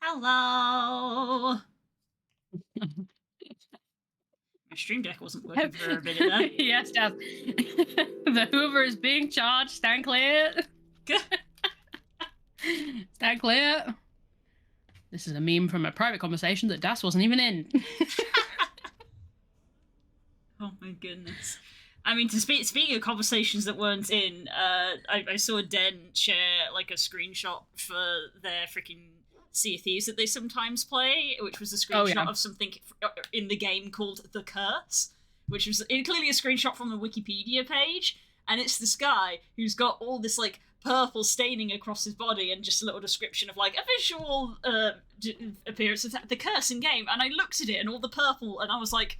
Hello. My stream deck wasn't working for a minute there. Yes, Dad. The Hoover is being charged. Stand clear. Stand clear. This is a meme from a private conversation that Das wasn't even in. Oh my goodness. I mean, speaking of conversations that weren't in, I saw Den share like a screenshot for their freaking Sea of Thieves that they sometimes play, which was a screenshot of something in the game called The Curse, which was clearly a screenshot from the Wikipedia page, and it's this guy who's got all this like purple staining across his body and just a little description of like a visual appearance of the curse in game, and I looked at it and all the purple and I was like,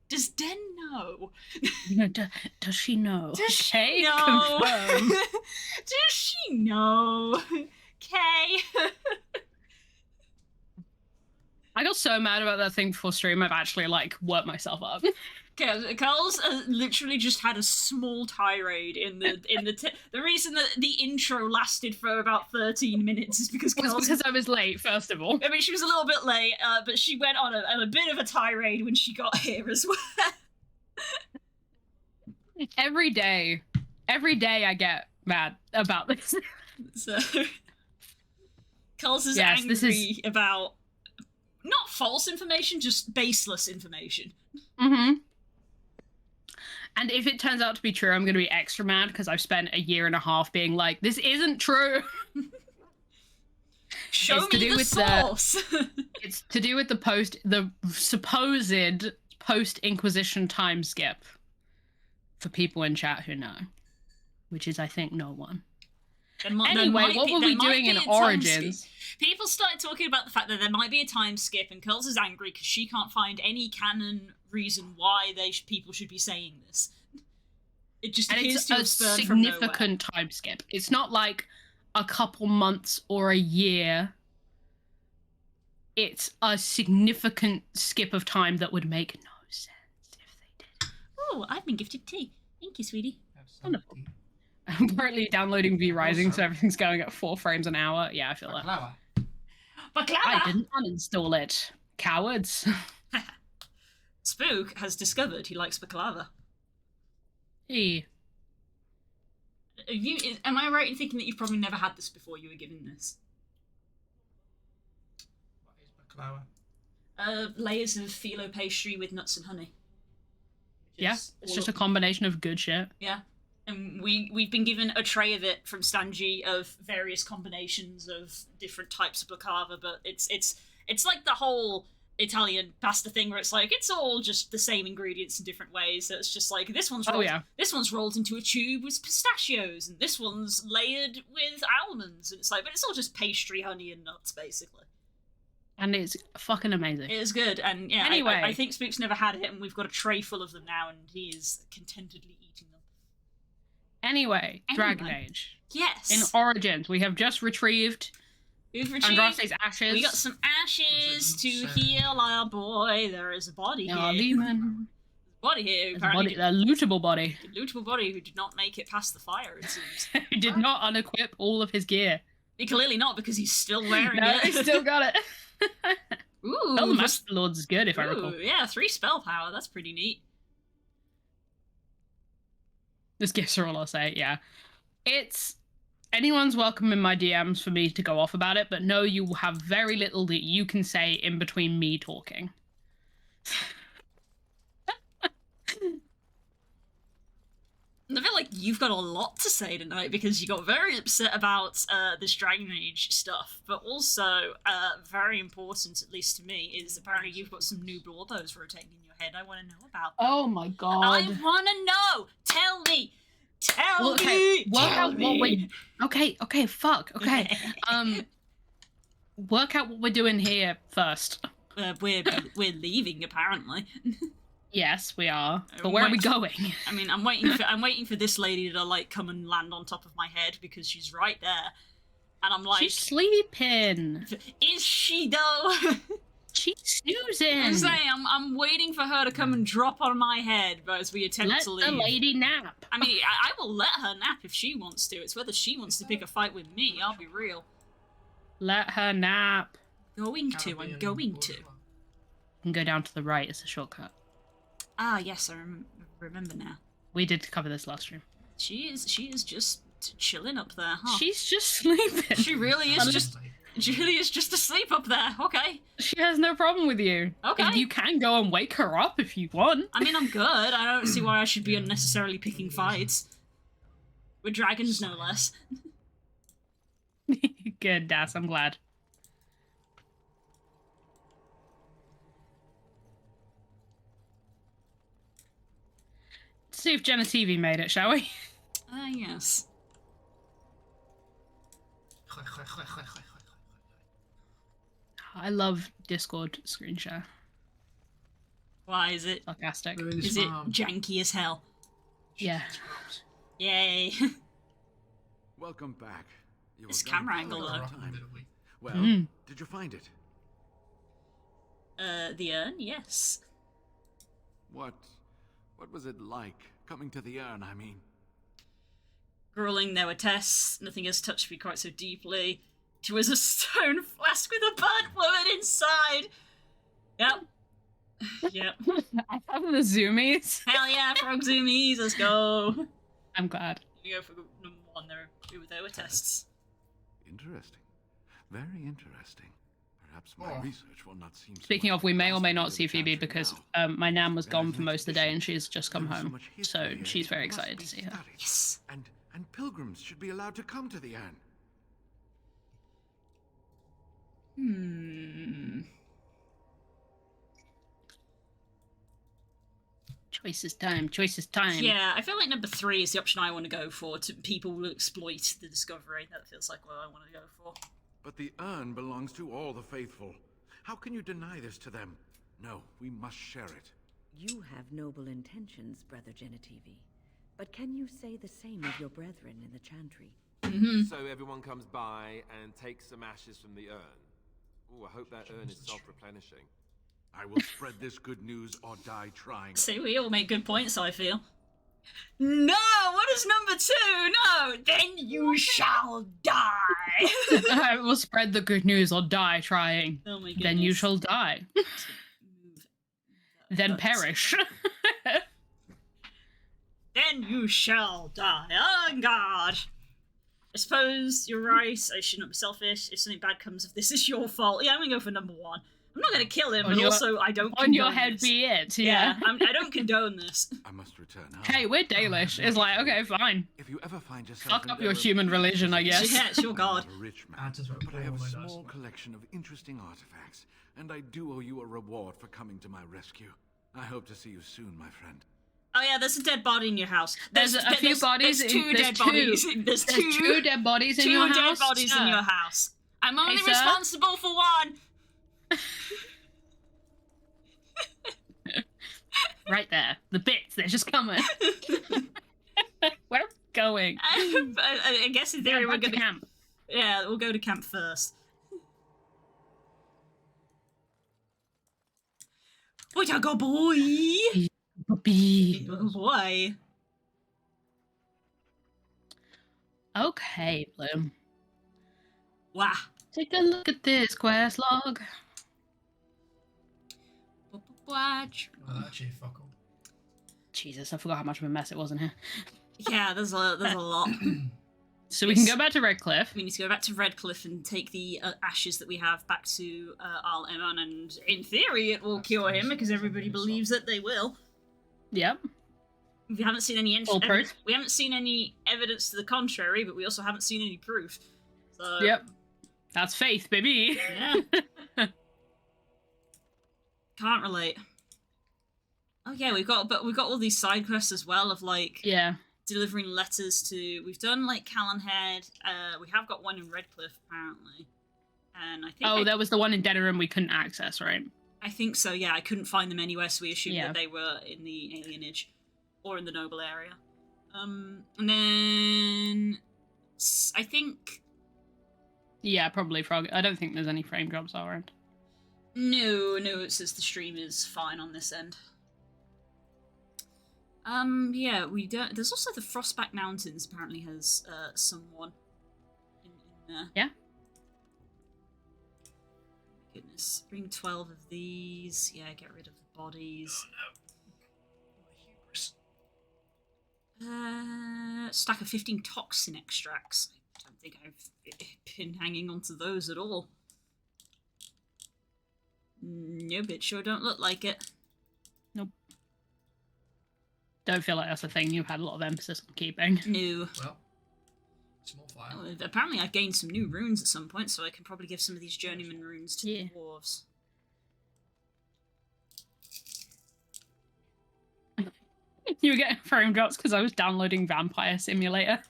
does Den know? Does she know? Does she know? Does she know? Okay. I got so mad about that thing before stream, I've actually like worked myself up. Okay, Carl's literally just had a small tirade in the the reason that the intro lasted for about 13 minutes is because I was late, first of all. I mean, she was a little bit late, but she went on a bit of a tirade when she got here as well. Every day I get mad about this. So, Carl's is angry about not false information, just baseless information. Mm-hmm. And if it turns out to be true, I'm going to be extra mad because I've spent a year and a half being like, this isn't true. Show me the source. It's to do with the supposed post-Inquisition time skip for people in chat who know, which is, I think, no one. Anyway, what were we doing in Origins? People started talking about the fact that there might be a time skip, and Curls is angry because she can't find any canon reason why people should be saying this. It just appears to have spurned from nowhere. It's a significant time skip. It's not like a couple months or a year. it's a significant skip of time that would make no sense if they did. Oh, I've been gifted tea. Thank you, sweetie. Wonderful. I'm currently downloading V Rising, so everything's going at 4 frames an hour. Yeah, I feel that. Baklava! I didn't uninstall it. Cowards. Spook has discovered he likes baklava. Hey. Am I right in thinking that you've probably never had this before you were given this? What is baklava? Layers of phyllo pastry with nuts and honey. Yeah, it's just a combination of good shit. Yeah. And we've been given a tray of it from Stanji of various combinations of different types of baklava, but it's like the whole Italian pasta thing where it's like it's all just the same ingredients in different ways. So it's just like this one's rolled into a tube with pistachios, and this one's layered with almonds, and it's like, but it's all just pastry, honey, and nuts basically. And it's fucking amazing. It is good, and yeah, anyway, I think Spook's never had it, and we've got a tray full of them now, and he is contentedly eating them. Anyway, Dragon Age. Yes. In Origins, we have just retrieved Andraste's ashes. We got some ashes to heal our boy. There is a body here. Demon. Body here. Apparently, a lootable body. A lootable body who did not make it past the fire, it seems. He did not unequip all of his gear. Clearly not, because he's still wearing it. He's still got it. Ooh. Oh, the Master Lord's is good, if I recall. Yeah, 3 spell power. That's pretty neat. This gifts are all I'll say, yeah. It's... Anyone's welcome in my DMs for me to go off about it, but no, you have very little that you can say in between me talking. I feel like you've got a lot to say tonight because you got very upset about this Dragon Age stuff, but also very important, at least to me, is apparently you've got some new Blorbos rotating in your head. I want to know about them. Oh my god! I want to know. Tell me. Tell me. Work out what we. Okay. Fuck. Okay. Work out what we're doing here first. We're leaving apparently. Yes, we are. But where are we going? I mean, I'm waiting for this lady to like come and land on top of my head because she's right there, and I'm like, she's sleeping. Is she though? She's snoozing. I'm saying, I'm waiting for her to come and drop on my head as we attempt to leave. Let the lady nap. I mean, I will let her nap if she wants to. It's whether she wants to pick a fight with me. I'll be real. Let her nap. I'm going to. You can go down to the right. It's a shortcut. Ah, yes, I remember now. We did cover this last stream. She is just chilling up there, huh? She's just sleeping. She really is just asleep up there. Okay. She has no problem with you. Okay. You can go and wake her up if you want. I mean, I'm good. I don't see why I should be unnecessarily picking fights. With dragons, no less. Good, Das. I'm glad. See if Jenna TV made it, shall we? Yes. I love Discord screen share. Why is it? Sarcastic. Is it janky as hell? Yeah. Yay. Welcome back. This camera angle, though. Well, did you find it? The urn? Yes. What was it like? Coming to the urn, I mean. Grueling, there were tests. Nothing has touched me quite so deeply. It was a stone flask with a bird woman inside. Yep. Yep. I have the zoomies. Hell yeah, frog zoomies, let's go. I'm glad. You go for number 1, there were tests. Interesting. Very interesting. Perhaps my research will not seem. Speaking of, we may or may not see Phoebe because my nan was gone for most of the day and she's just come home. So she's very excited to see her. Yes. And pilgrims should be allowed to come to the urn. Choice is time. Yeah, I feel like number 3 is the option I want to go for. To people who exploit the discovery. That feels like what I want to go for. But the urn belongs to all the faithful. How can you deny this to them? No, we must share it. You have noble intentions, Brother Genitivi. But can you say the same of your brethren in the Chantry? So everyone comes by and takes some ashes from the urn. Oh, I hope that urn is self-replenishing. I will spread this good news or die trying. See, we all make good points, I feel. No! What is number 2? No! Then you shall die! I will spread the good news or die trying. Oh my goodness. Then you shall die. Move Then that. perish. Then you shall die. Oh, God. I suppose you're right. I should not be selfish. If something bad comes of this, it's your fault. Yeah, I'm gonna go for number 1. I'm not gonna kill him, On but your- also I don't On your condone head this. be it, Yeah, yeah. I don't condone this. I must return home. Hey, we're Dalish. It's like, okay, fine. If you ever find yourself Fuck in up your Dereham- human religion, I guess. Yeah, it's your god. I'm not a rich man, That's just but I have a what small does. collection of interesting artifacts, and I do owe you a reward for coming to my rescue. I hope to see you soon, my friend. Oh yeah, there's a dead body in your house. There's a few bodies. There's 2 there's dead two- bodies. There's two dead bodies in your dead house. bodies in sir. your house. I'm only sir? responsible for 1. Right there. The bits, they're just coming. Where are we going? I guess in theory Yeah, we're back to gonna. camp. Yeah, we'll go to camp first. What a good boy! Puppy. Good boy. Okay, Bloom. Wow. Take a look at this quest log. Watch. Well, actually, fuck all. Jesus, I forgot how much of a mess it was in here. Yeah, there's a lot. So we can go back to Redcliffe. We need to go back to Redcliffe and take the ashes that we have back to Al Eman, and in theory it will cure him because everybody believes that they will. Yep. We haven't seen any Full proof. we haven't seen any evidence to the contrary, but we also haven't seen any proof. So Yep. That's faith, baby. yeah. Can't relate. Oh yeah, we've got all these side quests as well of like Yeah. delivering letters to. We've done like Callanhead. We have got one in Redcliffe apparently, and I think. Oh, that was the one in Denerim we couldn't access, right? I think so. Yeah, I couldn't find them anywhere, so we assumed Yeah. that they were in the alienage or in the noble area. And then I think Yeah, probably Frog. I don't think there's any frame drops around. no, it says the stream is fine on this end. Yeah, we don't. There's also the Frostback Mountains. Apparently, has someone in there. Yeah. Goodness, bring 12 of these. Yeah, get rid of the bodies. Stack of 15 toxin extracts. I don't think I've been hanging on to those at all. Nope, it sure don't look like it. Don't feel like that's a thing you've had a lot of emphasis on keeping. No. Well, small file. Oh, apparently I've gained some new runes at some point, so I can probably give some of these journeyman runes to Yeah. the dwarves. You were getting frame drops because I was downloading Vampire Simulator.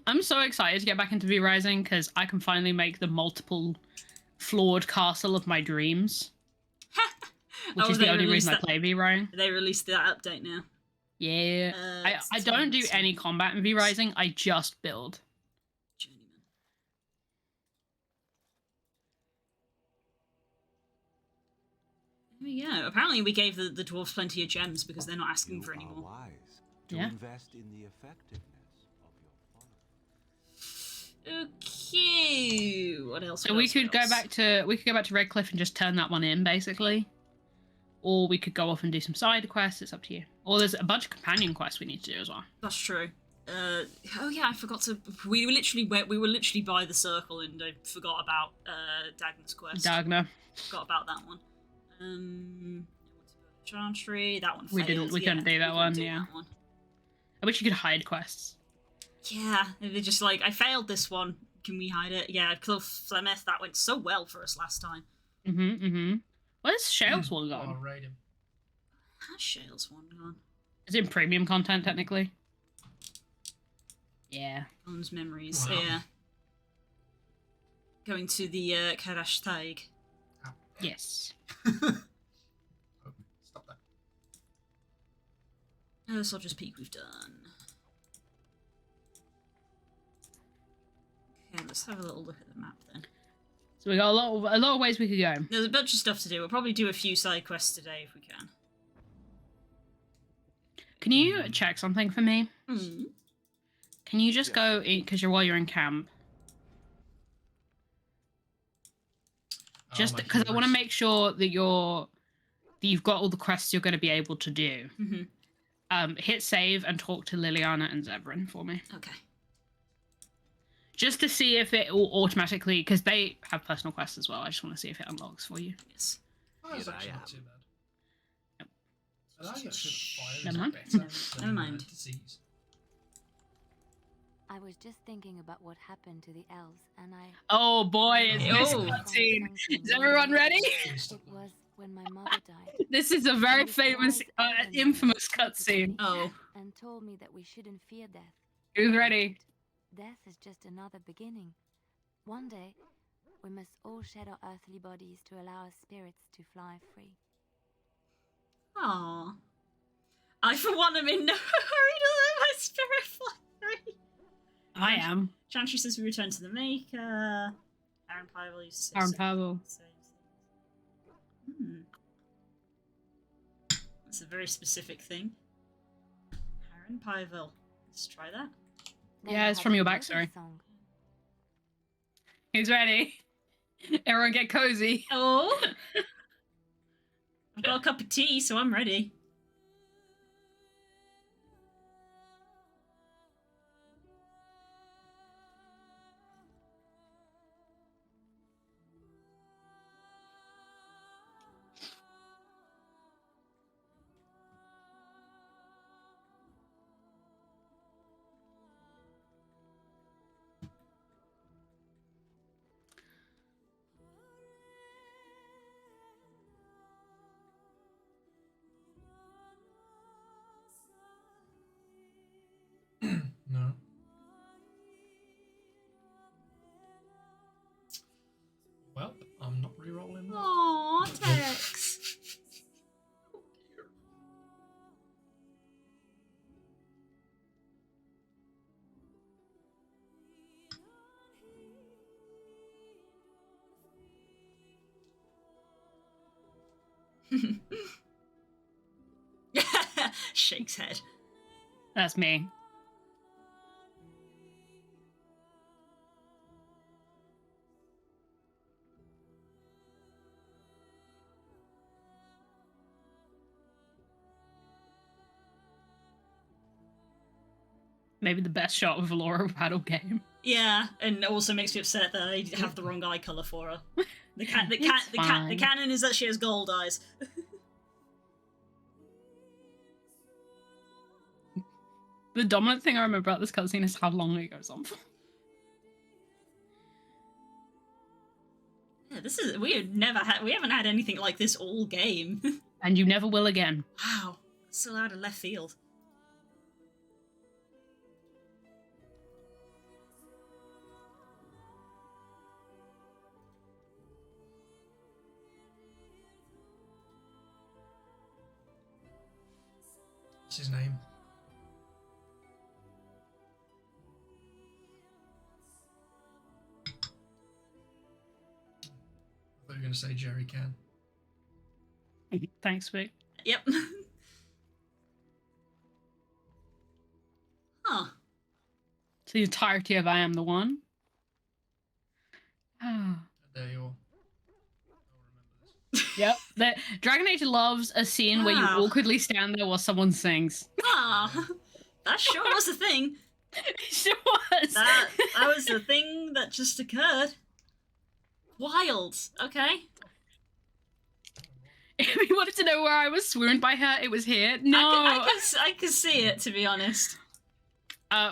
I'm so excited to get back into V-Rising because I can finally make the multiple floored castle of my dreams. Which Oh, is the they only released reason I that- play V-Rising. They released that update now. Yeah. I don't do any combat in V-Rising, I just build. Journeyman. There we go. Apparently we gave the dwarves plenty of gems because they're not asking for any more. Wise to Yeah. invest in the effectiveness of your followers. Okay. What else? So what we else, could what go else? back to Redcliffe and just turn that one in, basically. Or we could go off and do some side quests, it's up to you. Or there's a bunch of companion quests we need to do as well. That's true. Oh yeah, I forgot to. We were literally by the circle, and I forgot about Dagna's quest. Dagna. Forgot about that one. Chantry. That one. We Failed. we couldn't do that one, yeah. That one. I wish you could hide quests. Yeah, they're just like, I failed this one. Can we hide it? Yeah, Clough Flemeth. That went so well for us last time. Where's Shale's one I'll gone? raid him. How's Shale's one gone? Is it in premium content, technically? Yeah. Bones Memories. Wow. Yeah. Going to the Karash Taig. Yes. Oh, stop that. Soldier's Peak we've done. Okay, let's have a little look at the map then. So we got a lot of ways we could go. There's a bunch of stuff to do. We'll probably do a few side quests today if we can. Can you check something for me? Hmm. Can you just go in, because while you're in camp? Just my because I want to heroes. make sure that you've got all the quests you're going to be able to do. Mm-hmm. Hit save and talk to Liliana and Zevran for me. Okay. Just to see if it will automatically, because they have personal quests as well. I just want to see if it unlocks for you. Yes. Oh, it's Here I actually not am. too bad. And I actually fire Never is mind. better Never than, mind. disease. I was just thinking about what happened to the elves, and I. Oh boy, is this Oh. cutscene? Is everyone ready? It was when my mother died. This is a very famous, infamous cutscene. Oh. And told me that we shouldn't fear death. Who's ready? Death is just another beginning. One day, we must all shed our earthly bodies to allow our spirits to fly free. Aww. I, for one, am in no hurry to let my spirit fly free. I am. Chantry says we return to the Maker. Aaron Pyvel used to say Aaron same Pyvel. things. That's a very specific thing. Aaron Pyvel. Let's try that. Then Yeah, we it's have from your the backstory. song. Who's ready? Everyone get cozy. Oh! I've got a cup of tea, so I'm ready. No. Well, I'm not re-rolling. Aww, Tex. Shakes head. That's me. Maybe the best shot of a Laura Paddle game. Yeah, and it also makes me upset that I have the wrong eye color for her. The It's fine. canon is that she has gold eyes. The dominant thing I remember about this cutscene is how long it goes on for. Yeah, this is we haven't had anything like this all game. And you never will again. Wow, so out of left field. What's his name? I thought you were going to say Jerry Can. Thanks, Vic. Yep. Huh. It's the entirety of I Am the One. Ah. There you are. I'll remember this. Yep. Dragon Age loves a scene where you Wow. awkwardly stand there while someone sings. Ah, that sure was a thing. It sure was. That was the thing that just occurred. Wild. Okay. If you wanted to know where I was swooned by her, it was here. No. I can see it, to be honest.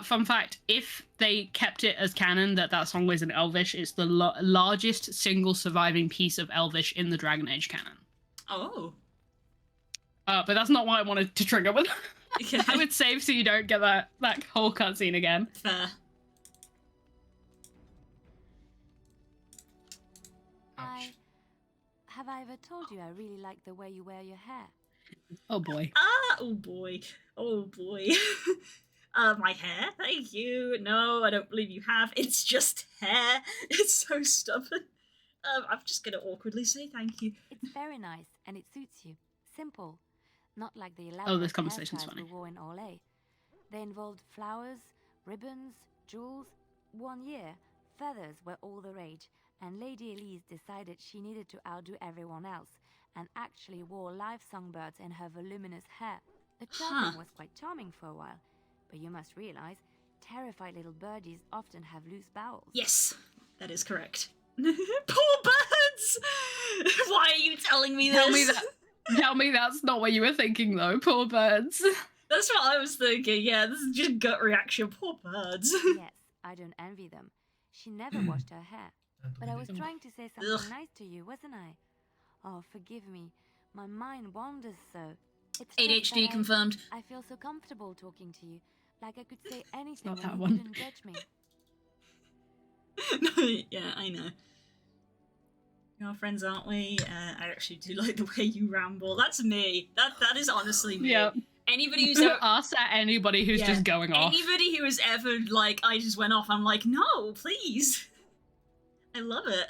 Fun fact, if they kept it as canon that song was in Elvish, it's the largest single surviving piece of Elvish in the Dragon Age canon. Oh. But that's not what I wanted to trigger with. Okay. I would save so you don't get that whole cutscene again. Fair. Have I ever told you I really like the way you wear your hair? Oh boy. Ah, oh boy. Oh boy. My hair? Thank you. No, I don't believe you have. It's just hair. It's so stubborn. I'm just gonna awkwardly say thank you. It's very nice, and it suits you. Simple. Not like the Oh, elaborate this conversation's hairstyles we funny. wore in Olay. They involved flowers, ribbons, jewels. 1 year, feathers were all the rage, and Lady Elise decided she needed to outdo everyone else, and actually wore live songbirds in her voluminous hair. The chirping Huh. was quite charming for a while, but you must realize, terrified little birdies often have loose bowels. Yes, that is correct. Poor birds! Why are you telling me this? Tell me that's not what you were thinking, though. Poor birds. That's what I was thinking. Yeah, this is just gut reaction. Poor birds. Yes, I don't envy them. She never washed her hair. But I was trying to say something Ugh. nice to you, wasn't I? Oh, forgive me. My mind wanders so. It's just ADHD that confirmed. I feel so comfortable talking to you. Like I could say anything not and that you one. wouldn't judge me. No, yeah, I know. We are friends, aren't we? I actually do like the way you ramble. That's me. That is honestly me. Yeah. Anybody who's ever Ask at anybody who's Yeah. just going off. Anybody who has ever like I just went off, I'm like, no, please. I love it.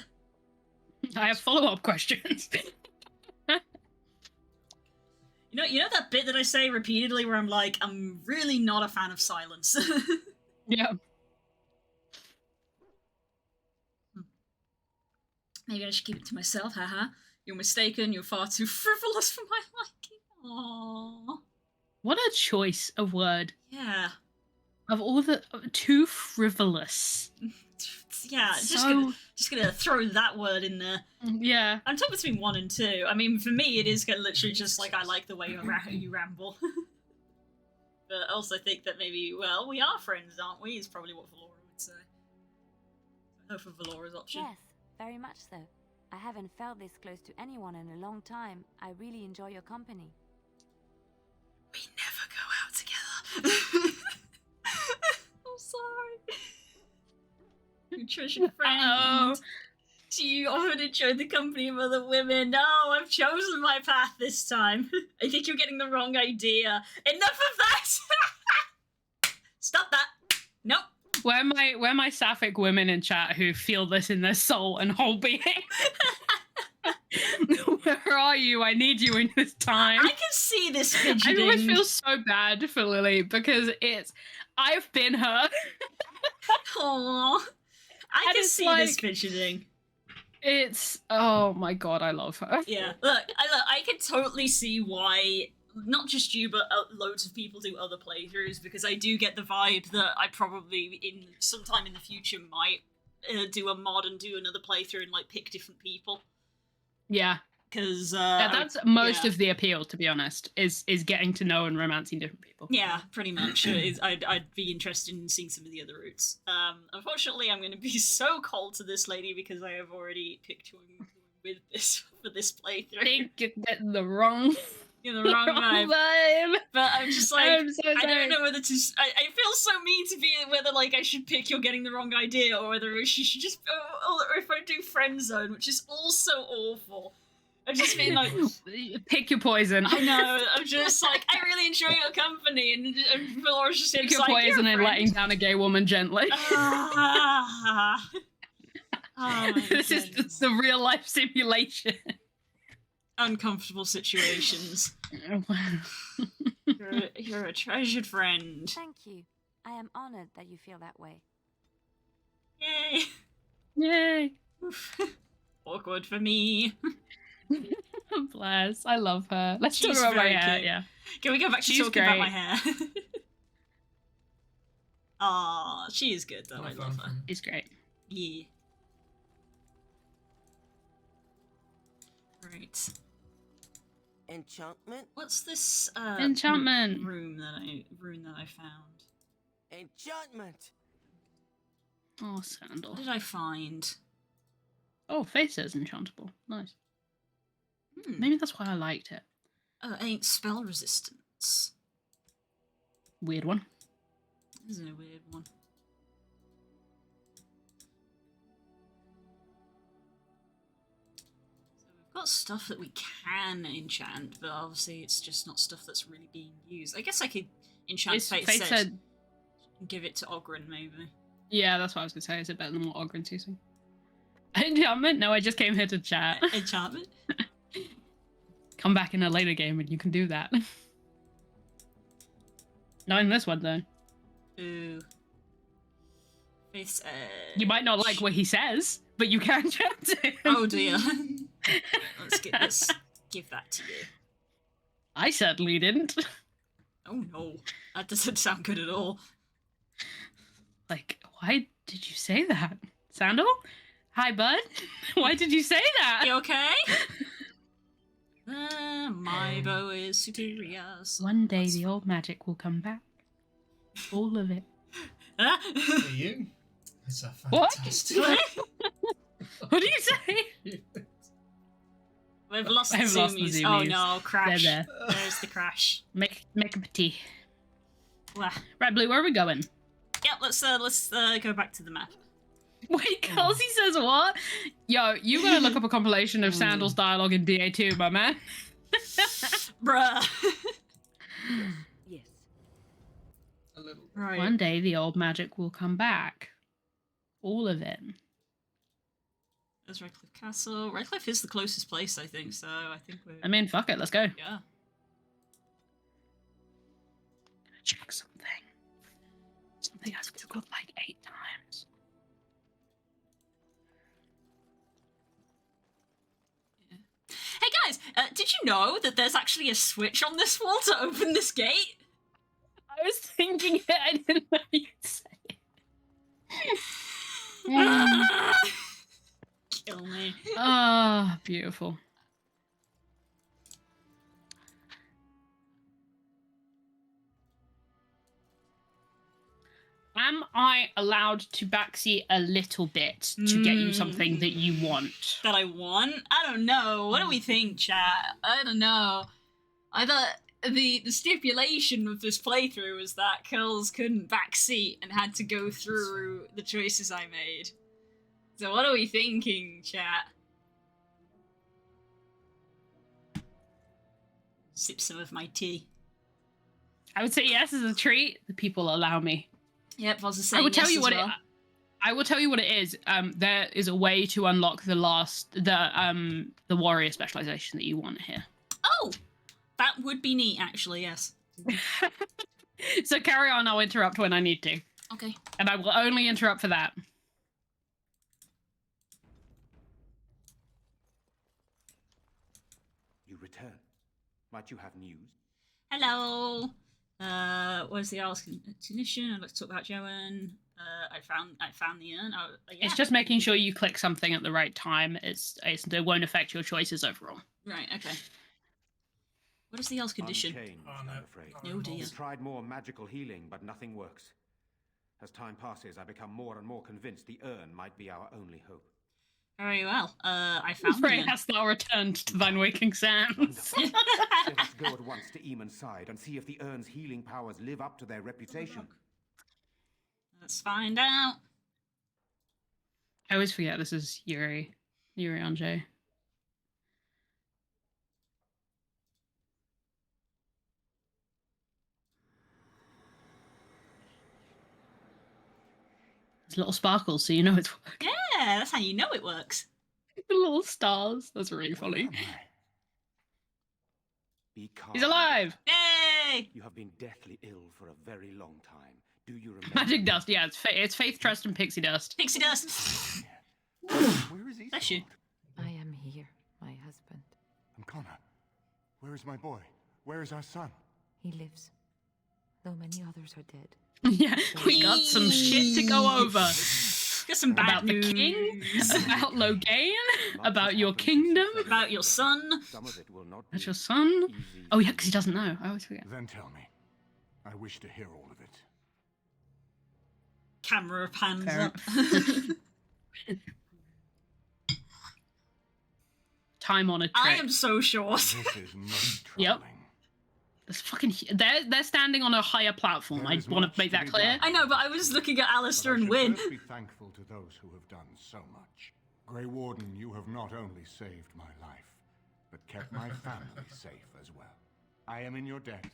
I have follow-up questions. You know that bit that I say repeatedly where I'm like, I'm really not a fan of silence. Yeah. Maybe I should keep it to myself, haha. You're mistaken, you're far too frivolous for my liking. Aww. What a choice of word. Yeah. Of all the too frivolous. Yeah, So just gonna throw that word in there. yeah. I'm torn between 1 and 2. I mean, for me, it is gonna literally just like I like the way you ramble. But I also think that maybe, well, we are friends, aren't we? Is probably what Valora would say. I hope for Valora's option. Yes, very much so. I haven't felt this close to anyone in a long time. I really enjoy your company. We never go out together. I'm sorry. You treasured friend. Uh-oh. Do you often enjoy the company of other women? No, I've chosen my path this time. I think you're getting the wrong idea. Enough of that! Stop that. Nope. Where my sapphic women in chat who feel this in their soul and whole being? Where are you? I need you in this time. I can see this I fidgeting. always feel so bad for Lily because I've been her. Aww. I And can it's see like- this fidgeting. It's oh my god, I love her. Yeah, look, I can totally see why not just you, but loads of people do other playthroughs, because I do get the vibe that I probably in sometime in the future might do a mod and do another playthrough and like pick different people. Yeah. Because Yeah, that's most yeah. of the appeal, to be honest, is getting to know and romancing different people. Yeah, pretty much. I'd be interested in seeing some of the other routes. Unfortunately, I'm going to be so cold to this lady because I have already picked who I'm with this for this playthrough. I think you're getting the wrong, You're the wrong vibe. But I'm just like, I'm so I sorry. don't know whether to. I feel so mean to be whether like I should pick you're getting the wrong idea or whether she should just or if I do friend zone, which is also awful. I've just been like, Pick your poison. I know. I'm just like, I really enjoy your company, and Valora's just Pick seems your like, poison "You're a and friend." letting down a gay woman gently. Ah. Oh my This is goodness. the real life simulation. Uncomfortable situations. You're a treasured friend. Thank you. I am honored that you feel that way. Yay. Yay. Awkward for me. Bless. I love her. Let's She's talk about my very hair. cute. Yeah. Can we go back to She's talking about my great. hair? Aw, she is good though. I Not love fun her. She's great. Yeah. Right. Enchantment? What's this Enchantment. rune that I found? Enchantment! Oh, Sandal. What did I find? Oh, face is enchantable. Nice. Hmm. Maybe that's why I liked it. Ain't spell resistance. Weird one. This is a weird one. So we've got stuff that we can enchant, but obviously it's just not stuff that's really being used. I guess I could enchant Fate Fate said, and give it to Ogren, maybe. yeah, that's what I was going to say. Is it better than what Ogren's using? Enchantment? No, I just came here to chat. Enchantment? Come back in a later game and you can do that. Not in this one, though. Ooh. Faith's Edge. You might not like what he says, but you can chat to him. Oh dear. Let's give that to you. I certainly didn't. Oh no. That doesn't sound good at all. Like, why did you say that? Sandal? Hi, bud. Why did you say that? You okay? My bow is superior. So One day the old magic will come back. All of it. For you, it's a What? fantastic. What do you say? We've lost the I've lost the zoomies. Oh zoomies. no, crash. They're There's the crash. Make a tea. Wah. Right, Blue, where are we going? Yep, let's go back to the map. Wait, Kelsey says what? Yo, you gotta look up a compilation of Sandal's dialogue in DA2, my man. Bruh. Yes. A little. Right. One day the old magic will come back. All of it. There's Redcliffe Castle. Redcliffe is the closest place, I think, so I think we're... I mean, fuck it, let's go. Yeah. Check something. Something I've googled like 8 times. Hey guys, did you know that there's actually a switch on this wall to open this gate? I was thinking it, I didn't know you'd say it. Kill me. Ah, beautiful. Am I allowed to backseat a little bit to get you something that you want? That I want? I don't know. What do we think, chat? I don't know. I thought the stipulation of this playthrough was that Curls couldn't backseat and had to go through the choices I made. So what are we thinking, chat? Sip some of my tea. I would say yes as a treat. The people allow me. Yep, I was saying I will tell yes you as what well. I will tell you what it is. There is a way to unlock the warrior specialization that you want here. Oh! That would be neat, actually, yes. So carry on, I'll interrupt when I need to. Okay. And I will only interrupt for that. You return. Might you have news? Hello. Where's the Arl's condition? I'd like to talk about Joan. I found the urn. Oh, yeah. It's just making sure you click something at the right time. It won't affect your choices overall. Right, okay. What is the Arl's condition? Unchanged, Oh, no. I'm afraid. Oh dear. We've tried more magical healing, but nothing works. As time passes, I become more and more convinced the urn might be our only hope. Very well. I found the Frey urn. hast thou returned to thine waking sands. Let us go at once to Eamon's side and see if the urn's healing powers live up to their reputation. Let's find out. I always forget this is Yuri Anjay. It's little sparkles, so you know it's working. Yeah, that's how you know it works. The little stars. That's really funny. Be calm. He's alive! Yay! You have been deathly ill for a very long time. Do you remember? Magic dust, yeah, it's Faith, Trust, and Pixie Dust. Pixie dust. Where is he? Bless you. I am here, my husband. And Connor, where is my boy? Where is our son? He lives, though many others are dead. Yeah, we got some shit to go over. Got some bad About the news. king, about Logain, about your kingdom. About your son. Some of it will not That's be your son? easy. Oh yeah, because he doesn't know. I always forget. Then tell me. I wish to hear all of it. Camera pans Fair up. Time on a trick. I am so short. This is most Yep. troubling. It's fucking. They're standing on a higher platform. There I is want to much make to that be clear. done. I know, but I was looking at But Alistair I and should Win. first be thankful to those who have done so much. Grey Warden, you have not only saved my life, but kept my family safe as well. I am in your debt.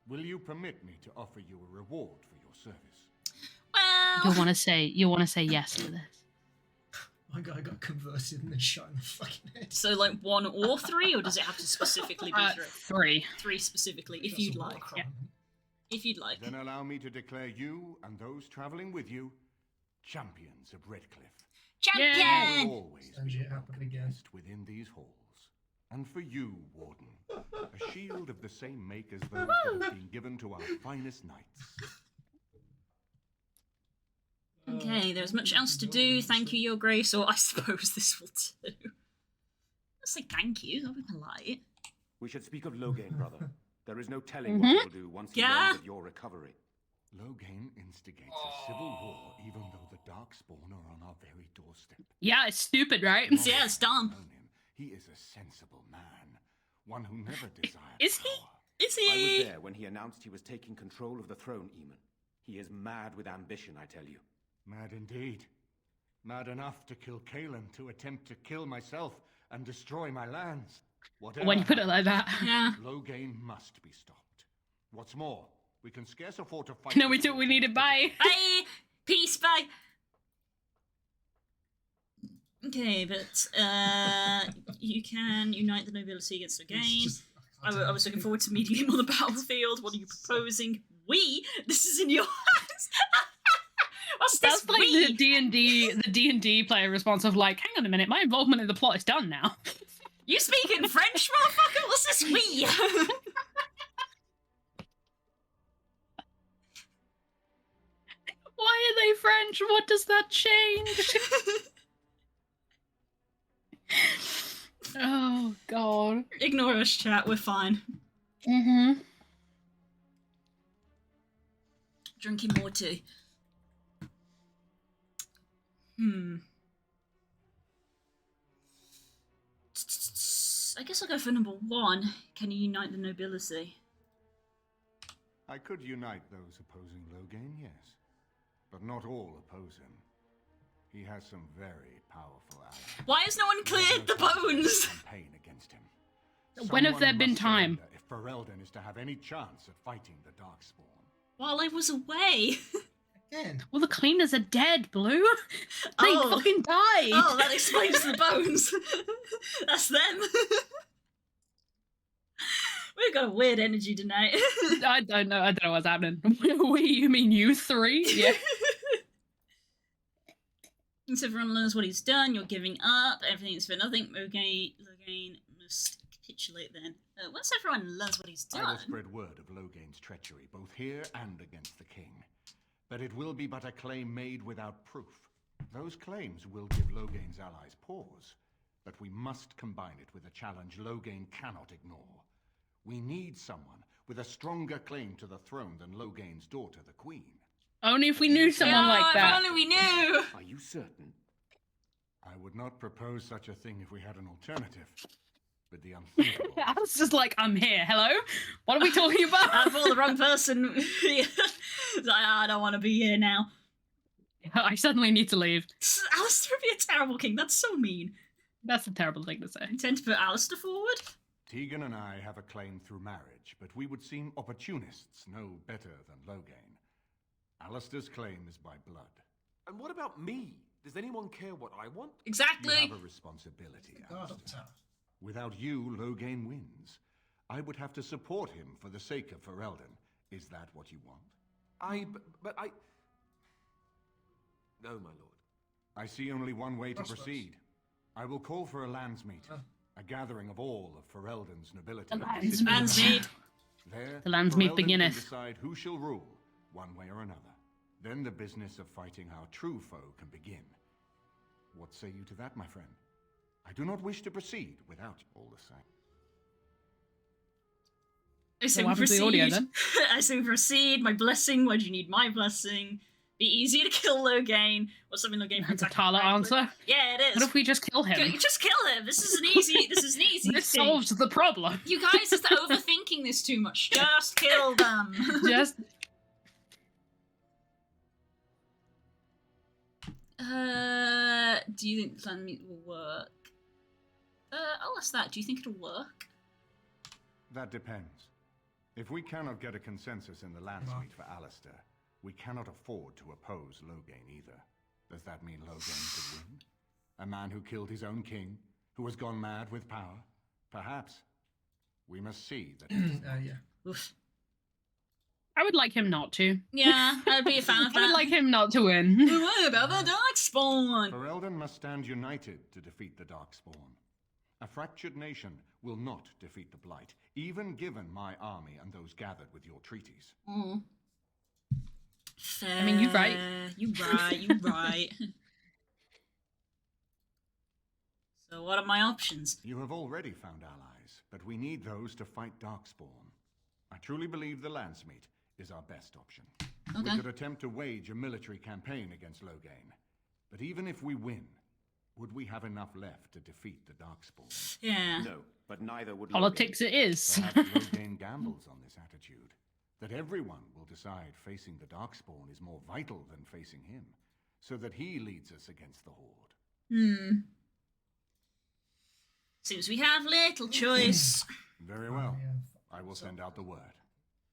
Will you permit me to offer you a reward for your service? Well, You'll want to say yes to this. My guy got converted and then shot in the fucking head. So, like, 1 or 3, or does it have to specifically be 3? 3. 3 specifically, if That's you'd a war like. crime. If you'd like. Then allow me to declare you and those traveling with you champions of Redcliffe. You Champion! will always Don't be you a happen welcome again. guest within these halls. And for you, Warden, a shield of the same make as those that have been given to our finest knights. Okay, there's much else to do. Thank you, Your Grace, or I suppose this will do. I'll say thank you, I'll be polite. We should speak of Loghain, brother. There is no telling what he will do once he learns of your recovery. Loghain instigates a civil war even though the Darkspawn are on our very doorstep. Yeah, it's stupid, right? Yeah, it's dumb. Known him. He is a sensible man, one who never desired Is he? power. Is I he? was there when he announced he was taking control of the throne, Eamon. He is mad with ambition, I tell you. Mad indeed. Mad enough to kill Kaelin, to attempt to kill myself and destroy my lands. Whatever When you put it like that. Yeah. Loghain must be stopped. What's more, we can scarce afford to fight. No, we do. We need it. Bye. Bye! Peace, bye! Okay, but, you can unite the nobility against Loghain. I was looking forward to meeting him on the battlefield. What are you proposing? We? This is in your hands! What's this That's like we? the D&D player response of like, hang on a minute, my involvement in the plot is done now. You speak in French, motherfucker? What's this we? Why are they French? What does that change? Oh, God. Ignore us, chat. We're fine. Mm-hmm. Drinking more tea. I guess I'll go for number 1. Can you unite the nobility? I could unite those opposing Loghain, yes. But not all oppose him. He has some very powerful allies. Why has no one cleared the bones? Campaign against him. When have there Someone been must time? surrender if Ferelden is to have any chance at fighting the Darkspawn. While I was away. Again. Well, the cleaners are dead, Blue. They Oh. fucking died. Oh, that explains the bones. That's them. We've got a weird energy tonight. I don't know what's happening. We, you mean you 3? Yeah. Once everyone learns what he's done, you're giving up. Everything's for nothing. Loghain must capitulate then. Once everyone learns what he's I will done. spread word of Loghain's treachery, both here and against the king. But it will be but a claim made without proof. Those claims will give Loghain's allies pause, but we must combine it with a challenge Loghain cannot ignore. We need someone with a stronger claim to the throne than Loghain's daughter, the queen. Only if we knew someone like If that. only we knew. Are you certain? I would not propose such a thing if we had an alternative. But the unthinkable... I was just like, I'm here. Hello? What are we talking about? I thought the wrong person. It's like, I don't want to be here now. I suddenly need to leave. Alistair would be a terrible king. That's so mean. That's a terrible thing to say. You tend to put Alistair forward. Tegan and I have a claim through marriage, but we would seem opportunists no better than Loghain. Alistair's claim is by blood. And what about me? Does anyone care what I want? Exactly. You have a responsibility, Alistair. Without you, Loghain wins. I would have to support him for the sake of Ferelden. Is that what you want? But I... No, my lord. I see only one way to proceed. I will call for a landsmeet. A gathering of all of Ferelden's nobility. A landsmeet. There, The landsmeet Ferelden beginneth. can decide who shall rule, one way or another. Then the business of fighting our true foe can begin. What say you to that, my friend? I do not wish to proceed without you all the same. I say What we happened to the audio, proceed. then? I say we proceed. My blessing. Why do you need my blessing? Be easy to kill Loghain. Or something Loghain That's a attack Tala back with. answer. Yeah, it is. What if we just kill him? Just kill him. This is an easy. This is an easy. This thing. solves the problem. You guys are overthinking this too much. Just kill them. Just Do you think the Landmeet will work? I'll ask that. Do you think it'll work? That depends. If we cannot get a consensus in the landsmeet for Alistair, we cannot afford to oppose Loghain either. Does that mean Loghain could win? A man who killed his own king, who has gone mad with power? Perhaps. We must see that. Yeah. Oof. I would like him not to. Yeah, I'd be a fan of that. I would like him not to win. What about the Darkspawn? Ferelden must stand united to defeat the Darkspawn. A fractured nation will not defeat the Blight, even given my army and those gathered with your treaties. Mm. Fair. I mean, you're right. You're right. You're right. So what are my options? You have already found allies, but we need those to fight Darkspawn. I truly believe the Landsmeet is our best option. Okay. We could attempt to wage a military campaign against Loghain. But even if we win, would we have enough left to defeat the Darkspawn? Yeah. No, but neither would Politics Loghain. it is. Perhaps Loghain gambles on this attitude. That everyone will decide facing the Darkspawn is more vital than facing him. So that he leads us against the Horde. Seems we have little choice. Very well. I will send out the word.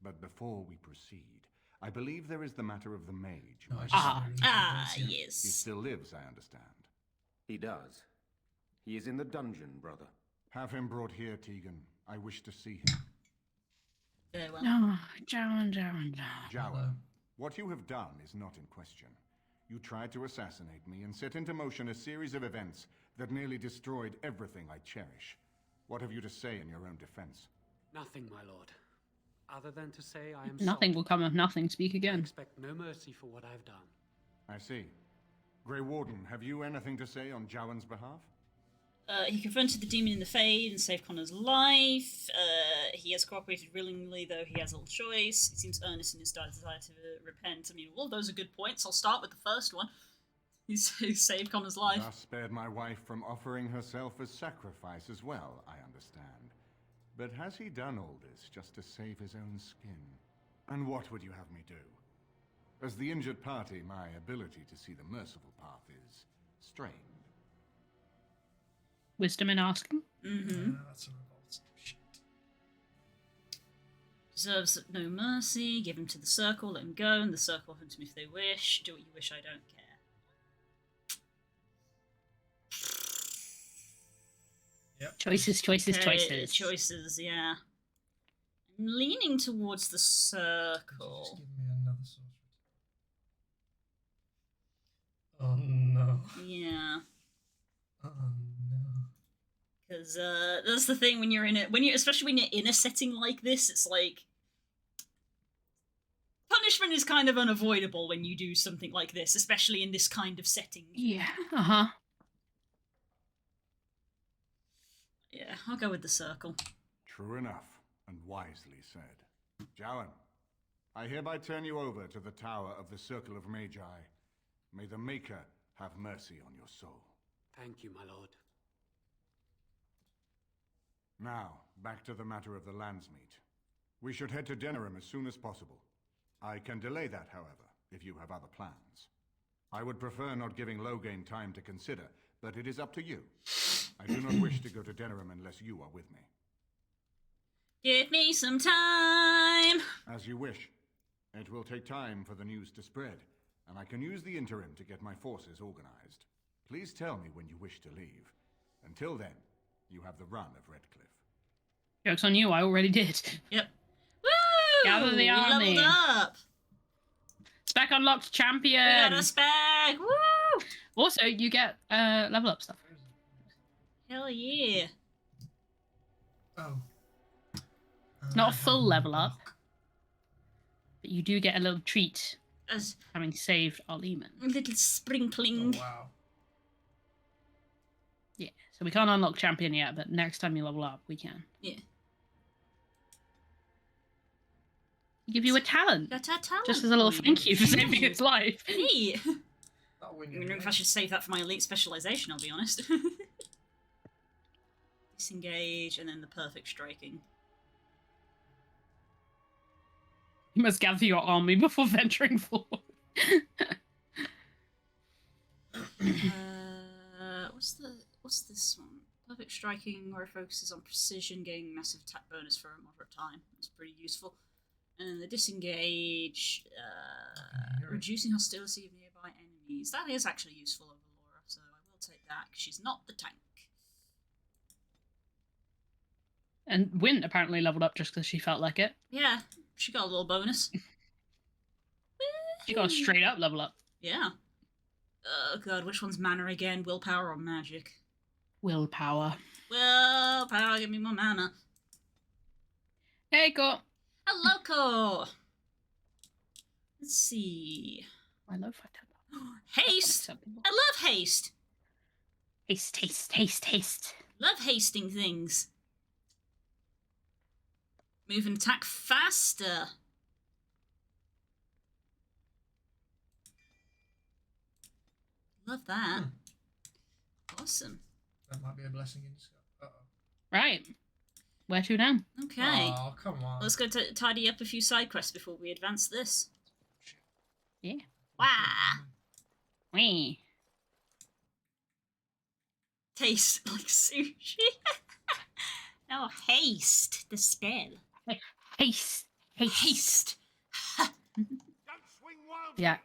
But before we proceed, I believe there is the matter of the mage. No, I just really He Yes. still lives, I understand. He does. He is in the dungeon, brother. Have him brought here, Tegan. I wish to see him. Very well. No, Jowan. Jowan, what you have done is not in question. You tried to assassinate me and set into motion a series of events that nearly destroyed everything I cherish. What have you to say in your own defense? Nothing, my lord. Other than to say I am Nothing sorry. will come of nothing. Speak I again. expect no mercy for what I've done. I see. Grey Warden, have you anything to say on Jowan's behalf? He confronted the demon in the Fade and saved Connor's life. He has cooperated willingly, though he has little choice. He seems earnest in his desire to repent. I mean, all those are good points. I'll start with the first one. He saved Connor's life. Thus spared my wife from offering herself as sacrifice as well, I understand. But has he done all this just to save his own skin? And what would you have me do? As the injured party, my ability to see the merciful path is strained. Wisdom in asking. That's a revolt. Shit. Deserves no mercy. Give him to the circle. Let him go, and the circle hunt him if they wish. Do what you wish. I don't care. Yep. Choices. Okay, choices. Yeah. I'm leaning towards the Just circle. give me another sorcery. Oh no. Yeah. Oh no. Because that's the thing when you're in it, especially when you're in a setting like this, it's like punishment is kind of unavoidable when you do something like this, especially in this kind of setting. Yeah. Yeah, I'll go with the circle. True enough, and wisely said. Jowan, I hereby turn you over to the Tower of the Circle of Magi. May the Maker have mercy on your soul. Thank you, my lord. Now, back to the matter of the Landsmeet. We should head to Denerim as soon as possible. I can delay that, however, if you have other plans. I would prefer not giving Loghain time to consider, but it is up to you. I do not wish to go to Denerim unless you are with me. Give me some time! As you wish. It will take time for the news to spread, and I can use the interim to get my forces organized. Please tell me when you wish to leave. Until then, you have the run of Redcliffe. Joke's on you, I already did. Yep. Woo! Gather the We army. leveled up! Spec unlocked We champion! got a spec! Woo! Also, you get level up stuff. Hell yeah. Oh. Not a full level up, but you do get a little treat As having saved our Lehman. a little sprinkling. Oh, wow. Yeah, so we can't unlock champion yet, but next time you level up, we can. Yeah. Give you a talent. Got a talent Just as a little point. thank you for saving its life. Hey! That'll I win don't you. know if I should save that for my elite specialization, I'll be honest. Disengage, and then the perfect striking. You must gather your army before venturing forward. What's this one? Perfect striking, where it focuses on precision, gaining massive attack bonus for a moderate time. That's pretty useful. And the disengage, reducing hostility of nearby enemies. That is actually useful over Laura, so I will take that, 'cause she's not the tank. And Wynn apparently leveled up just because she felt like it. Yeah, she got a little bonus. She got a straight up level up. Yeah. Oh god, which one's mana again? Willpower or magic? Willpower. Willpower, give me more mana. Hey, Ko. Hello, Ko. Let's see. I love that. Haste! I love haste! Haste. Love hasting things. Move and attack faster. Love that. Awesome. That might be a blessing in disguise. Uh-oh. Right. Where to now? Okay. Oh, come on. Let's go tidy up a few side quests before we advance this. Yeah. Wow. Wee. Taste like sushi. No, haste the spell. Haste. Haste. Yeah.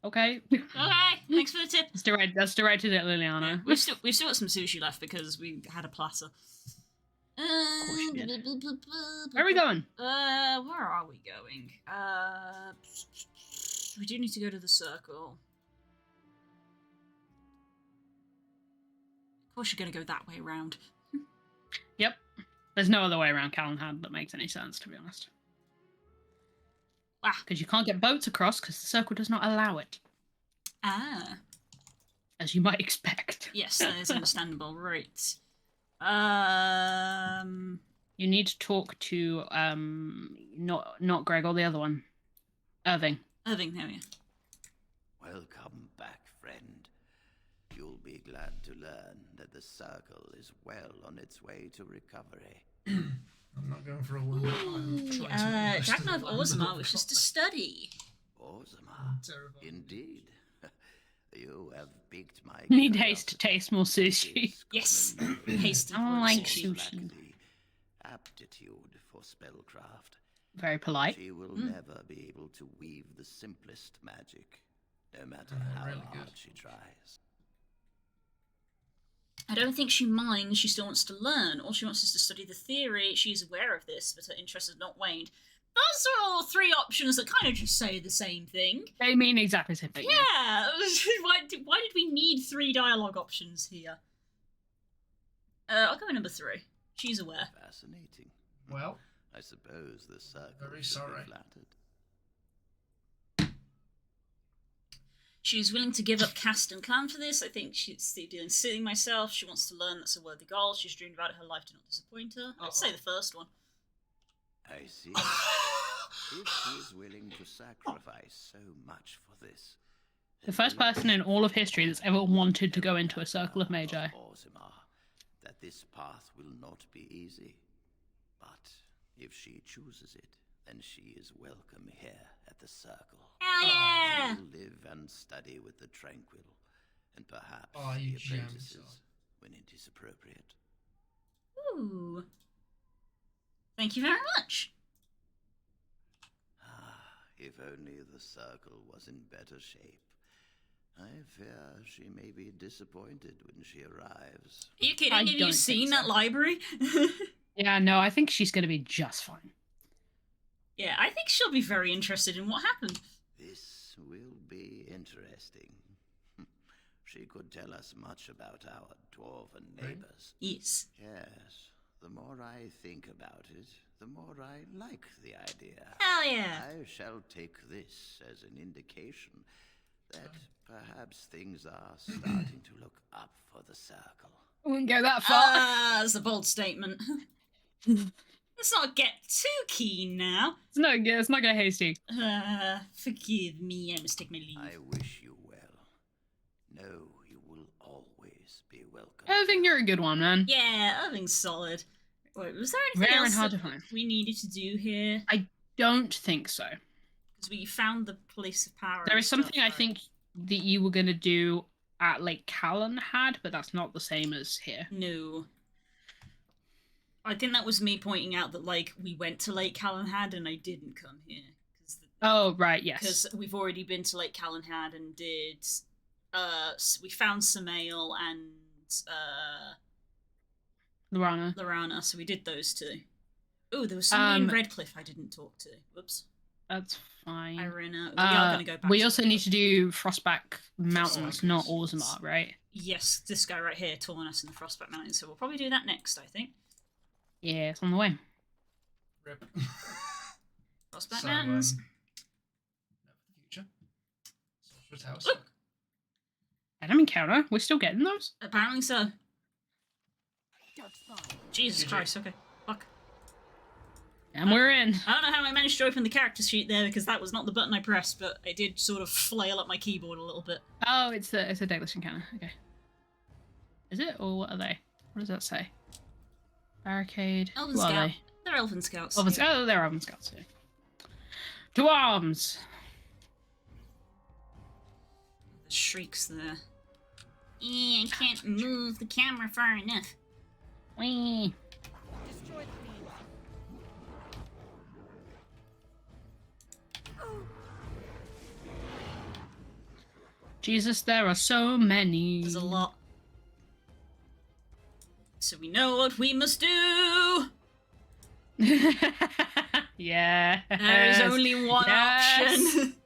Okay. Okay, thanks for the tip. That's directed at Liliana. We've still got some sushi left because we had a platter. Of course you did. Where are we going? Where are we going? We do need to go to the circle. Of course you're going to go that way round. Yep. There's no other way around Calenhad that makes any sense, to be honest. Wow. Because you can't get boats across because the circle does not allow it. Ah. As you might expect. Yes, that is understandable. Right. You need to talk to not Gregor, the other one. Irving. Irving, there we go. Welcome back, friend. You'll be glad to learn that the circle is well on its way to recovery. I'm not going for a wonder. I'm trying to Dragna of Orzammar wishes to study. Orzammar? Indeed. You have piqued my Need haste to taste more sushi. Yes. Haste. I like sushi. Aptitude for spellcraft. Very polite. She will never be able to weave the simplest magic, no matter how really hard she tries. I don't think she minds, she still wants to learn. All she wants is to study the theory. She's aware of this, but her interest has not waned. Those are all three options that kind of just say the same thing. They mean exactly the same thing. Yeah! Why did we need three dialogue options here? I'll go with number 3. She's aware. Fascinating. Well, I suppose the circle very should sorry. be flattered. She's willing to give up caste and clan for this. I think she's dealing silly myself. She wants to learn that's a worthy goal. She's dreamed about it her life to not disappoint her. I'd say the first one. I see. If she is willing to sacrifice so much for this. The first person in all of history that's ever wanted to go into a circle of Magi. Orzammar, that this path will not be easy. But if she chooses it, then she is welcome here at the circle. Hell yeah! She will live and study with the Tranquil, and perhaps you the apprentices when it is appropriate. Ooh. Thank you very much. If only the circle was in better shape. I fear she may be disappointed when she arrives. Are you kidding? Have you seen that library? Yeah, no, I think she's going to be just fine. Yeah, I think she'll be very interested in what happened. This will be interesting. She could tell us much about our dwarven neighbors. Yes. Yes. The more I think about it, the more I like the idea. Hell yeah! I shall take this as an indication that perhaps things are starting to look up for the circle. I wouldn't go that far. That's a bold statement. Let's not get too keen now. It's not going to hasty. Forgive me, I must take my leave. I wish you well. No, you will always be welcome. I think you're a good one, man. Yeah, everything's solid. Wait, was there anything Very else hard that to find. we needed to do here? I don't think so. Because we found the place of power. There and is something stuff, I right? think that you were going to do at Lake Calenhad, but that's not the same as here. No. I think that was me pointing out that, like, we went to Lake Calenhad and I didn't come here. Oh, right, yes. Because we've already been to Lake Calenhad and did we found Samael and Lorana. So we did those two. Oh, there was somebody in Redcliffe I didn't talk to. Whoops. That's fine. Irina. We are going to go back. We also need to do Frostback Mountains, not Orzammar, right? Yes, this guy right here, Tornas in the Frostback Mountains. So we'll probably do that next, I think. Yeah, it's on the way. Rip. Frostback Mountains. No, for the future. Sorcerer's House. Look. Enemy encounter? We're still getting those? Apparently so. Jesus Christ, okay. Fuck. And we're in. I don't know how I managed to open the character sheet there because that was not the button I pressed, but I did sort of flail up my keyboard a little bit. Oh, it's a Daedalus encounter. Okay. Is it? Or what are they? What does that say? Barricade. Elven What are Scout. they? They're Elven Scouts. Oh, they're Elven Scouts. Yeah. To arms! The shrieks there. I can't move the camera far enough. Whee! Jesus, there are so many. There's a lot. So we know what we must do! Yeah. There's only one option.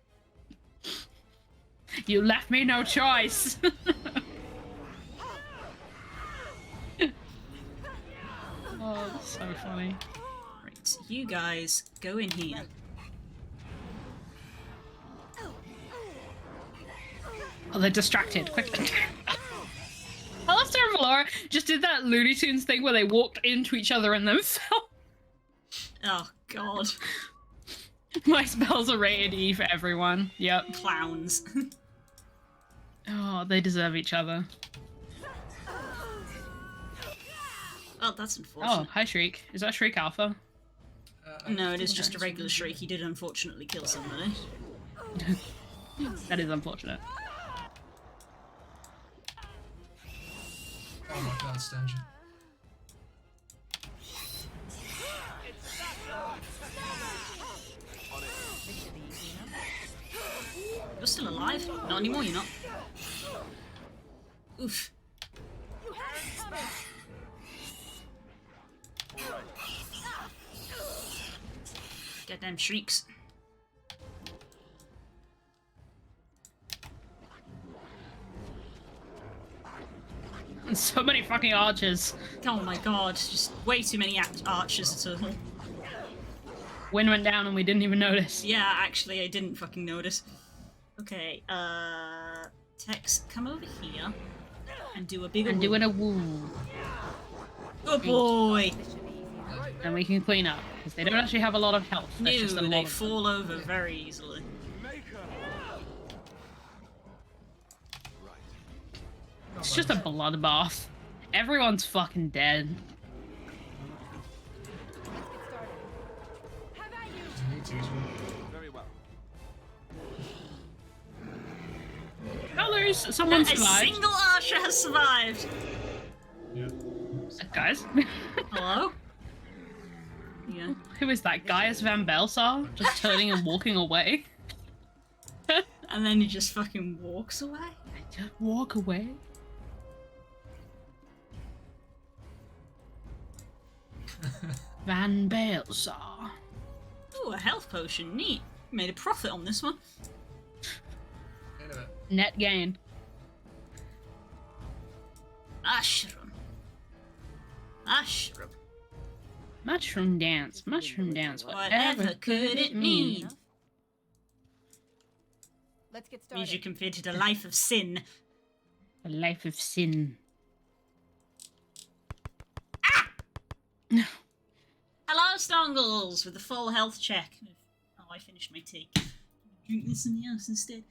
You left me no choice. Oh, that's so funny. Right, you guys go in here. Oh, they're distracted. Quick. Alistair and Valora just did that Looney Tunes thing where they walked into each other and then fell. Oh, God. My spells are rated E for everyone. Yep. Clowns. Oh, they deserve each other. Oh, that's unfortunate. Oh, hi Shriek. Is that Shriek Alpha? No, it is just a regular Shriek. He did unfortunately kill somebody. That is unfortunate. Oh my god, Stange. You're still alive? Not anymore, you're not. Oof. Goddamn shrieks. And so many fucking archers. Oh my god, just way too many archers at all. Wind went down and we didn't even notice. Yeah, actually, I didn't fucking notice. Okay, Tex, come over here and do a big And do it a woo. Good boy! And we can clean up, because they don't actually have a lot of health. No, Just a they lot of fall over very easily. It's just a bloodbath. Everyone's fucking dead. Very well. Colors! Someone A survived. single archer has survived! Guys? Hello? Yeah. Who is that? Gaius Van Belsar? Just turning and walking away? And then he just fucking walks away? Just walk away? Van Belsar. Ooh, a health potion. Neat. Made a profit on this one. Net gain. Ashram. Ashram. Mushroom dance. Mushroom dance. Whatever could it mean? Let's get Means started. you completed a life of sin. A life of sin. Hello, Stongles, with a full health check. Oh, I finished my tea. Drink this in the house instead.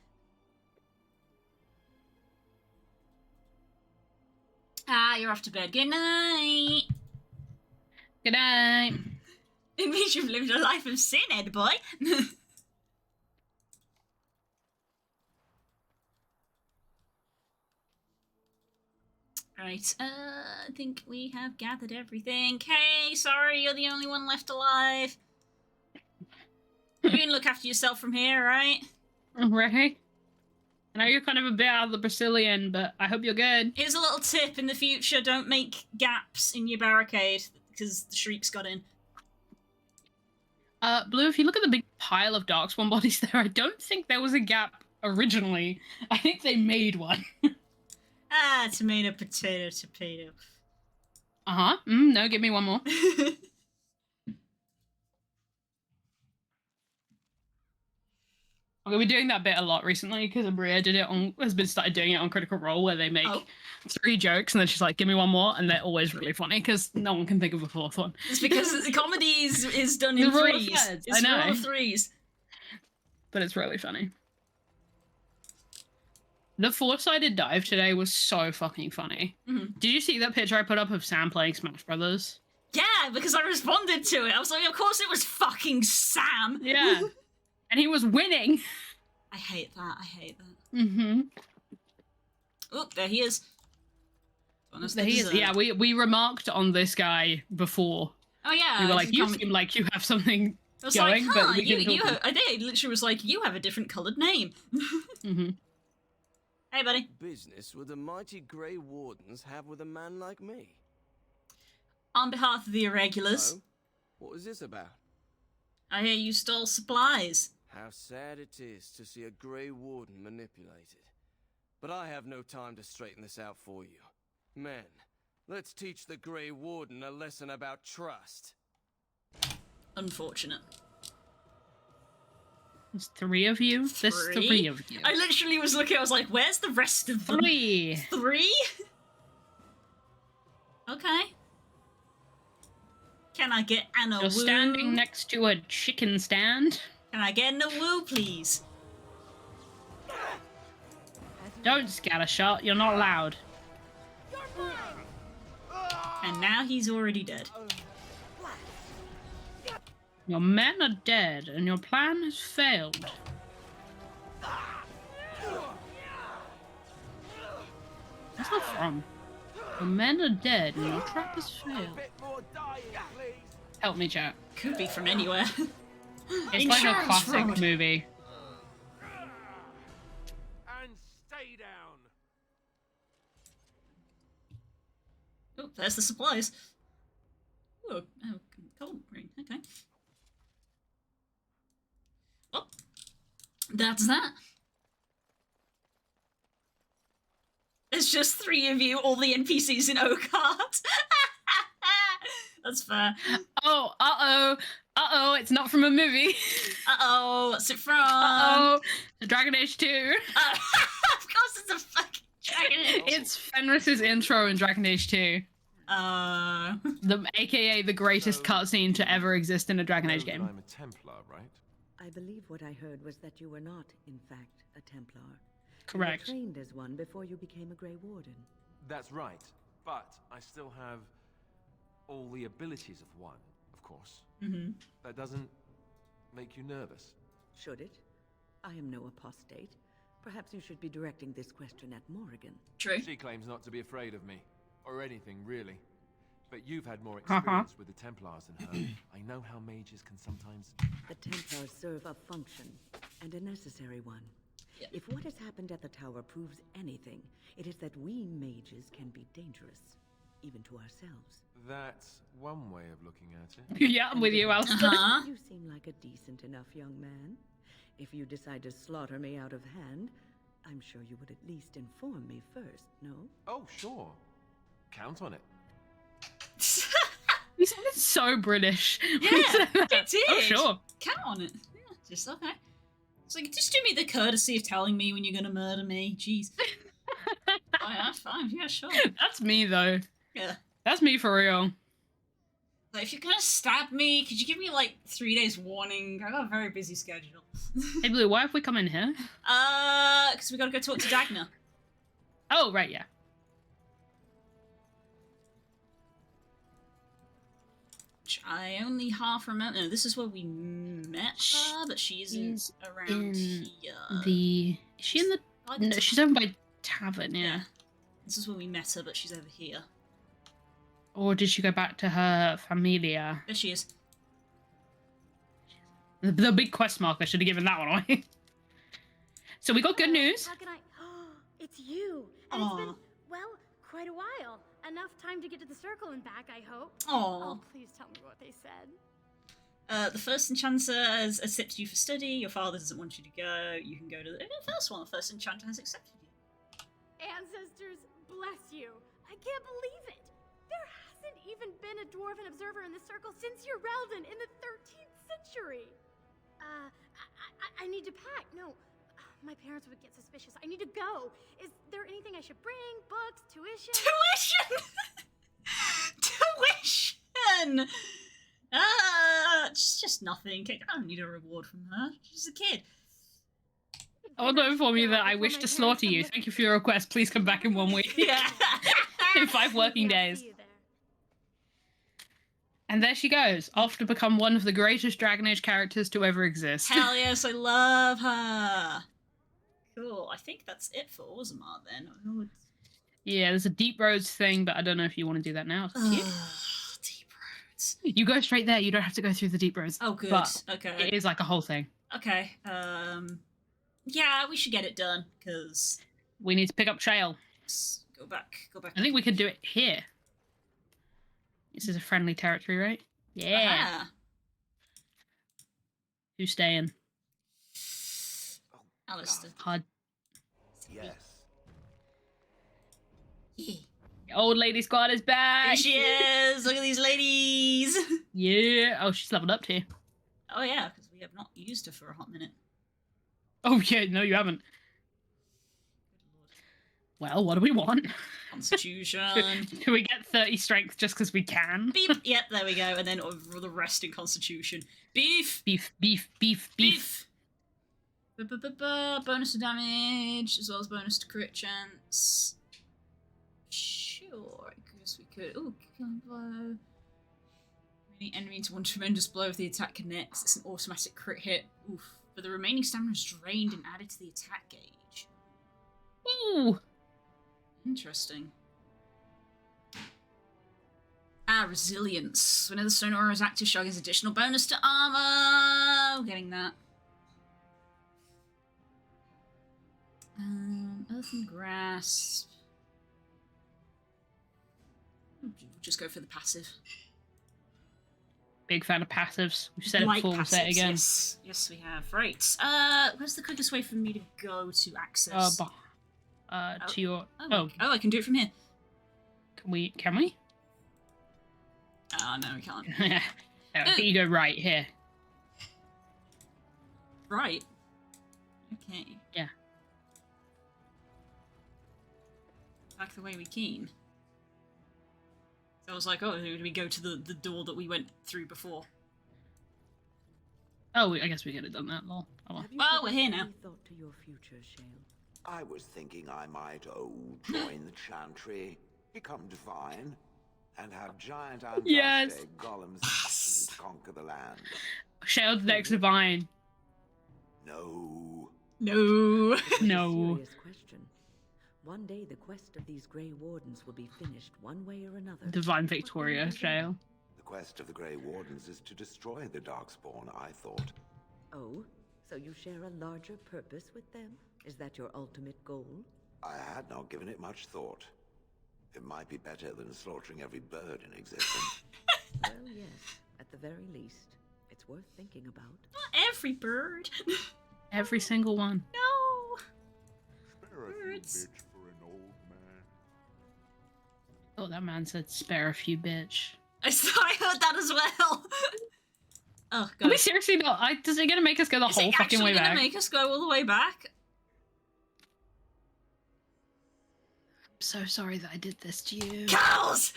Ah, you're off to bed. Good night. Good night. It means you've lived a life of sin, Ed boy. Right, I think we have gathered everything. Hey, sorry, you're the only one left alive. You can look after yourself from here, right? Right. I know you're kind of a bit out of the Brazilian, but I hope you're good. Here's a little tip in the future: don't make gaps in your barricade because the Shrieks got in. Blue, if you look at the big pile of Darkspawn bodies there, I don't think there was a gap originally. I think they made one. Tomato, potato, tomato. Uh-huh. No, give me one more. Okay, we're doing that bit a lot recently because Abria started doing it on Critical Role, where they make 3 jokes and then she's like, give me one more, and they're always really funny because no one can think of a 4th one. It's because the comedy is done in 3s. It's I know. rule of 3s. But it's really funny. The 4-sided dive today was so fucking funny. Mm-hmm. Did you see that picture I put up of Sam playing Smash Brothers? Yeah, because I responded to it. I was like, of course it was fucking Sam. Yeah. And he was winning. I hate that. I hate that. Mm-hmm. Oh, there he is. There he is. Yeah, we remarked on this guy before. Oh yeah. We were like, you seem like you have something I was going, like, but we didn't talk I did. Literally was like, you have a different coloured name. Mm-hmm. Hey, buddy. Business would the mighty Grey Wardens have with a man like me? On behalf of the Irregulars. Oh? What is this about? I hear you stole supplies. How sad it is to see a Grey Warden manipulated. But I have no time to straighten this out for you. Men, let's teach the Grey Warden a lesson about trust. Unfortunate. There's 3 of you? There's 3 of you. I literally was looking, I was like, where's the rest of them? 3. 3? Okay. Can I get an You're woo? standing next to a chicken stand. Can I get an woo, please? Don't scattershot, you're not allowed. And now he's already dead. Your men are dead, and your plan has failed. Where's that from? Your men are dead, and your trap has failed. Help me, chat. Could be from anywhere. It's like a classic fraud. movie. And stay down. Oh, there's the supplies. Oh, gold ring. Okay. Oh, that's that. There's just 3 of you, all the NPCs in Oakheart. That's fair. Oh, uh-oh, it's not from a movie. Uh-oh, what's it from? Uh-oh, the Dragon Age 2. Of course it's a fucking Dragon Age. It's Fenris's intro in Dragon Age 2. AKA the greatest cutscene to ever exist in a Dragon Age game. I'm a Templar, right? I believe what I heard was that you were not, in fact, a Templar. Correct. You were trained as one before you became a Grey Warden. That's right. But I still have all the abilities of one, of course. Mm-hmm. That doesn't make you nervous. Should it? I am no apostate. Perhaps you should be directing this question at Morrigan. True. She claims not to be afraid of me. Or anything, really. But you've had more experience with the Templars than her. I know how mages can sometimes... The Templars serve a function, and a necessary one. Yeah. If what has happened at the tower proves anything, it is that we mages can be dangerous, even to ourselves. That's one way of looking at it. Yeah, I'm with you, Alistair. You seem like a decent enough young man. If you decide to slaughter me out of hand, I'm sure you would at least inform me first, no? Oh, sure. Count on it. You sounded so British. Yeah, it did. Oh, sure. Count on it. Yeah, just okay. It's like, just do me the courtesy of telling me when you're gonna murder me. Jeez. Oh, yeah, fine. Yeah, sure. That's me, though. Yeah. That's me for real. Like, if you're gonna stab me, could you give me, like, 3 days warning? I got a very busy schedule. Hey, Blue, why have we come in here? Because we gotta go talk to Dagna. Oh, right, yeah. Which I only half remember. No, this is where we met her, but she isn't around here. Is she in the... No, she's over by Tavern, yeah. This is where we met her, but she's over here. Or did she go back to her familia? There she is. The big quest mark, I should have given that one away. So we got good news. How can I? It's you. And it's been, well, quite a while. Enough time to get to the circle and back, I hope. Aw. Oh, please tell me what they said. The first enchanter has accepted you for study. Your father doesn't want you to go. You can go to the first one. The first enchanter has accepted you. Ancestors, bless you. I can't believe it. There hasn't even been a dwarven observer in the circle since Urelden in the 13th century. I need to pack. No, my parents would get suspicious. I need to go. Is there anything I should bring? Books? Tuition? Tuition! Tuition! Just nothing. I don't need a reward from her. She's a kid. I want to inform you that I wish to slaughter you. Thank you for your request. Please come back in 1 week. Yeah. In 5 working days. And there she goes, off to become one of the greatest Dragon Age characters to ever exist. Hell yes, I love her. Cool. I think that's it for Orzammar then. Oh, Yeah, there's a Deep Roads thing, but I don't know if you want to do that now. It's up to you. Deep Roads. You go straight there. You don't have to go through the Deep Roads. Oh, good. But Okay. it is like a whole thing. Okay. Yeah, we should get it done because we need to pick up Shale. Go back. I think we could do it here. This is a friendly territory, right? Yeah. Ah. Who's staying? Alistair. Hard. Yes. Yeah. The old lady squad is back. There she is. Look at these ladies. Yeah. Oh, she's leveled up too. Oh yeah, because we have not used her for a hot minute. Oh yeah, no, you haven't. Well, what do we want? Constitution. Do we get 30 strength just because we can? Beep. Yep, there we go. And then the rest in Constitution. Beef. Beef. Bonus to damage, as well as bonus to crit chance. Sure, I guess we could. Ooh, killing blow. Any enemy to one tremendous blow if the attack connects. It's an automatic crit hit. Oof. But the remaining stamina is drained and added to the attack gauge. Ooh. Interesting. Resilience. Whenever the stone aura is active, Shog has additional bonus to armor. I'm getting that. Earthen Grasp. We'll just go for the passive. Big fan of passives. We've said it Like before, we'll say it again. Yes, we have. Right. Where's the quickest way for me to go to access? To your... Oh, I can do it from here. Can we? Oh, no, we can't. I think you go right here. Right. Okay. Yeah. Back the way we came. So I was like, oh, do we go to the door that we went through before? Oh, I guess we could have done that, lol. Oh, well, we're here now. Thought to your future, Shale. I was thinking I might, join the Chantry, become divine, and have giant Yes. golems conquer the land. Shale's next divine. No. No. No. Serious question. One day the quest of these Grey Wardens will be finished one way or another. Divine Victoria, Shale. The quest of the Grey Wardens is to destroy the Darkspawn, I thought. Oh, so you share a larger purpose with them? Is that your ultimate goal? I had not given it much thought. It might be better than slaughtering every bird in existence. Well, yes. At the very least, it's worth thinking about. Not every bird. Every single one. No. Spare a few bitch for an old man. Oh, that man said spare a few bitch. I heard that as well. Oh, God. Are we seriously not? Is it gonna make us go the whole fucking way Is it actually back? gonna make us go all the way back? I'm so sorry that I did this to you. Cows!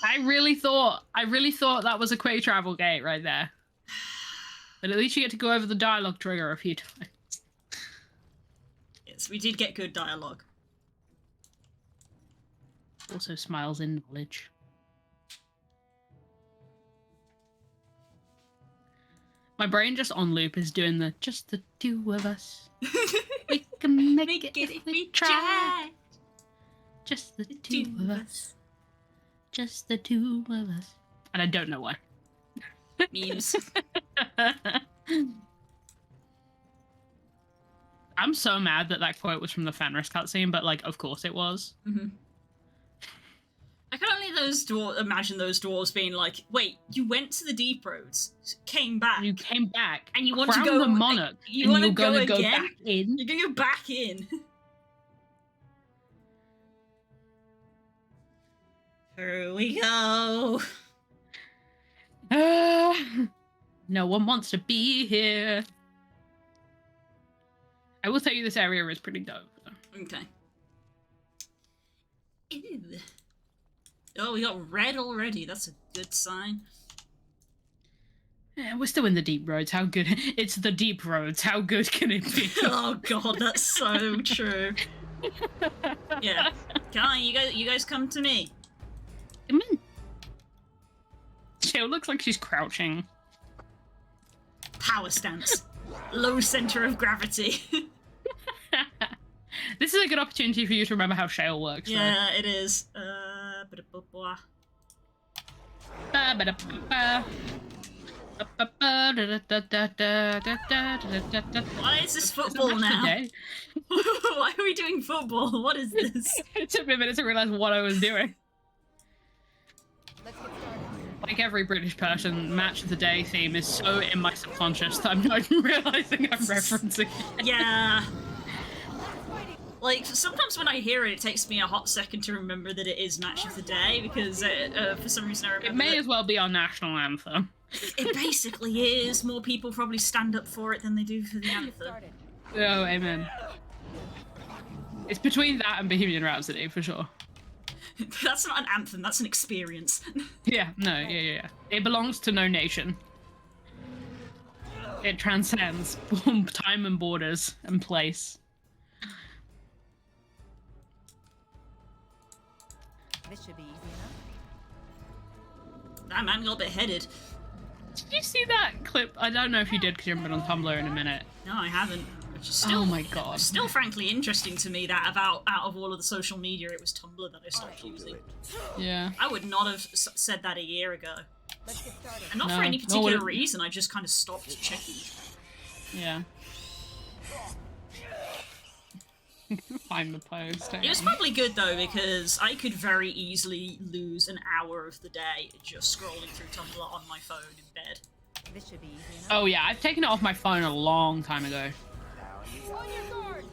I really thought that was a quick travel gate right there. But at least you get to go over the dialogue trigger a few times. Yes, we did get good dialogue. Also smiles in knowledge. My brain just on loop is doing the just the two of us. We can make it if we try. Just the two of us. Just the two of us. And I don't know why. Memes. I'm so mad that that quote was from the Fenris cutscene, but like, of course it was. Mm-hmm. I can only imagine those dwarves being like, "Wait, you went to the Deep Roads, came back, You came back, and you want to crowned go the monarch, You and want to you're go gonna again? go back in? You're gonna go back in." Here we go. No one wants to be here. I will tell you, this area is pretty dope. Okay. Ew. Oh, we got red already. That's a good sign. Yeah, we're still in the Deep Roads. How good? It's the Deep Roads. How good can it be? Oh god, that's so true. Yeah. Come on, you guys come to me. Come in. She looks like she's crouching. Power stance. Low center of gravity. This is a good opportunity for you to remember how Shale works. Yeah, it is. Why is this football now? Why are we doing football? What is this? It took me a minute to realize what I was doing. Like every British person, match of the day theme is so in my subconscious that I'm not even realizing I'm referencing it. Yeah. Like, sometimes when I hear it, it takes me a hot second to remember that it is match of the day, because for some reason I remember it may as well be our national anthem. It basically is. More people probably stand up for it than they do for the anthem. Oh, amen. It's between that and Bohemian Rhapsody, for sure. That's not an anthem, that's an experience. Yeah, no, yeah. It belongs to no nation. It transcends time and borders and place. This should be easy enough. That man got a bit headed. Did you see that clip? I don't know if you did because you haven't been on Tumblr in a minute. No, I haven't. Which is still, oh my god. Still frankly interesting to me that out of all of the social media, it was Tumblr that I stopped using. Yeah. I would not have said that a year ago. Let's get started. And not for any particular reason, I just kind of stopped checking. Yeah. Find the post. It was probably good though, because I could very easily lose an hour of the day just scrolling through Tumblr on my phone in bed. This should be easy enough. Oh yeah, I've taken it off my phone a long time ago. On your guard.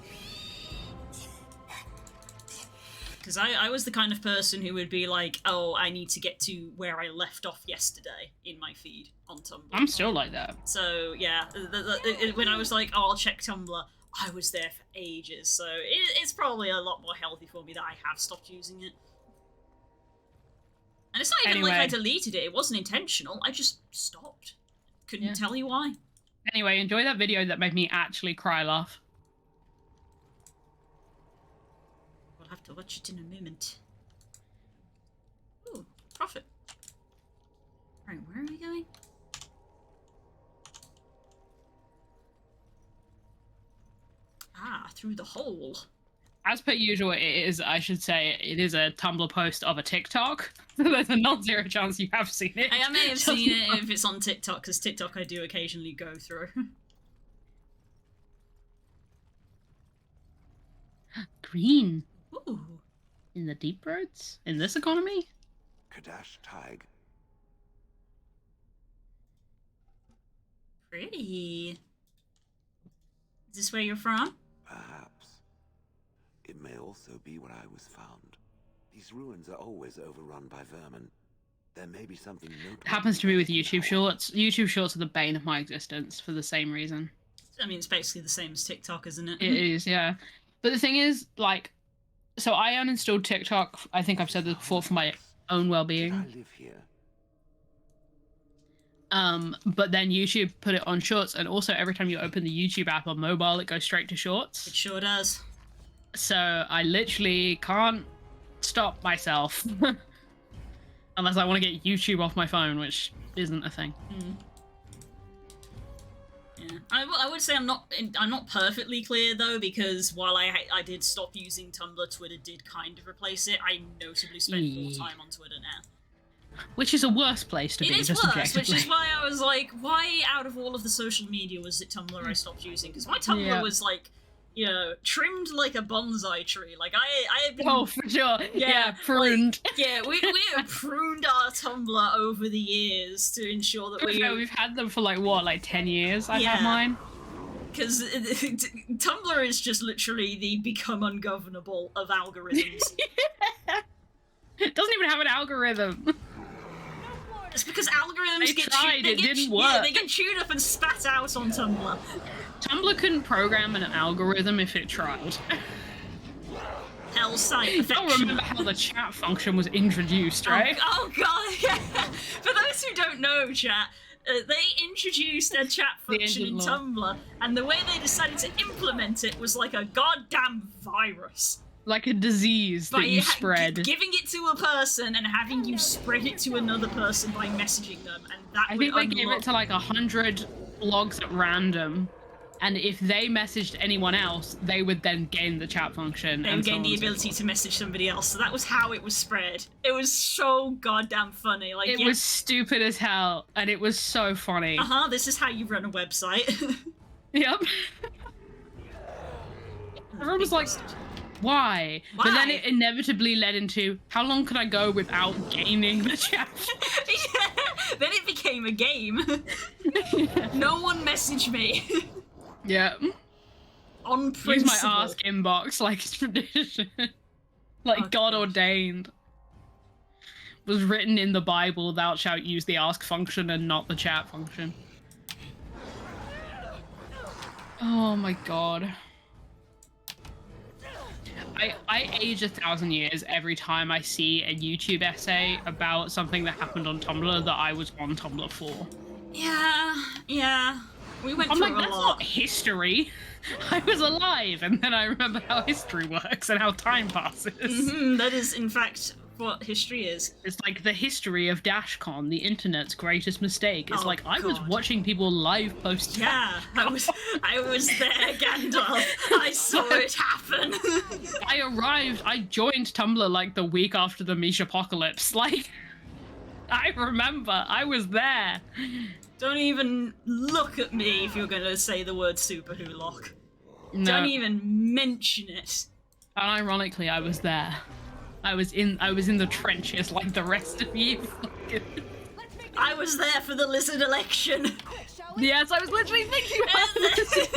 Because I was the kind of person who would be like, oh, I need to get to where I left off yesterday in my feed on Tumblr. I'm still like that. So yeah, when I was like, oh, I'll check Tumblr, I was there for ages, so it's probably a lot more healthy for me that I have stopped using it. And it's not even like I deleted it, it wasn't intentional, I just stopped. Couldn't tell you why. Anyway, enjoy that video that made me actually cry laugh. We'll have to watch it in a moment. Ooh, profit. Right, where are we going? Ah, through the hole. As per usual, it is, I should say, it is a Tumblr post of a TikTok. So there's a non-zero chance you have seen it. I may have seen it if it's on TikTok, because TikTok I do occasionally go through. Green. Ooh. In the Deep Roads? In this economy? Kadash Tig. Pretty. Is this where you're from? Perhaps. It may also be where I was found. These ruins are always overrun by vermin. There may be something notable. It happens to me with YouTube Shorts. YouTube Shorts are the bane of my existence for the same reason. I mean, it's basically the same as TikTok, isn't it? It is, yeah. But the thing is, like, so I uninstalled TikTok, I think I've said this before, for my own well-being. I live here. But then YouTube put it on Shorts, and also every time you open the YouTube app on mobile, it goes straight to Shorts. It sure does. So I literally can't stop myself unless I want to get YouTube off my phone, which isn't a thing. Mm. Yeah, I would say I'm not perfectly clear though, because while I did stop using Tumblr, Twitter did kind of replace it. I notably spend more time on Twitter now. Which is a worse place to be. It is just worse, objectively. which is why I was like, why out of all of the social media was it Tumblr I stopped using? Because my Tumblr was like you know, trimmed like a bonsai tree. Like I have been, Oh, for sure. Yeah, pruned. Like, yeah, we have pruned our Tumblr over the years to ensure that We've had them for like what, like 10 years. I have Yeah. mine. Because Tumblr is just literally the become ungovernable of algorithms. It doesn't even have an algorithm. It's because algorithms They get tried, they it get, didn't Yeah, work. they get chewed up and spat out on Tumblr. Tumblr couldn't program an algorithm if it tried. Hell site I don't affection. remember how the chat function was introduced, right? Oh god, yeah. For those who don't know, chat, they introduced a chat function in engine law. Tumblr, and the way they decided to implement it was like a goddamn virus. Like a disease that you spread. Giving it to a person and having you spread it to another person by messaging them, and that I would think they gave unlock... it to like 100 blogs at random, and if they messaged anyone else, they would then gain the chat function. They and would so gain on the and so ability forth. to message somebody else, so that was how it was spread. It was so goddamn funny. Like, It yeah, was stupid as hell, and it was so funny. this is how you run a website. Yep. Everyone was like, why? But then it inevitably led into, how long can I go without gaining the chat? Yeah, then it became a game. No one messaged me. Yeah. On principle. Use my ask inbox like it's tradition. Like God ordained. Was written in the Bible, thou shalt use the ask function and not the chat function. Oh my god. I age 1,000 years every time I see a YouTube essay about something that happened on Tumblr that I was on Tumblr for. Yeah. We went I'm through like, a that's lot. not history. I was alive, and then I remember how history works and how time passes. That is, in fact, what history is. It's like the history of DashCon, the internet's greatest mistake. It's Oh, like I was God. watching people live post. Yeah, I was there, Gandalf. I saw it happen. I joined Tumblr like the week after the Mish apocalypse. Like, I remember, I was there. Don't even look at me if you're gonna say the word Super Hulock. No. Don't even mention it. And ironically, I was there. I was in the trenches like the rest of you. I was there for the lizard election. Yes, I was literally thinking about this.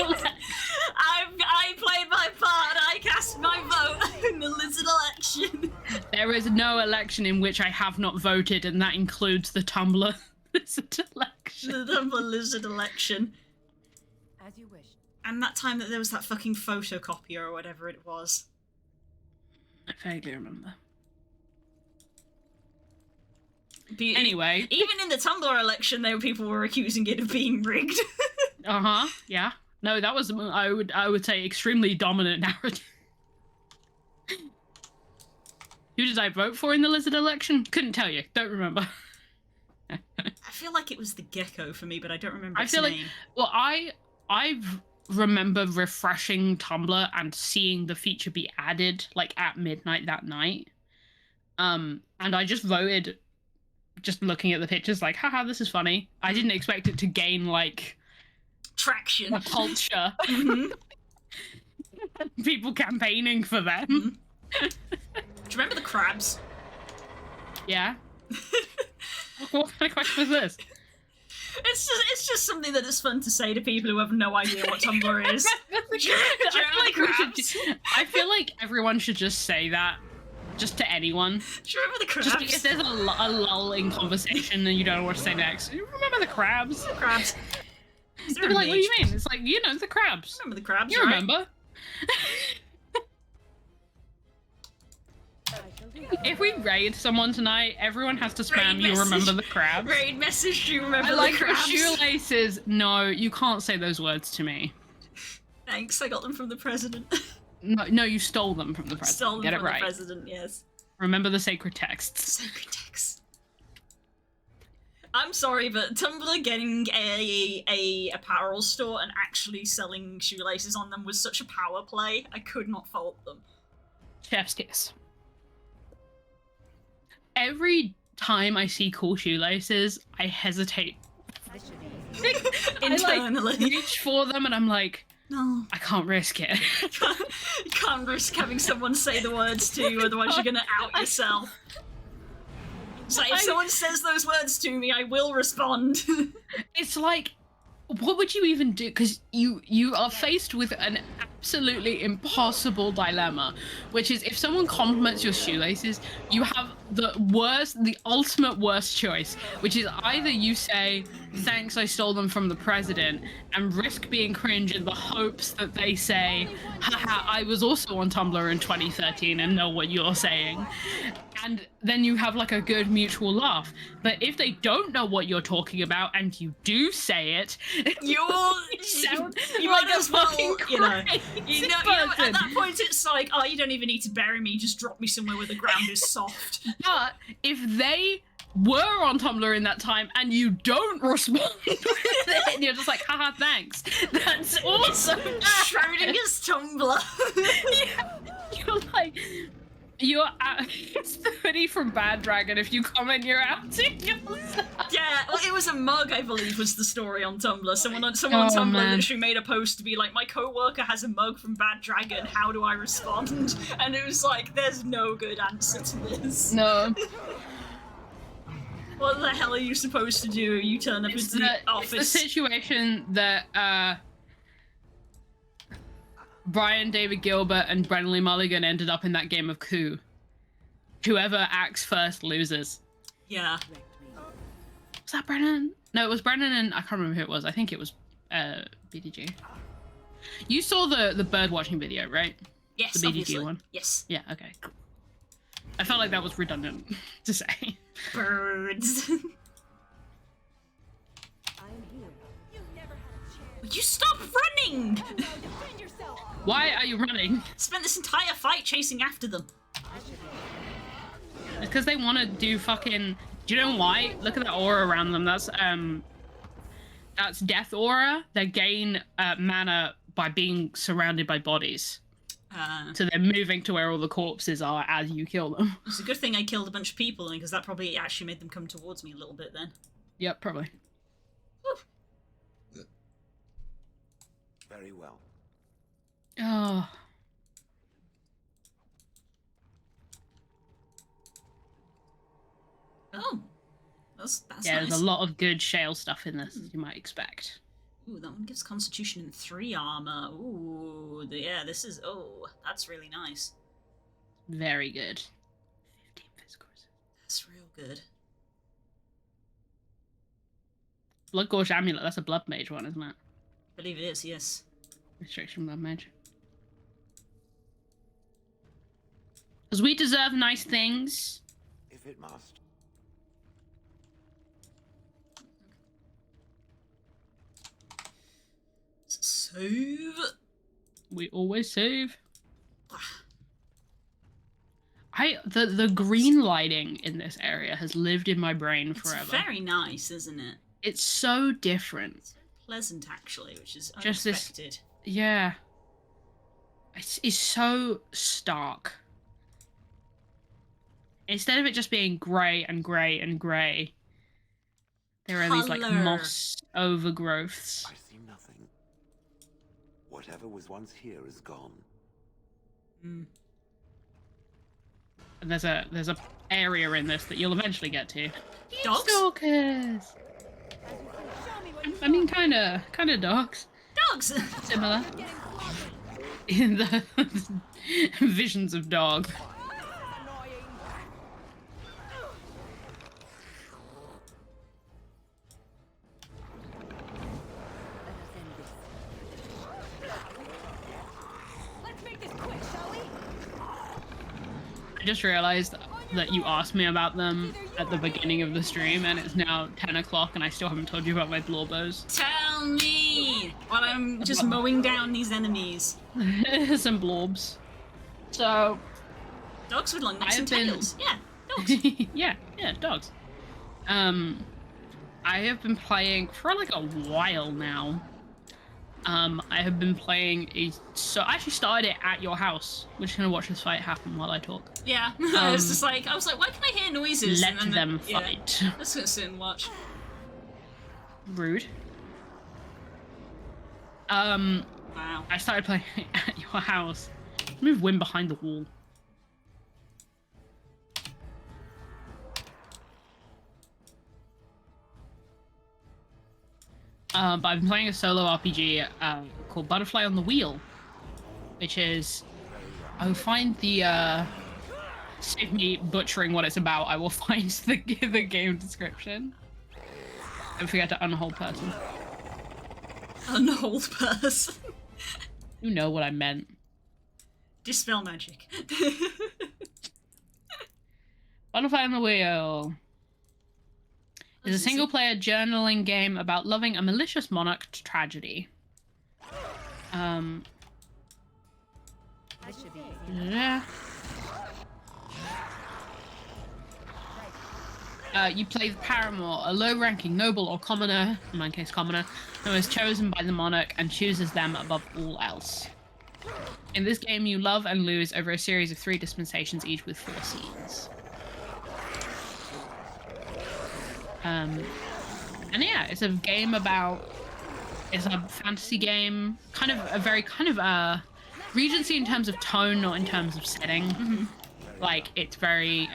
I played my part. I cast my vote in the lizard election. There is no election in which I have not voted, and that includes the Tumblr lizard election. The lizard election. As you wish. And that time that there was that fucking photocopier or whatever it was. I vaguely remember. Anyway, even in the Tumblr election, people were accusing it of being rigged. Yeah. No, that was I would say extremely dominant narrative. Who did I vote for in the lizard election? Couldn't tell you. Don't remember. I feel like it was the gecko for me, but I don't remember I its feel name. like I remember refreshing Tumblr and seeing the feature be added like at midnight that night. And I just voted, just looking at the pictures, like, haha, this is funny. I didn't expect it to gain like traction, a culture. People campaigning for them. Do you remember the crabs? Yeah. What kind of question is this? It's just something that is fun to say to people who have no idea what Tumblr is. I feel like everyone should just say that, just to anyone. Do you remember the crabs? Just if there's a lull in conversation and you don't know what to say next. You remember the crabs? The crabs. They'll be like, what do you mean? It's like, you know, the crabs. Remember the crabs, You right? remember? If we raid someone tonight, everyone has to spam, Raid you remember message. the crabs. Raid message, do you remember I like the your crabs? shoelaces. No, you can't say those words to me. Thanks, I got them from the president. No, you stole them from the president. Stole them Get from it right. the president, yes. Remember the sacred texts. Sacred texts. I'm sorry, but Tumblr getting a apparel store and actually selling shoelaces on them was such a power play. I could not fault them. Chef's kiss. Every time I see cool shoelaces, I hesitate. This should be easy. Internally. I like reach for them and I'm like, No. I can't risk it. You can't risk having someone say the words to you, otherwise you're gonna out yourself. It's like, if someone says those words to me, I will respond. It's like, what would you even do? Because you are faced with an absolutely impossible dilemma, which is if someone compliments your shoelaces, you have the ultimate worst choice, which is either you say, thanks, I stole them from the president, and risk being cringe in the hopes that they say, haha, I was also on Tumblr in 2013 and know what you're saying. And then you have like a good mutual laugh. But if they don't know what you're talking about and you do say it, you might as well, fucking you know, crazy at that point it's like, oh, you don't even need to bury me, just drop me somewhere where the ground is soft. But if they were on Tumblr in that time and you don't respond with it, and you're just like, haha, thanks. That's awesome. Schrodinger's Tumblr. Yeah, you're like, it's the hoodie from Bad Dragon. If you comment, you're outing yourself. Yeah, well, it was a mug, I believe, was the story on Tumblr. Someone on Tumblr literally made a post to be like, my co-worker has a mug from Bad Dragon, how do I respond? And it was like, there's no good answer to this. No. What the hell are you supposed to do? You turn up into the office. It's the situation that Brian David Gilbert and Brennan Lee Mulligan ended up in that game of Coup. Whoever acts first loses. Yeah. Was that Brennan? No, it was Brennan and I can't remember who it was. I think it was BDG. You saw the bird watching video, right? Yes, the BDG obviously. one. Yes. Yeah. Okay. Cool. I felt like that was redundant to say. Birds. Would you stop running? Why are you running? Spent this entire fight chasing after them. It's because they want to do fucking. Do you know why? Look at that aura around them. That's death aura. They gain mana by being surrounded by bodies. So they're moving to where all the corpses are as you kill them. It's a good thing I killed a bunch of people, because that probably actually made them come towards me a little bit then. Yep, probably. Very well. Oh. Oh. That's yeah, nice. there's a lot of good shale stuff in this, as you might expect. Ooh, that one gives Constitution and 3 armor. Ooh, yeah, this is... Oh, that's really nice. Very good. 15 physical. That's real good. Blood Gorge Amulet, that's a Blood Mage one, isn't it? I believe it is, yes. Restriction Blood Mage. Because we deserve nice things. If it must. Save. We always save. The green lighting in this area has lived in my brain forever. It's very nice, isn't it? It's so different. It's pleasant, actually, which is just unexpected. This, yeah. It's so stark. Instead of it just being grey and grey and grey, there are these like moss overgrowths. I see nothing. Whatever was once here is gone. Mm. And there's a area in this that you'll eventually get to. Dogs? Stalkers. I mean, kind of dogs. Dogs. Similar. In the visions of dog. I just realized that you asked me about them at the beginning of the stream, and it's now 10 o'clock, and I still haven't told you about my blowbows. Tell me! While I'm just mowing down these enemies. Some blobs. So... Dogs with long necks and tails. Yeah, dogs. yeah, dogs. I have been playing for like a while now. I have been playing I actually started it at your house. We're just gonna watch this fight happen while I talk. Yeah, I was like, why can I hear noises? Let them fight. Yeah, let's go sit and watch. Rude. Wow. I started playing at your house. Move Wim behind the wall. But I've been playing a solo RPG called Butterfly on the Wheel, which is I'll find the save me butchering what it's about. I will find the game description. Don't forget to unhold person. Unhold person. You know what I meant. Dispel magic. Butterfly on the Wheel is a single-player journaling game about loving a malicious monarch to tragedy. Yeah. You play the paramour, a low-ranking noble or commoner, in my case commoner, who is chosen by the monarch and chooses them above all else. In this game, you love and lose over a series of 3 dispensations, each with 4 scenes. And yeah, it's a game about... It's a fantasy game, kind of a very Regency in terms of tone, not in terms of setting. Mm-hmm. Like, it's very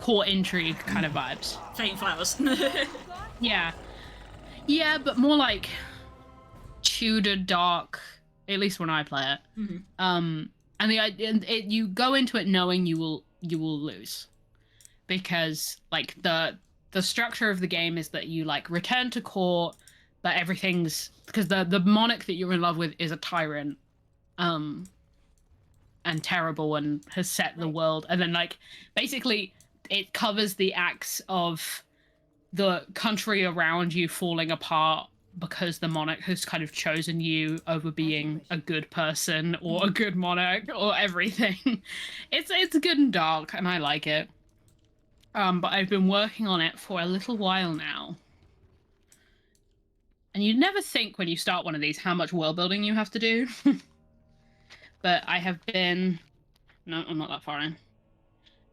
court intrigue kind of vibes. Fame Flowers. Yeah. Yeah, but more like Tudor dark, at least when I play it. Mm-hmm. And you go into it knowing you will lose. Because like the structure of the game is that you like return to court, but everything's because the monarch that you're in love with is a tyrant, and terrible and has set the world, and then like basically it covers the acts of the country around you falling apart because the monarch has kind of chosen you over being a good person or a good monarch or everything. It's good and dark, and I like it. But I've been working on it for a little while now. And you never think when you start one of these how much world building you have to do. But I have been... No, I'm not that far in.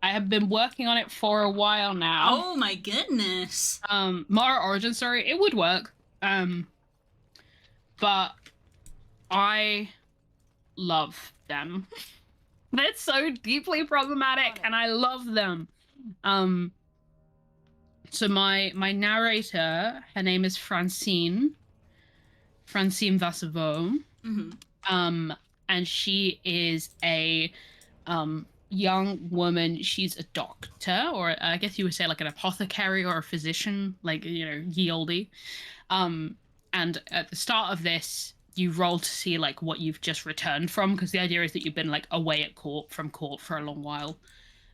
I have been working on it for a while now. Oh my goodness. Mara origin story, it would work. But I love them. They're so deeply problematic, and I love them. So my narrator, her name is Francine Vassevaux. Mm-hmm. And she is a young woman. She's a doctor, or I guess you would say like an apothecary or a physician, like, you know, ye olde. And at the start of this, you roll to see like what you've just returned from, because the idea is that you've been like away at court for a long while.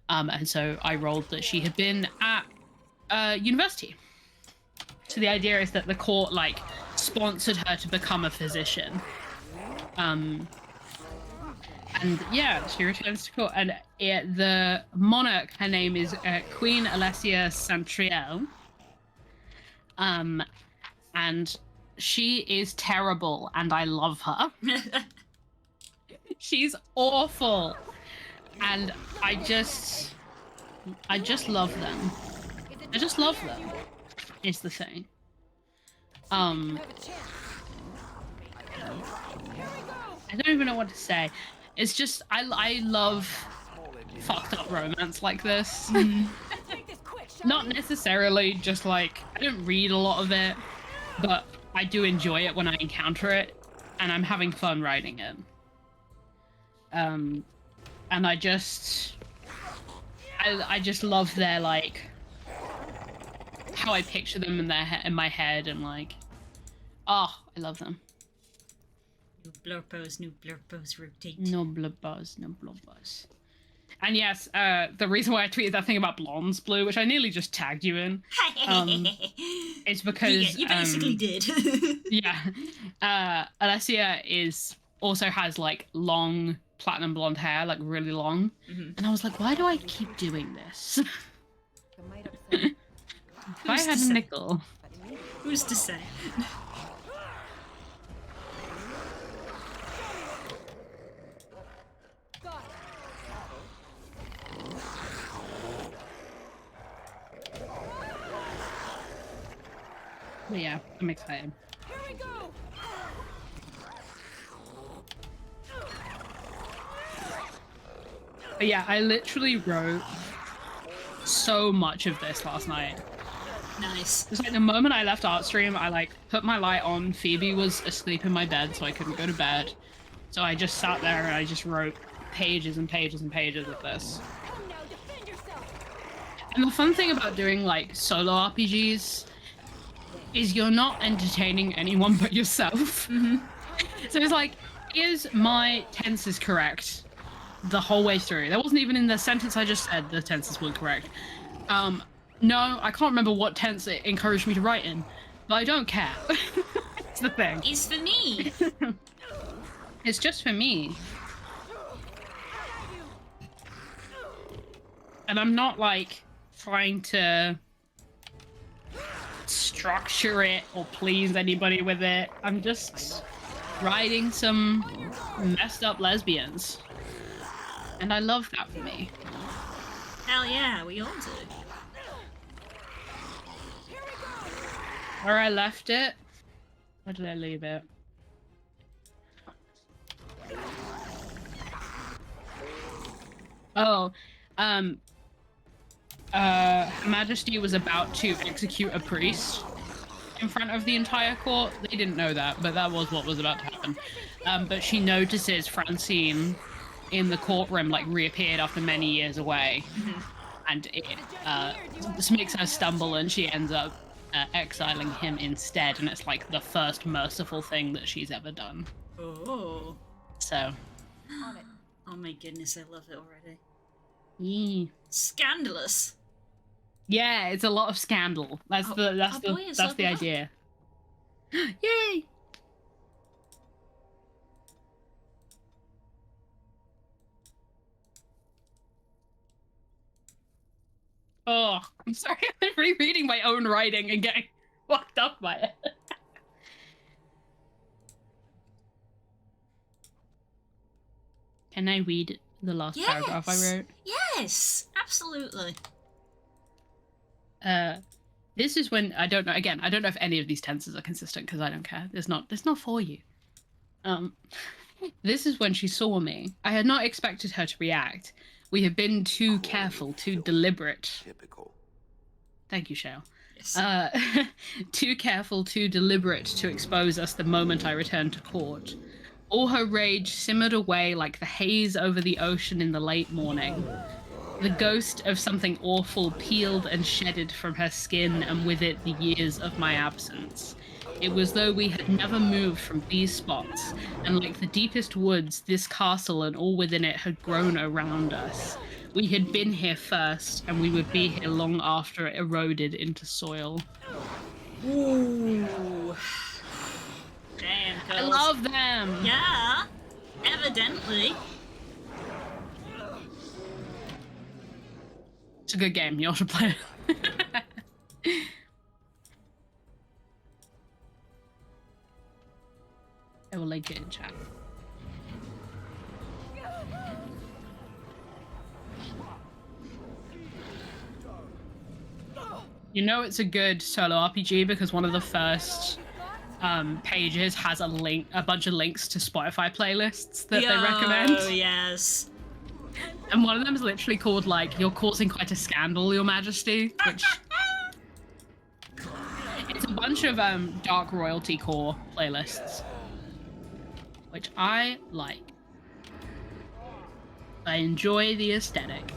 And so I rolled that she had been at university. So the idea is that the court like sponsored her to become a physician. And yeah, she returns to court, and the monarch, her name is Queen Alessia Santriel. And she is terrible, and I love her. She's awful, and I just love them. I just love them, is the thing. I don't even know what to say. It's just, I love fucked up romance like this. Not necessarily just like, I don't read a lot of it, but I do enjoy it when I encounter it, and I'm having fun writing it. And I just love their like, how I picture them in my head, and like, oh, I love them. New blurpos rotate. No blurpos. And yes, the reason why I tweeted that thing about blondes, Blue, which I nearly just tagged you in, is because you basically did. Yeah, Alessia also has like long platinum blonde hair, like really long, and I was like, why do I keep doing this? If I had a nickel. Who's to say? But yeah, I'm excited. Here we go. Yeah, I literally wrote so much of this last night. Nice. It's like the moment I left Artstream, I like put my light on. Phoebe was asleep in my bed, so I couldn't go to bed. So I just sat there and I just wrote pages and pages and pages of this. And the fun thing about doing like solo RPGs is you're not entertaining anyone but yourself. So it's like, is my tenses correct the whole way through? That wasn't even in the sentence I just said the tenses weren't correct. No, I can't remember what tense it encouraged me to write in, but I don't care. It's the thing. It's for me. It's just for me. And I'm not like trying to structure it or please anybody with it. I'm just writing some messed up lesbians. And I love that for me. Hell yeah, we all do. Where I left it? Where did I leave it? Oh, Her Majesty was about to execute a priest in front of the entire court. They didn't know that, but that was what was about to happen. But she notices Francine in the courtroom, like, reappeared after many years away. And this makes her stumble, and she ends up exiling him instead, and it's like the first merciful thing that she's ever done. Oh. So. Oh my goodness, I love it already. Yeah. Scandalous. Yeah, it's a lot of scandal. That's the idea. Yay! Oh, I'm sorry. I'm rereading my own writing and getting fucked up by it. Can I read the last paragraph I wrote? Yes, absolutely. This is when I don't know. Again, I don't know if any of these tenses are consistent because I don't care. It's not for you. This is when she saw me. I had not expected her to react. We have been too careful, too deliberate. Typical. Thank you, Shale. Yes. Too careful, too deliberate to expose us the moment I returned to court. All her rage simmered away like the haze over the ocean in the late morning. The ghost of something awful peeled and shedded from her skin, and with it the years of my absence. It was though we had never moved from these spots, and like the deepest woods, this castle and all within it had grown around us. We had been here first, and we would be here long after it eroded into soil. Ooh. Damn, girls. I love them! Yeah, evidently. It's a good game, you all should play it. I will link it in chat. You know it's a good solo RPG because one of the first pages has a bunch of links to Spotify playlists that they recommend. Oh, yes. And one of them is literally called, like, You're Causing Quite a Scandal, Your Majesty, which... It's a bunch of Dark Royalty core playlists, which I like. I enjoy the aesthetic.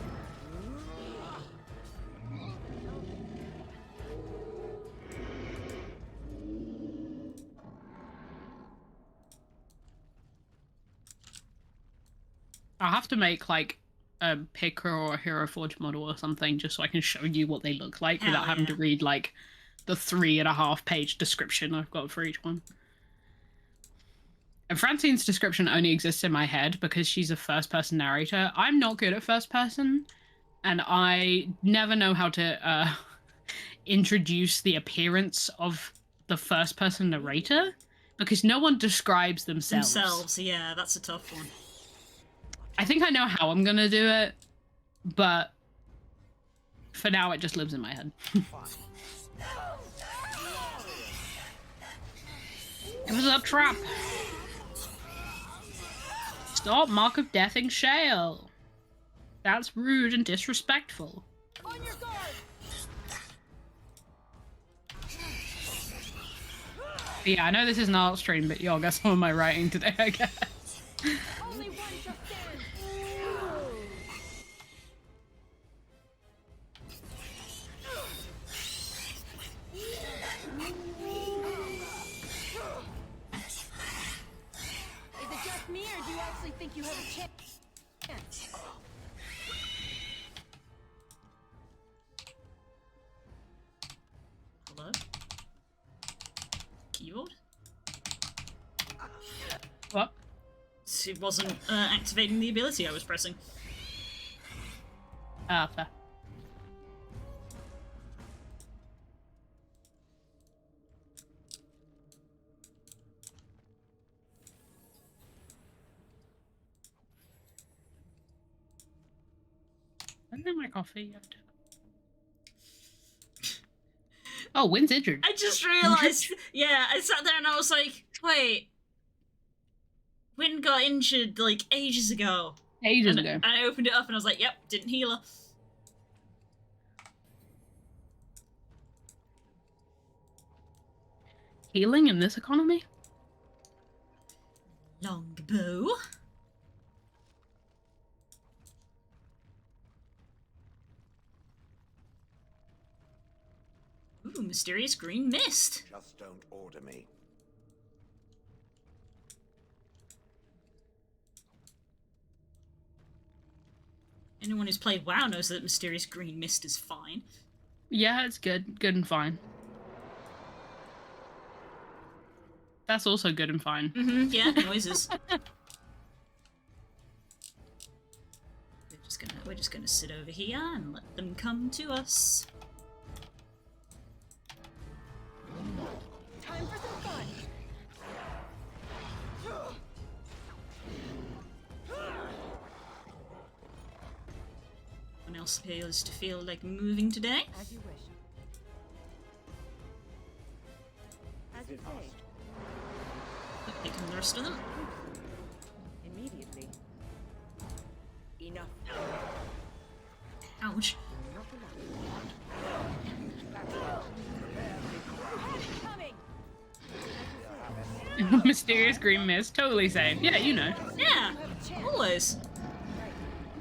I'll have to make, like, a Picker or a Hero Forge model or something just so I can show you what they look like without having to read, like, the 3.5-page description I've got for each one. And Francine's description only exists in my head because she's a first-person narrator. I'm not good at first-person, and I never know how to introduce the appearance of the first-person narrator because no one describes themselves. Yeah, that's a tough one. I think I know how I'm gonna do it, but for now it just lives in my head. It was a trap. Stop Mark of Deathing Shale. That's rude and disrespectful. On your guard. Yeah, I know this is an art stream, but y'all got some of my writing today, I guess. Only one shall stand. Is it just me, or do you actually think you have a chance? Hello? Keyboard? What? It wasn't activating the ability I was pressing. Ah, fair. I don't have my coffee yet. Oh, Wynn's injured. I just realised, yeah, I sat there and I was like, wait, Wynn got injured like ages ago. Ages and, ago. And I opened it up and I was like, yep, didn't heal her. Healing in this economy? Longbow. Ooh, mysterious green mist. Just don't order me. Anyone who's played WoW knows that mysterious green mist is fine. Yeah, it's good. Good and fine. That's also good and fine. Mm-hmm, yeah, noises. We're just gonna sit over here and let them come to us. Time for some fun. Anyone else appears to feel like moving today? As you wish. As you say. Picking the rest of them. Immediately. Enough. Ouch. Mysterious green mist, totally same. Yeah, you know. Yeah, always.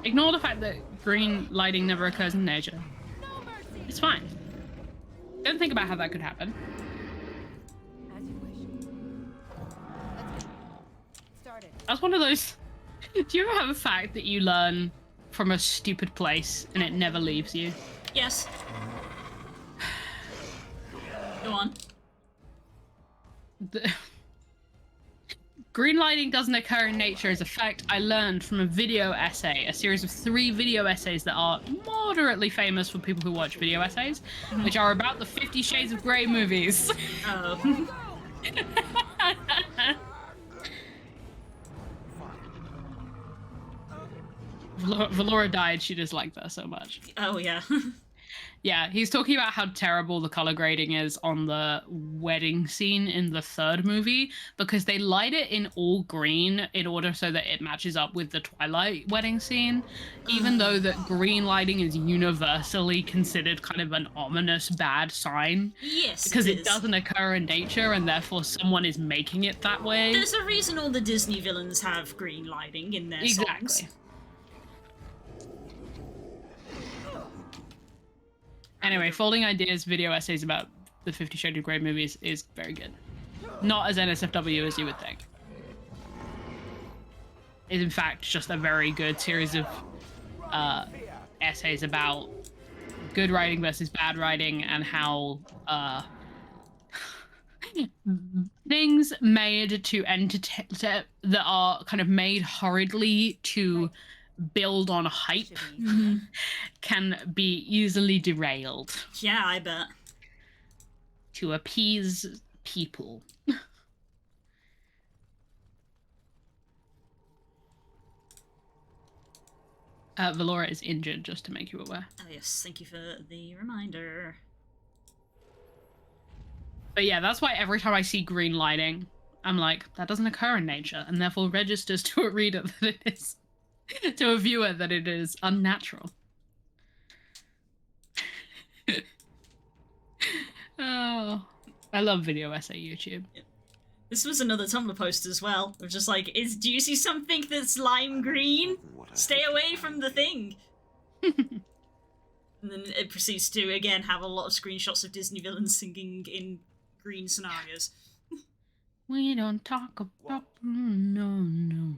Ignore the fact that green lighting never occurs in nature. It's fine. Don't think about how that could happen. As you wish. Let's get started. That's one of those... Do you ever have a fact that you learn from a stupid place and it never leaves you? Yes. Go on. Green lighting doesn't occur in nature as a fact I learned from a video essay, a series of 3 video essays that are moderately famous for people who watch video essays, which are about the 50 Shades of Grey movies. Oh. Valora died, she disliked that so much. Oh, yeah. Yeah, he's talking about how terrible the color grading is on the wedding scene in the 3rd movie because they light it in all green in order so that it matches up with the Twilight wedding scene, even though that green lighting is universally considered kind of an ominous bad sign. Yes, because it it doesn't occur in nature and therefore someone is making it that way. There's a reason all the Disney villains have green lighting in their songs. Anyway, Folding Ideas video essays about the 50 Shades of Grey movies is very good. Not as NSFW as you would think. It's in fact just a very good series of essays about good writing versus bad writing and how things made to entertain that are kind of made hurriedly to build on hype can be easily derailed. Yeah, I bet. To appease people. Valora is injured, just to make you aware. Oh yes, thank you for the reminder. But yeah, that's why every time I see green lighting, I'm like, that doesn't occur in nature, and therefore registers to a reader that it is. to a viewer that it is unnatural. Oh, I love video essay YouTube. This was another Tumblr post as well. Of just like, do you see something that's lime green? Stay away from the thing. And then it proceeds to again have a lot of screenshots of Disney villains singing in green scenarios. We don't talk about no.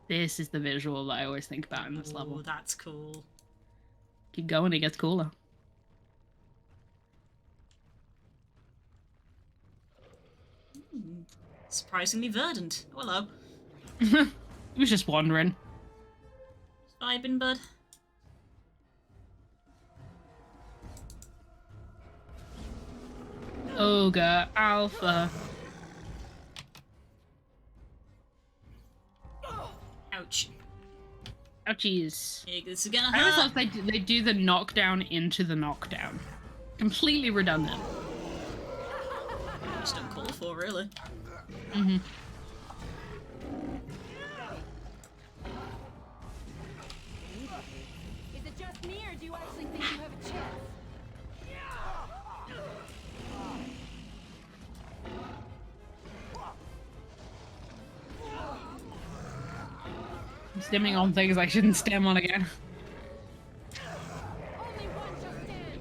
This is the visual that I always think about in this level. Oh, that's cool. Keep going, it gets cooler. Surprisingly verdant. Oh, hello. He was just wandering. Vibing, bud. Ogre Alpha. Ouch. Ouchies. Yeah, this is gonna I always hurt. thought they do the knockdown into the knockdown. Completely redundant. Just uncalled for, really. Mm-hmm. Is it just me, or do you actually think you have a chance? I'm stimming on things I shouldn't stem on again.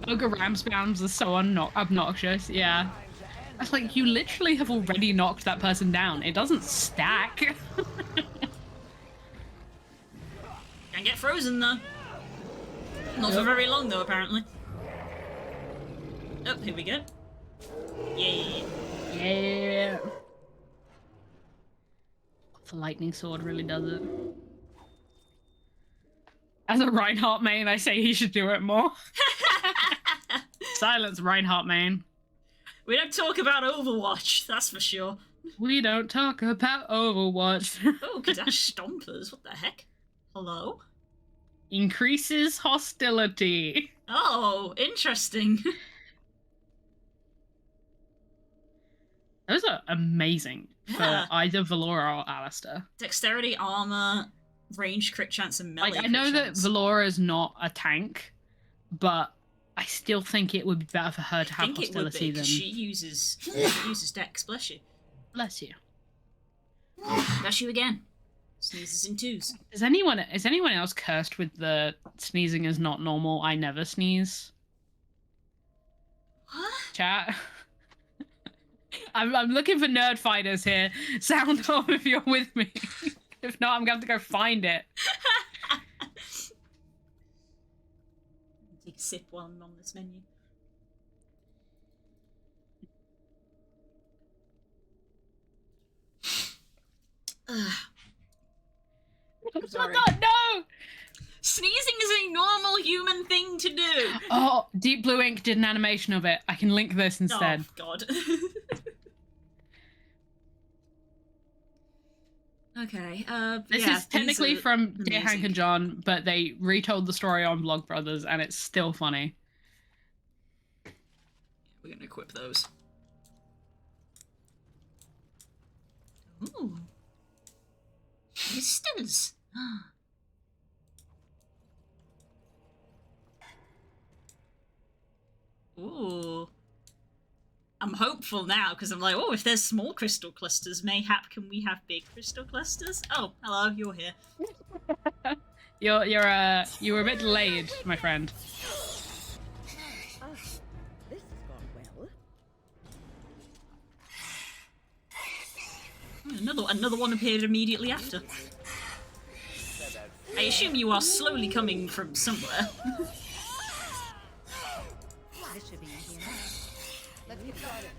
Ogre ram spams are so obnoxious, yeah. It's like, you literally have already knocked that person down. It doesn't stack. Can't get frozen, though. Not for very long, though, apparently. Oh, here we go. Yeah. Yeah. The lightning sword really does it. As a Reinhardt main, I say he should do it more. Silence, Reinhardt main. We don't talk about Overwatch, that's for sure. We don't talk about Overwatch. Oh, Kadash Stompers, what the heck? Hello? Increases hostility. Oh, interesting. Those are amazing Yeah. for either Valora or Alistair. Dexterity, armor, range, crit chance, and melee. Like, I know that Valora is not a tank, but I still think it would be better for her to have I think it would hostility be, 'cause than. she uses Dex, bless you. Bless you. Bless you again. Sneezes in twos. Is anyone else cursed with the sneezing is not normal? I never sneeze. What? Chat. I'm looking for nerd fighters here. Sound off if you're with me. If not, I'm gonna have to go find it. Take a sip while I'm on this menu. Sorry. No! Sneezing is a normal human thing to do. Oh, Deep Blue Ink did an animation of it. I can link this instead. Oh, God. Okay. This is technically from Dear Hank and John, but they retold the story on Blog Brothers, and it's still funny. We're gonna equip those. Ooh. Crystals. Ooh. I'm hopeful now because I'm like, oh, if there's small crystal clusters, mayhap can we have big crystal clusters? Oh, hello, you're here. You were a bit delayed, my friend. This has gone well. Another one appeared immediately after. I assume you are slowly coming from somewhere. This should be easy enough. Let's get started.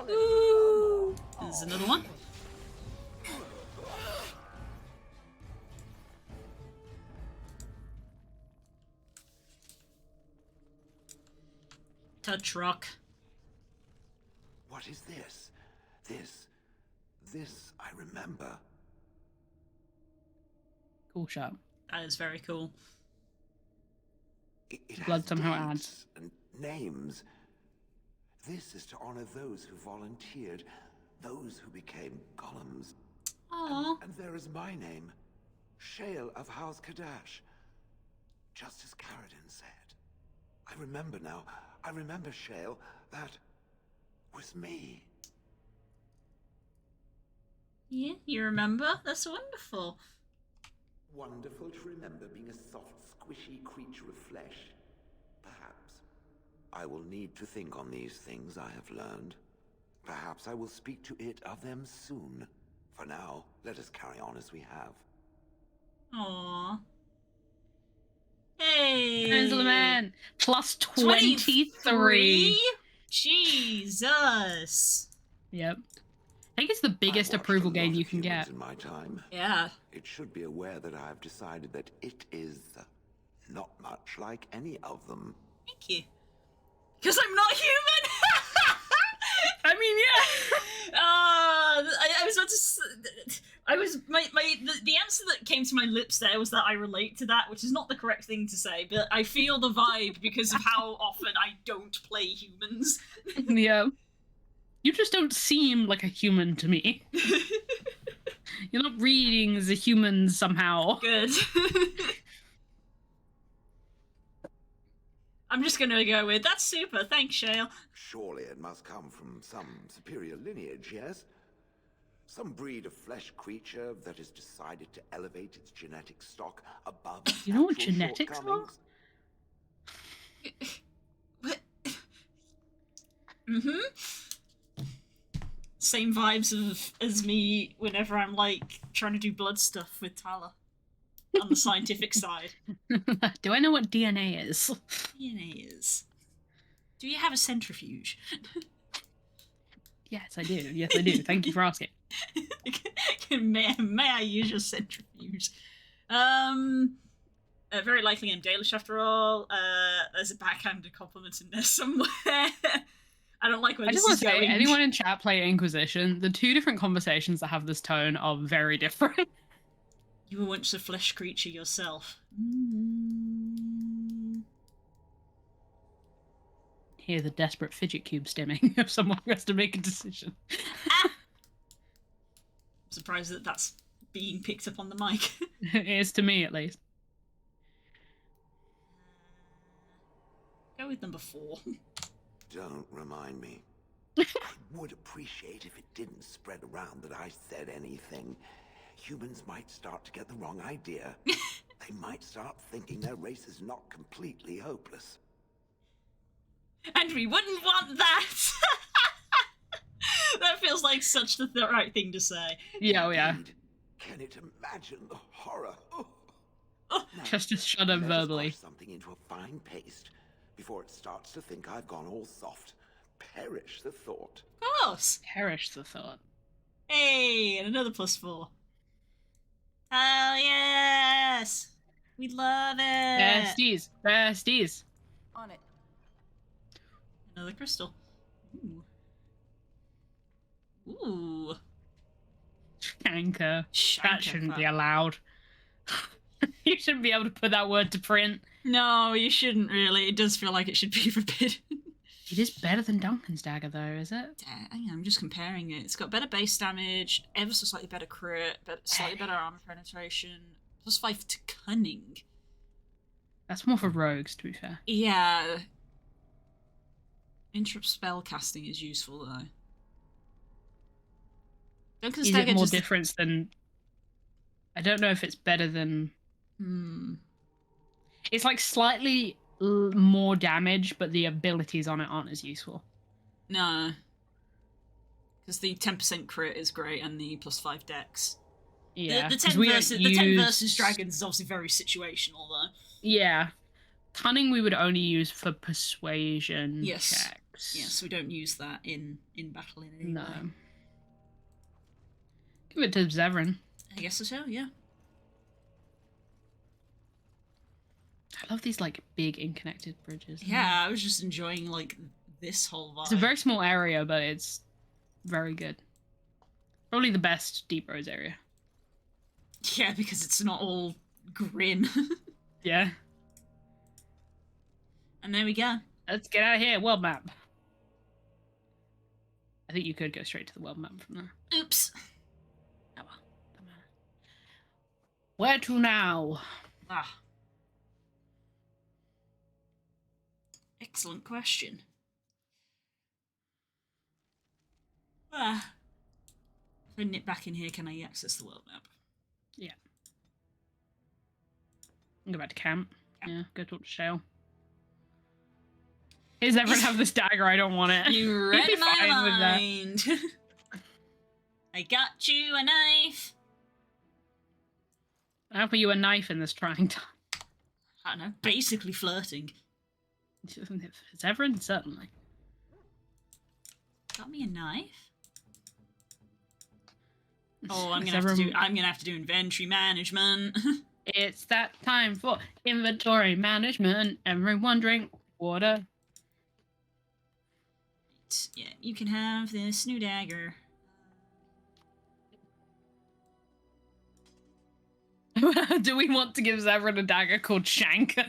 Ooh. There's another one. Touch rock. What is this? This I remember. Cool shot. That is very cool. It Blood has somehow deeds adds. and names. This is to honor those who volunteered, those who became golems. Aww. And there is my name, Shale of House Kadash. Just as Caradin said. I remember now. I remember, Shale. That was me. Yeah, you remember? That's wonderful. Wonderful to remember being a soft, squishy creature of flesh. Perhaps. I will need to think on these things I have learned. Perhaps I will speak to it of them soon. For now, let us carry on as we have. Aww. Hey! Angela Man! Plus 23! Jesus! Yep. I think it's the biggest approval gain you can get. In my time, yeah. It should be aware that I have decided that it is not much like any of them. Thank you. Because I'm not human! I mean, yeah! I was about to the answer that came to my lips there was that I relate to that, which is not the correct thing to say, but I feel the vibe because of how often I don't play humans. Yeah. You just don't seem like a human to me. You're not reading as a human somehow. Good. I'm just gonna go with, that's super, thanks, Shale. Surely it must come from some superior lineage, yes? Some breed of flesh creature that has decided to elevate its genetic stock above You know what natural genetics are? shortcomings? What? Mm-hmm. Same vibes as me whenever I'm, like, trying to do blood stuff with Tala. On the scientific side. Do I know what DNA is? DNA is. Do you have a centrifuge? Yes, I do. Yes, I do. Thank you for asking. may I use your centrifuge? Very likely I'm Dalish after all. There's a backhanded compliment in there somewhere. I don't like where I this just want is to say, going. anyone in chat play Inquisition, the two different conversations that have this tone are very different. You were once a flesh creature yourself. Hear the desperate fidget cube stimming of someone who has to make a decision. I'm surprised that that's being picked up on the mic. It is to me, at least. Go with number 4. Don't remind me. I would appreciate if it didn't spread around that I said anything. Humans might start to get the wrong idea. They might start thinking their race is not completely hopeless. And we wouldn't want that! That feels like such the right thing to say. Yeah, oh yeah. Can it imagine the horror? Oh. Now, Just to shut up let us verbally. crush something into a fine paste before it starts to think I've gone all soft. Perish the thought. Of course! Perish the thought. Hey, and another +4. Oh, yes! We love it! Besties! Besties! On it. Another crystal. Ooh. Ooh. Shanker. That shouldn't be Shanker. allowed. You shouldn't be able to put that word to print. No, you shouldn't really. It does feel like it should be forbidden. It is better than Duncan's dagger, though, is it? Dang, I'm just comparing it. It's got better base damage, ever so slightly better crit, but slightly better armor penetration, +5 to cunning. That's more for rogues, to be fair. Yeah. Interrupt spell casting is useful, though. Duncan's Is dagger it more just... difference than... I don't know if it's better than... It's like slightly more damage, but the abilities on it aren't as useful. No. Because the 10% crit is great, and the +5 dex. Yeah. The 'cause 10 we don't versus, the 10 use- versus dragons is obviously very situational, though. Yeah. Cunning we would only use for persuasion Yes. checks. Yes, we don't use that in battle in any No. way. Give it to Zevran. I guess so, yeah. I love these, like, big interconnected bridges. Yeah, I was just enjoying, like, this whole vibe. It's a very small area, but it's very good. Probably the best Deep Rose area. Yeah, because it's not all grim. Yeah. And there we go. Let's get out of here. World map. I think you could go straight to the world map from there. Oops. Oh well. Don't matter. Where to now? Ah. Excellent question. Ah. If I nip back in here, can I access the world map? Yeah. Go back to camp. Yeah, go talk to Shale. Does everyone have this dagger? I don't want it. You read my mind. I got you a knife. I offer you a knife in this trying time. I don't know, basically flirting. It's Everin, certainly. Got me a knife? Oh, I'm gonna have to do inventory management. It's that time for inventory management. Everyone drink water. Yeah, you can have this new dagger. Do we want to give Zevran a dagger called Shank?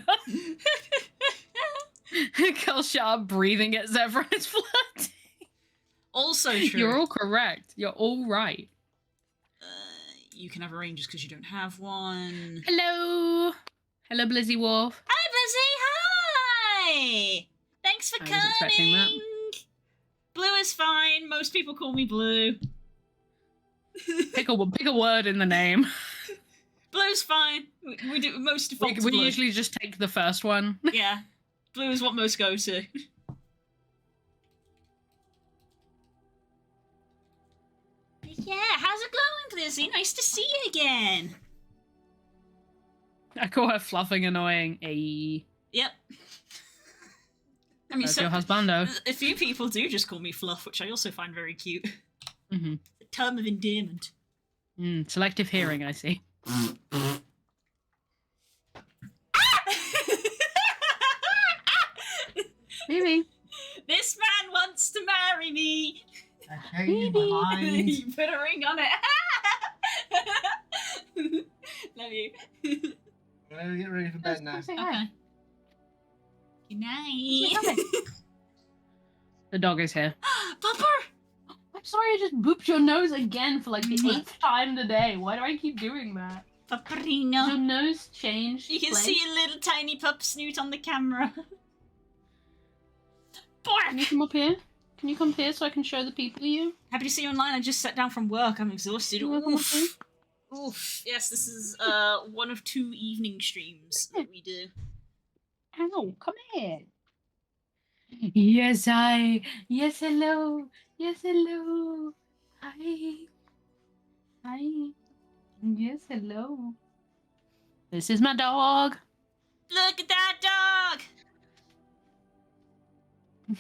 Kelshar breathing at Zevran is flirting. Also true. You're all correct. You're all right. You can have a ranges because you don't have one. Hello. Hello, Blizzy Wolf. Hi, Blizzy. Hi. Thanks for I was expecting that. coming. Blue is fine. Most people call me Blue. Pick a word in the name. Blue's fine. We do most default. We usually just take the first one. Yeah, blue is what most go to. Yeah, how's it going, Blizzy? Nice to see you again. I call her fluffing annoying. Ayy. Yep. I mean, That's your husbando. A few people do just call me Fluff, which I also find very cute. Mm-hmm. A term of endearment. Selective hearing, I see. Maybe. This man wants to marry me. Okay, behind. You put a ring on it. Love you. I'm gonna get ready for bed now. Okay. Good night. The dog is here. Pupper! I'm sorry, I just booped your nose again for like the 8th time today. Why do I keep doing that? Pupperino. Your nose changed. You can place? see a little tiny pup snoot on the camera. Bark! Can you come up here? Can you come here so I can show the people you? Happy to see you online. I just sat down from work. I'm exhausted. Oof. Oof. Yes, this is one of 2 evening streams that we do. Ow, come here. Yes, yes, hello. Yes, hello. Hi. Hi. Yes, hello. This is my dog. Look at that dog!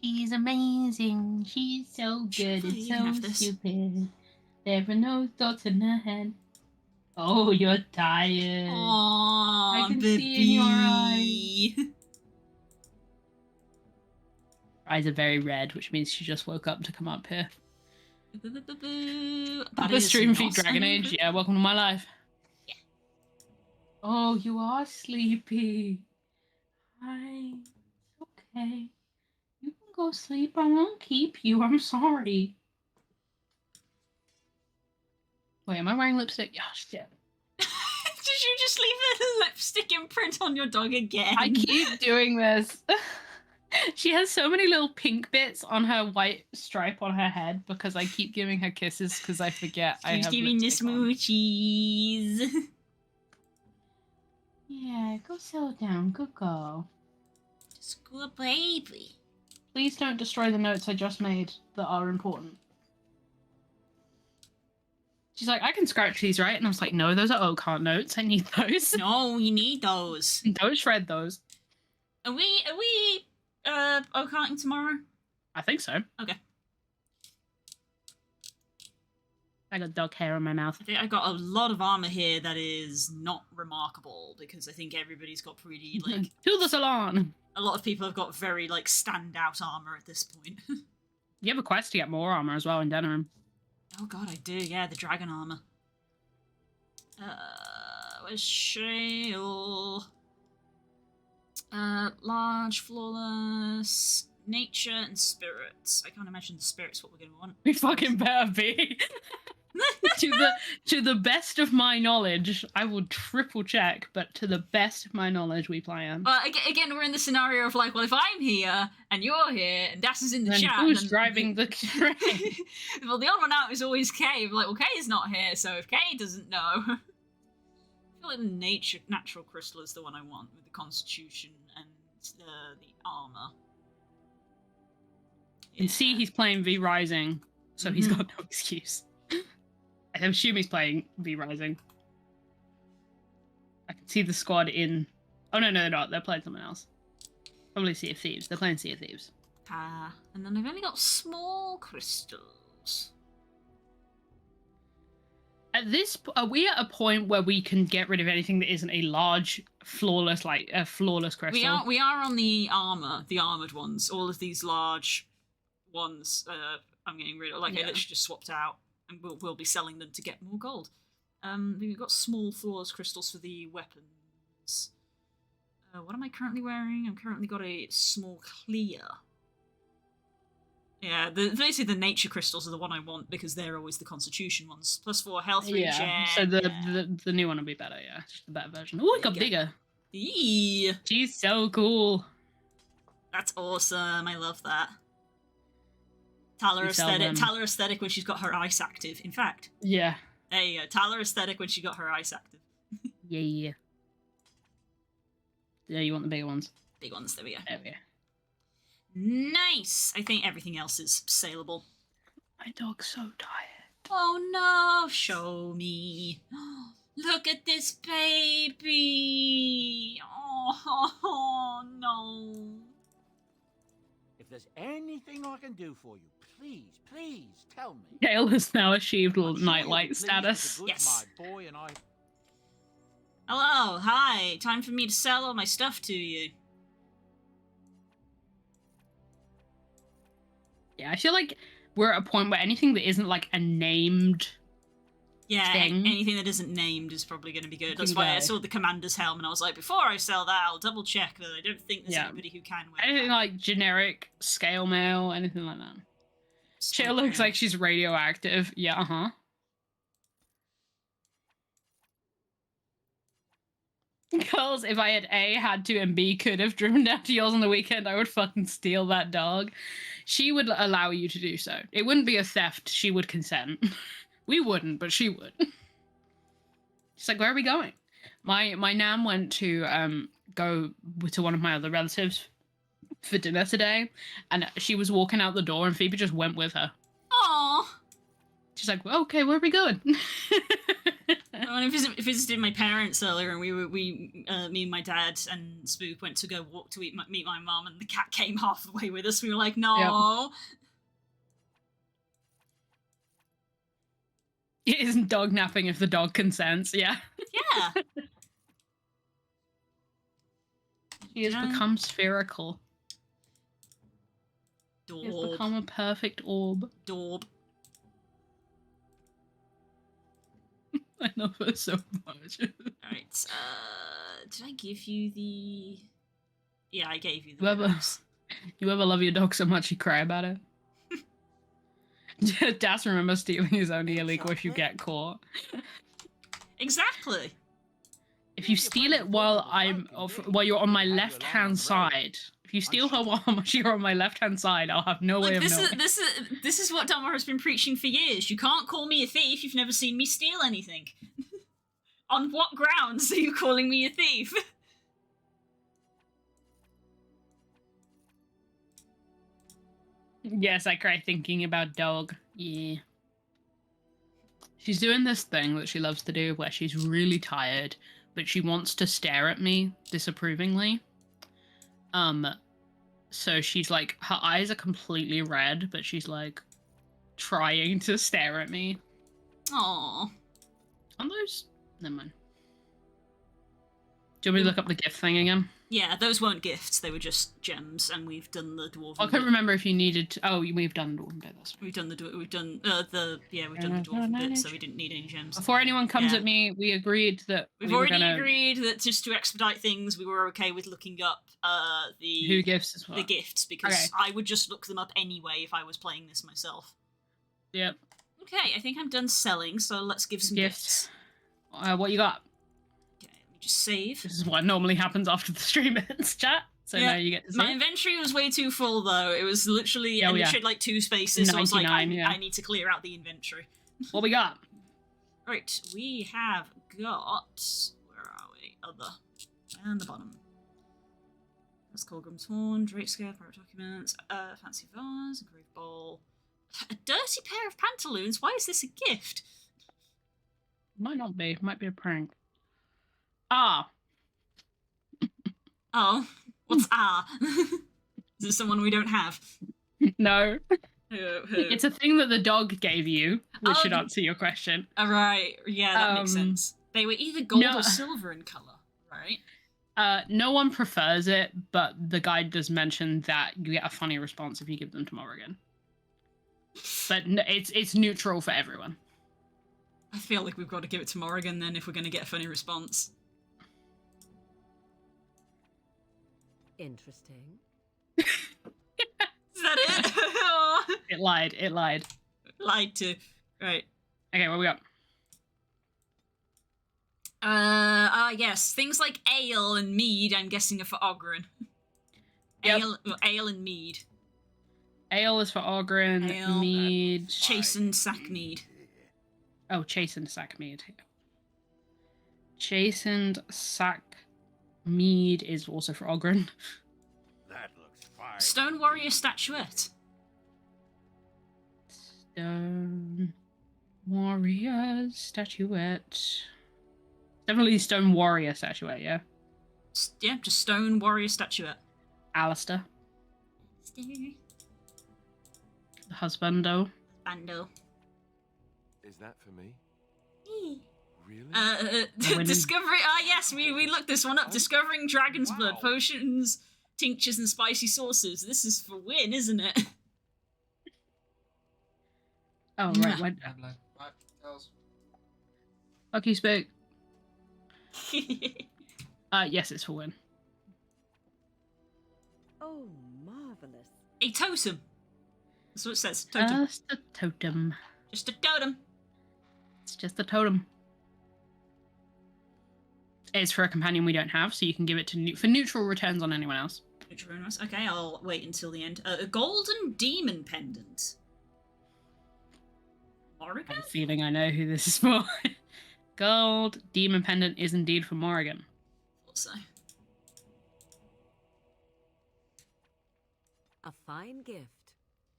She's amazing. She's so good and so stupid. There are no thoughts in her head. Oh, you're tired. Aww, I can baby. see in your eyes. Her eyes are very red, which means she just woke up to come up here. Upper stream feed Dragon Age. Yeah, welcome to my life. Yeah. Oh, you are sleepy. Hi. It's okay. You can go sleep. I won't keep you. I'm sorry. Wait, am I wearing lipstick? Yeah, shit. Did you just leave a lipstick imprint on your dog again? I keep doing this. She has so many little pink bits on her white stripe on her head because I keep giving her kisses because I forget I have giving the lipstick on. smoochies. Yeah, go settle down. Good girl. Just good baby. Please don't destroy the notes I just made that are important. She's like, I can scratch these, right? And I was like, no, those are oak heart notes. I need those. No, you need those. Don't shred those. Are we oak hearting tomorrow? I think so. Okay. I got dog hair on my mouth. I think I got a lot of armor here that is not remarkable because I think everybody's got pretty like to the salon. A lot of people have got very like standout armor at this point. You have a quest to get more armor as well in Denerim. Oh god, I do, yeah, the dragon armor. Where's Shale? Large, flawless, nature, and spirits. I can't imagine the spirits what we're gonna want. We fucking better be. to the best of my knowledge, I will triple check, but to the best of my knowledge, we plan. Again, we're in the scenario of like, well, if I'm here and you're here and Das is in the Then chat, who's then driving the train? well, the odd one out is always Kay. Like, well, Kay is not here, so if Kay doesn't know, I feel like the natural crystal is the one I want with the constitution and the armor. And see, he's playing V Rising, so he's got no excuse. I'm assuming he's playing V Rising. I can see the squad in... Oh, no, they're not. They're playing someone else. Probably Sea of Thieves. They're playing Sea of Thieves. And then I've only got small crystals. Are we at a point where we can get rid of anything that isn't a large, flawless, like a flawless crystal? We are on the armor, the armored ones. All of these large ones, I'm getting rid of. Like, I literally just swapped out. And we'll be selling them to get more gold. We've got small flawless crystals for the weapons. What am I currently wearing? I've currently got a small clear. Yeah, basically the nature crystals are the one I want because they're always the constitution ones. +4 health regen. So the new one will be better, yeah. Just the better version. Oh, it got bigger. Eee. She's so cool. That's awesome. I love that. Taller aesthetic when she's got her ice active. In fact. Yeah. There you go. Taller aesthetic when she got her ice active. Yeah, you want the bigger ones. Big ones, there we go. There we go. Nice! I think everything else is saleable. My dog's so tired. Oh no, show me. Look at this baby! Oh no. If there's anything I can do for you, please tell me. Gale has now achieved nightlight status. Yes. My boy and I. Hello, hi. Time for me to sell all my stuff to you. Yeah, I feel like we're at a point where anything that isn't like a named thing. Anything that isn't named is probably going to be good. That's why I saw the commander's helm and I was like, before I sell that, I'll double check that I don't think there's anybody who can wear anything like generic scale mail, anything like that. She looks like she's radioactive. Yeah, Girls, if I had A, had to, and B, could have driven down to yours on the weekend, I would fucking steal that dog. She would allow you to do so. It wouldn't be a theft. She would consent. We wouldn't, but she would. She's like, where are we going? My nan went to go to one of my other relatives for dinner today, and she was walking out the door, and Phoebe just went with her. Aww. She's like, well, okay, where are we going? I visited my parents earlier, and me and my dad and Spook went to go walk to meet my mum, and the cat came half the way with us. We were like, no. Yep. It isn't dog napping if the dog consents, yeah. Yeah. She has become spherical. Dorb. She has become a perfect orb. Dorb. I love her so much. Alright, did I give you the... Yeah, I gave you the You ever love your dog so much you cry about it? Das remembers stealing his own illegal if you get caught. Exactly. If you steal it while you're on my left-hand side, if you steal her while you're on my left-hand side, I'll have no way of knowing. This is what Delmar has been preaching for years. You can't call me a thief. You've never seen me steal anything. On what grounds are you calling me a thief? Yes, I cry thinking about dog. Yeah. She's doing this thing that she loves to do where she's really tired, but she wants to stare at me disapprovingly. So she's like, her eyes are completely red, but she's like trying to stare at me. Aww. On those? Never mind. Do you want me to look up the gift thing again? Yeah, those weren't gifts. They were just gems, and we've done the dwarven. I can't remember if you needed to... Oh, we've done the dwarven bit. That's We've done the dwarven bit, so we didn't need any gems. Before anyone comes at me, we agreed that We've already agreed that just to expedite things, we were okay with looking up the who gifts as well. The gifts, because I would just look them up anyway if I was playing this myself. Yep. Okay, I think I'm done selling, so let's give some gifts. What you got? Just save. This is what normally happens after the stream ends, chat. So now you get to My save. inventory was way too full, though. It was literally, I literally had like 2 spaces, so I was like, I need to clear out the inventory. What we got? Right, we have got... Where are we? Other. And the bottom. That's Colgrim's Horn, Drake Scale, Private Documents, Fancy Vase, Engraved Bowl. A dirty pair of pantaloons? Why is this a gift? Might not be. Might be a prank. Ah. Oh, what's ah? Is it someone we don't have? No. Who? It's a thing that the dog gave you, which should answer your question. Alright, yeah, that makes sense. They were either gold or silver in colour, right? No one prefers it, but the guide does mention that you get a funny response if you give them to Morrigan. But it's neutral for everyone. I feel like we've got to give it to Morrigan then if we're going to get a funny response. Interesting. Is that it? It lied. Lied to. Right. Okay, what we got? Yes. Things like ale and mead, I'm guessing, are for Oghren. Yep. Ale and mead. Ale is for Oghren, mead... Chastened sack mead. Oh, chastened sack mead. Chastened sack mead is also for Oghren. That looks fine. Stone warrior statuette. Stone warrior statuette. Definitely stone warrior statuette, yeah? Yeah, just stone warrior statuette. Alistair. The husbando. Bando. Is that for me? Really? Discovery. Yes, we looked this one up. Discovering dragon's blood, potions, tinctures, and spicy sauces. This is for Win, isn't it? Oh right, when? Fuck you, Spook. Yes, it's for Win. Oh, marvelous. A totem. That's what it says. Totem. Just a totem. Just a totem. It's just a totem. It's for a companion we don't have, so you can give it to for neutral returns on anyone else. Neutral returns. Okay, I'll wait until the end. A golden demon pendant. Morrigan? I have a feeling I know who this is for. Gold demon pendant is indeed for Morrigan. Also. A fine gift.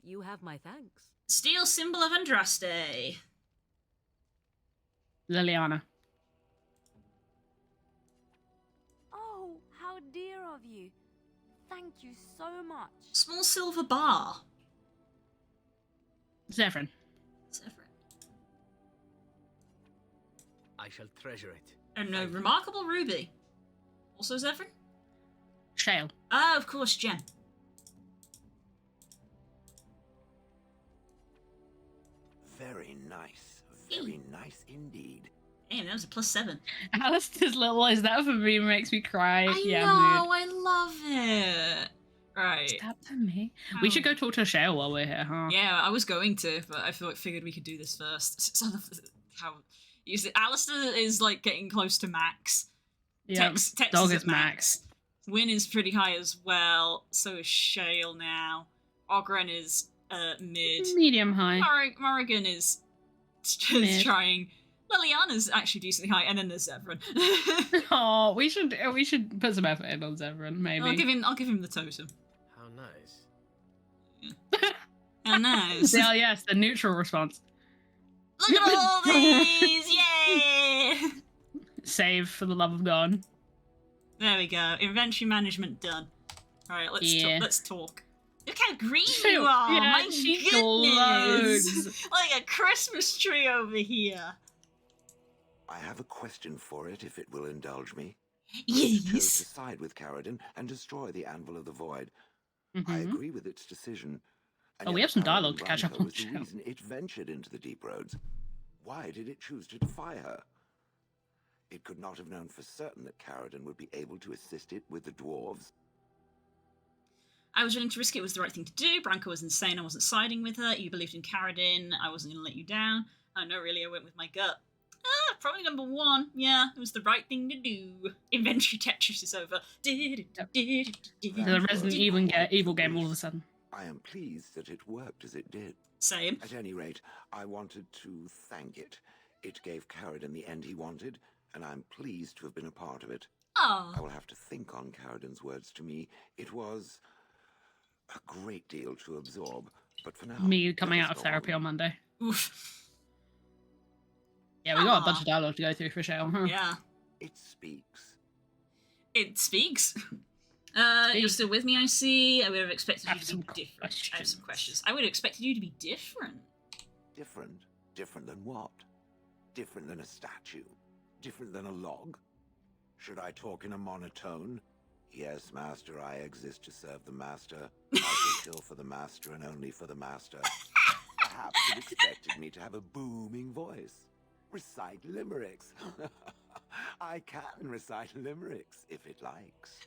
You have my thanks. Steel symbol of Andraste. Liliana. Oh, how dear of you. Thank you so much. Small silver bar. Zevran. I shall treasure it. Oh no, remarkable ruby. Also Zevran? Shale. Ah, of course, Jen. Very nice. Very nice indeed. Damn, that was a +7. Alistair's little "is that for me" makes me cry. I yeah, know, mood. I love it. Right. Is that for me? We should go talk to Shale while we're here, huh? Yeah, I was going to, but I figured we could do this first. So how you see, Alistair is like getting close to max. Yeah. Tex Dog is is at max. Win is pretty high as well. So is Shale now. Oghren is mid. Medium high. Morrigan is just Mid. trying. Liliana's actually decently high, and then there's Zevran. Oh, we should put some effort in on Zevran, maybe. I'll give him the totem. How nice. How nice. Yeah, yes, the neutral response. Look at all these! Yay! Save for the love of God. There we go. Inventory management done. Alright, let's talk. Look how green She- you are! yeah, My she goodness! glows. Like a Christmas tree over here. I have a question for it, if it will indulge me. It chose to side with Caradon and destroy the Anvil of the Void. I agree with its decision. And Oh, we yet have some Caradon dialogue to catch up Branco on. was the reason it ventured into the Deep Roads. Why did it choose to defy her? It could not have known for certain that Caradon would be able to assist it with the dwarves. I was willing to risk it. It was the right thing to do. Branko was insane. I wasn't siding with her. You believed in Caradon. I wasn't going to let you down. Oh, no, really, I went with my gut. Probably number one. Yeah, it was the right thing to do. Inventory Tetris is over. The Resident Evil game all of a sudden. I am pleased that it worked as it did. Same. At any rate, I wanted to thank it. It gave Caradon the end he wanted, and I'm pleased to have been a part of it. Oh. I will have to think on Caradon's words to me. It was a great deal to absorb, but for now... Me coming out of therapy on Monday. Oof. Yeah, we got a bunch of dialogue to go through for sure. Huh? Yeah. It speaks. It speaks. You're still with me, I see. I would have expected you to be different. I have some questions. I would have expected you to be different. Different? Different than what? Different than a statue? Different than a log? Should I talk in a monotone? Yes, Master, I exist to serve the Master. I shall kill for the Master and only for the Master. Perhaps it expected me to have a booming voice. Recite limericks. I can recite limericks if it likes.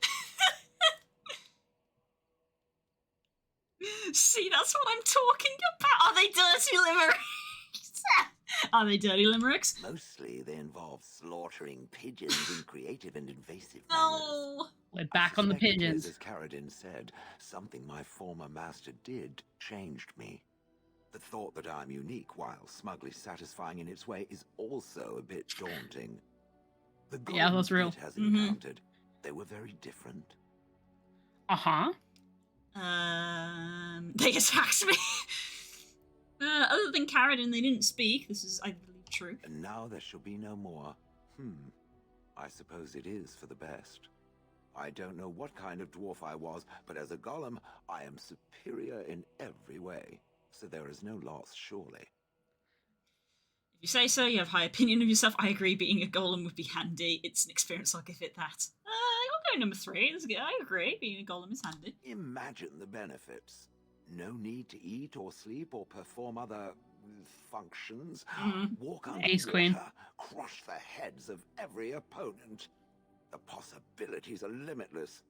See, that's what I'm talking about. Are they dirty limericks? Are they dirty limericks? Mostly they involve slaughtering pigeons in creative and invasive No. manners. We're back on the pigeons. As Caradon said, something my former master did changed me. The thought that I'm unique while smugly satisfying in its way is also a bit daunting. The that's real. it has encountered, they were very different. Uh-huh. They attacked me. Other than Caradon, they didn't speak. This is, I believe, true. And now there shall be no more. I suppose it is for the best. I don't know what kind of dwarf I was, but as a golem, I am superior in every way. So there is no loss, surely. If you say so, you have high opinion of yourself. I agree, being a golem would be handy. It's an experience, I'll give it that. I'll go number 3. That's good. I agree, being a golem is handy. Imagine the benefits. No need to eat or sleep or perform other functions. Walk on Ace Queen. Crush the heads of every opponent. The possibilities are limitless.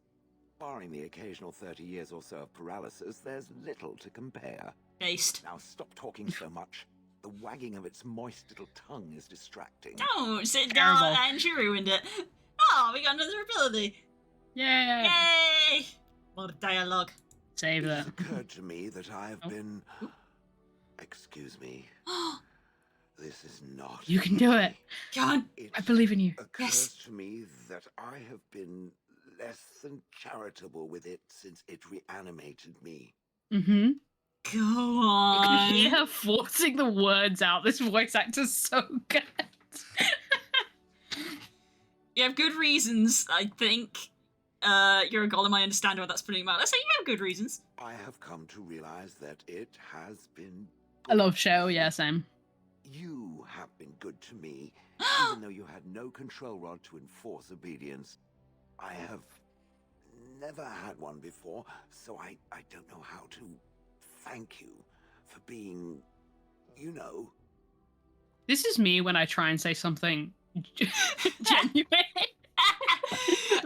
Barring the occasional 30 years or so of paralysis, there's little to compare. Based. Now stop talking so much. The wagging of its moist little tongue is distracting. Don't sit down, and you ruined it. Oh, we got another ability. Yay! Yay! What a dialogue. Save that. It occurred to me that I have been... Excuse me. This is not... You can do it. John, I believe in you. It occurs to me that I have been less than charitable with it since it reanimated me. Mm-hmm. Go on. You can hear her forcing the words out. This voice actor's so good. You have good reasons, I think. You're a golem, I understand why that's putting him out. Let's say you have good reasons. I have come to realize that it has been... I love Shell, yeah, same. You have been good to me, even though you had no control rod to enforce obedience. I have never had one before, so I don't know how to thank you for being, you know... This is me when I try and say something genuine.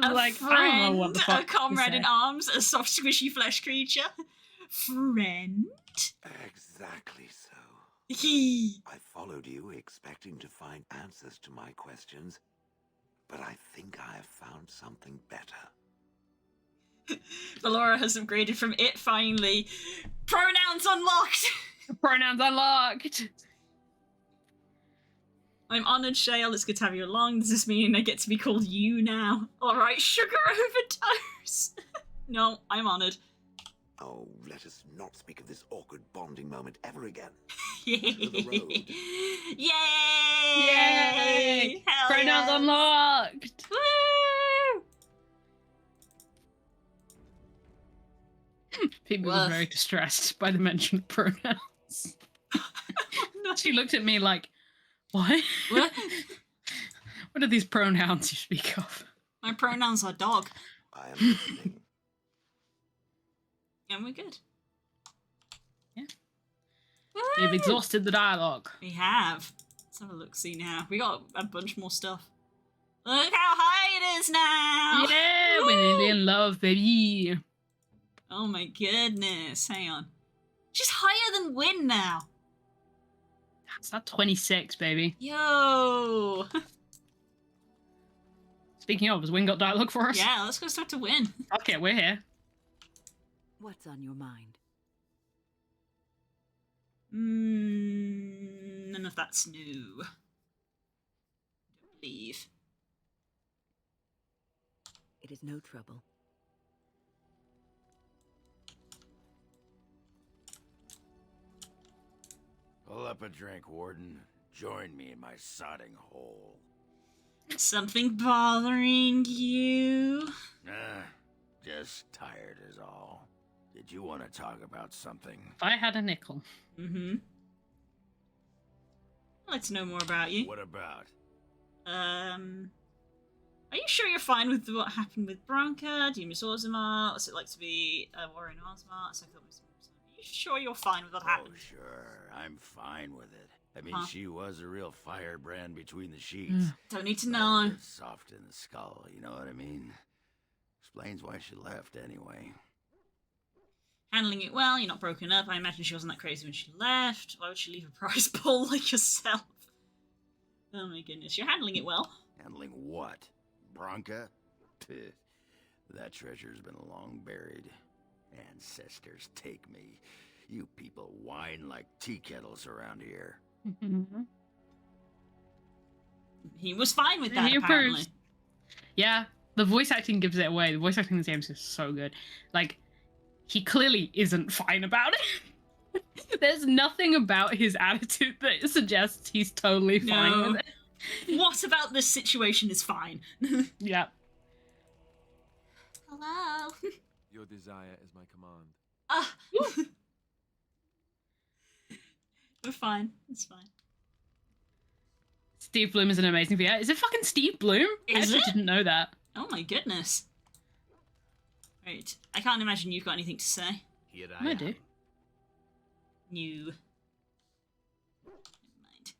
A friend, a comrade in arms, a soft, squishy flesh creature. Friend? Exactly so. I followed you, expecting to find answers to my questions, but I think I have found something better. Valora has upgraded from it, finally. Pronouns unlocked! Pronouns unlocked! I'm honoured, Shale. It's good to have you along. Does this mean I get to be called you now? Alright, sugar overdose! No, I'm honoured. Oh, let us not speak of this awkward bonding moment ever again. Yay! Yay! Hell Pronouns yeah. unlocked! Woo! People were very distressed by the mention of pronouns. No. She looked at me like, what? What? What are these pronouns you speak of? My pronouns are dog. I am listening. And we're good. Yeah. We've exhausted the dialogue. We have. Let's have a look-see now. We got a bunch more stuff. Look how high it is now! Yeah, we're nearly in love, baby. Oh my goodness. Hang on. She's higher than Win now. That's not 26, baby. Yo! Speaking of, has Win got dialogue for us? Yeah, let's go start to Win. Okay, we're here. What's on your mind? None of that's new. Don't believe. It is no trouble. Pull up a drink, Warden. Join me in my sodding hole. Something bothering you? Just tired is all. Did you want to talk about something? If I had a nickel. Mm-hmm. I'd like to know more about you. What about? Are you sure you're fine with what happened with Branka? Do you miss Orzammar? What's it like to be a warrior in Orzammar? Are you sure you're fine with what happened? Oh, sure. I'm fine with it. I mean, Huh? she was a real firebrand between the sheets. Don't need to know. Soft in the skull, you know what I mean? Explains why she left, anyway. Handling it well, you're not broken up. I imagine she wasn't that crazy when she left. Why would she leave a prize pool like yourself? Oh my goodness, you're handling it well. Handling what? Branka? Pfft. That treasure's been long buried. Ancestors take me. You people whine like tea kettles around here. He was fine with that, He apparently. approves. Yeah, the voice acting gives it away. The voice acting in this game is just so good. Like, he clearly isn't fine about it. There's nothing about his attitude that suggests he's totally fine No. with it. What about this situation is fine? Yeah. Hello. Your desire is my command. Ah. We're fine. It's fine. Steve Bloom is an amazing VA. Is it fucking Steve Bloom? I Is actually it? didn't know that. Oh my goodness. Right. I can't imagine you've got anything to say. Here I do. New. Never mind.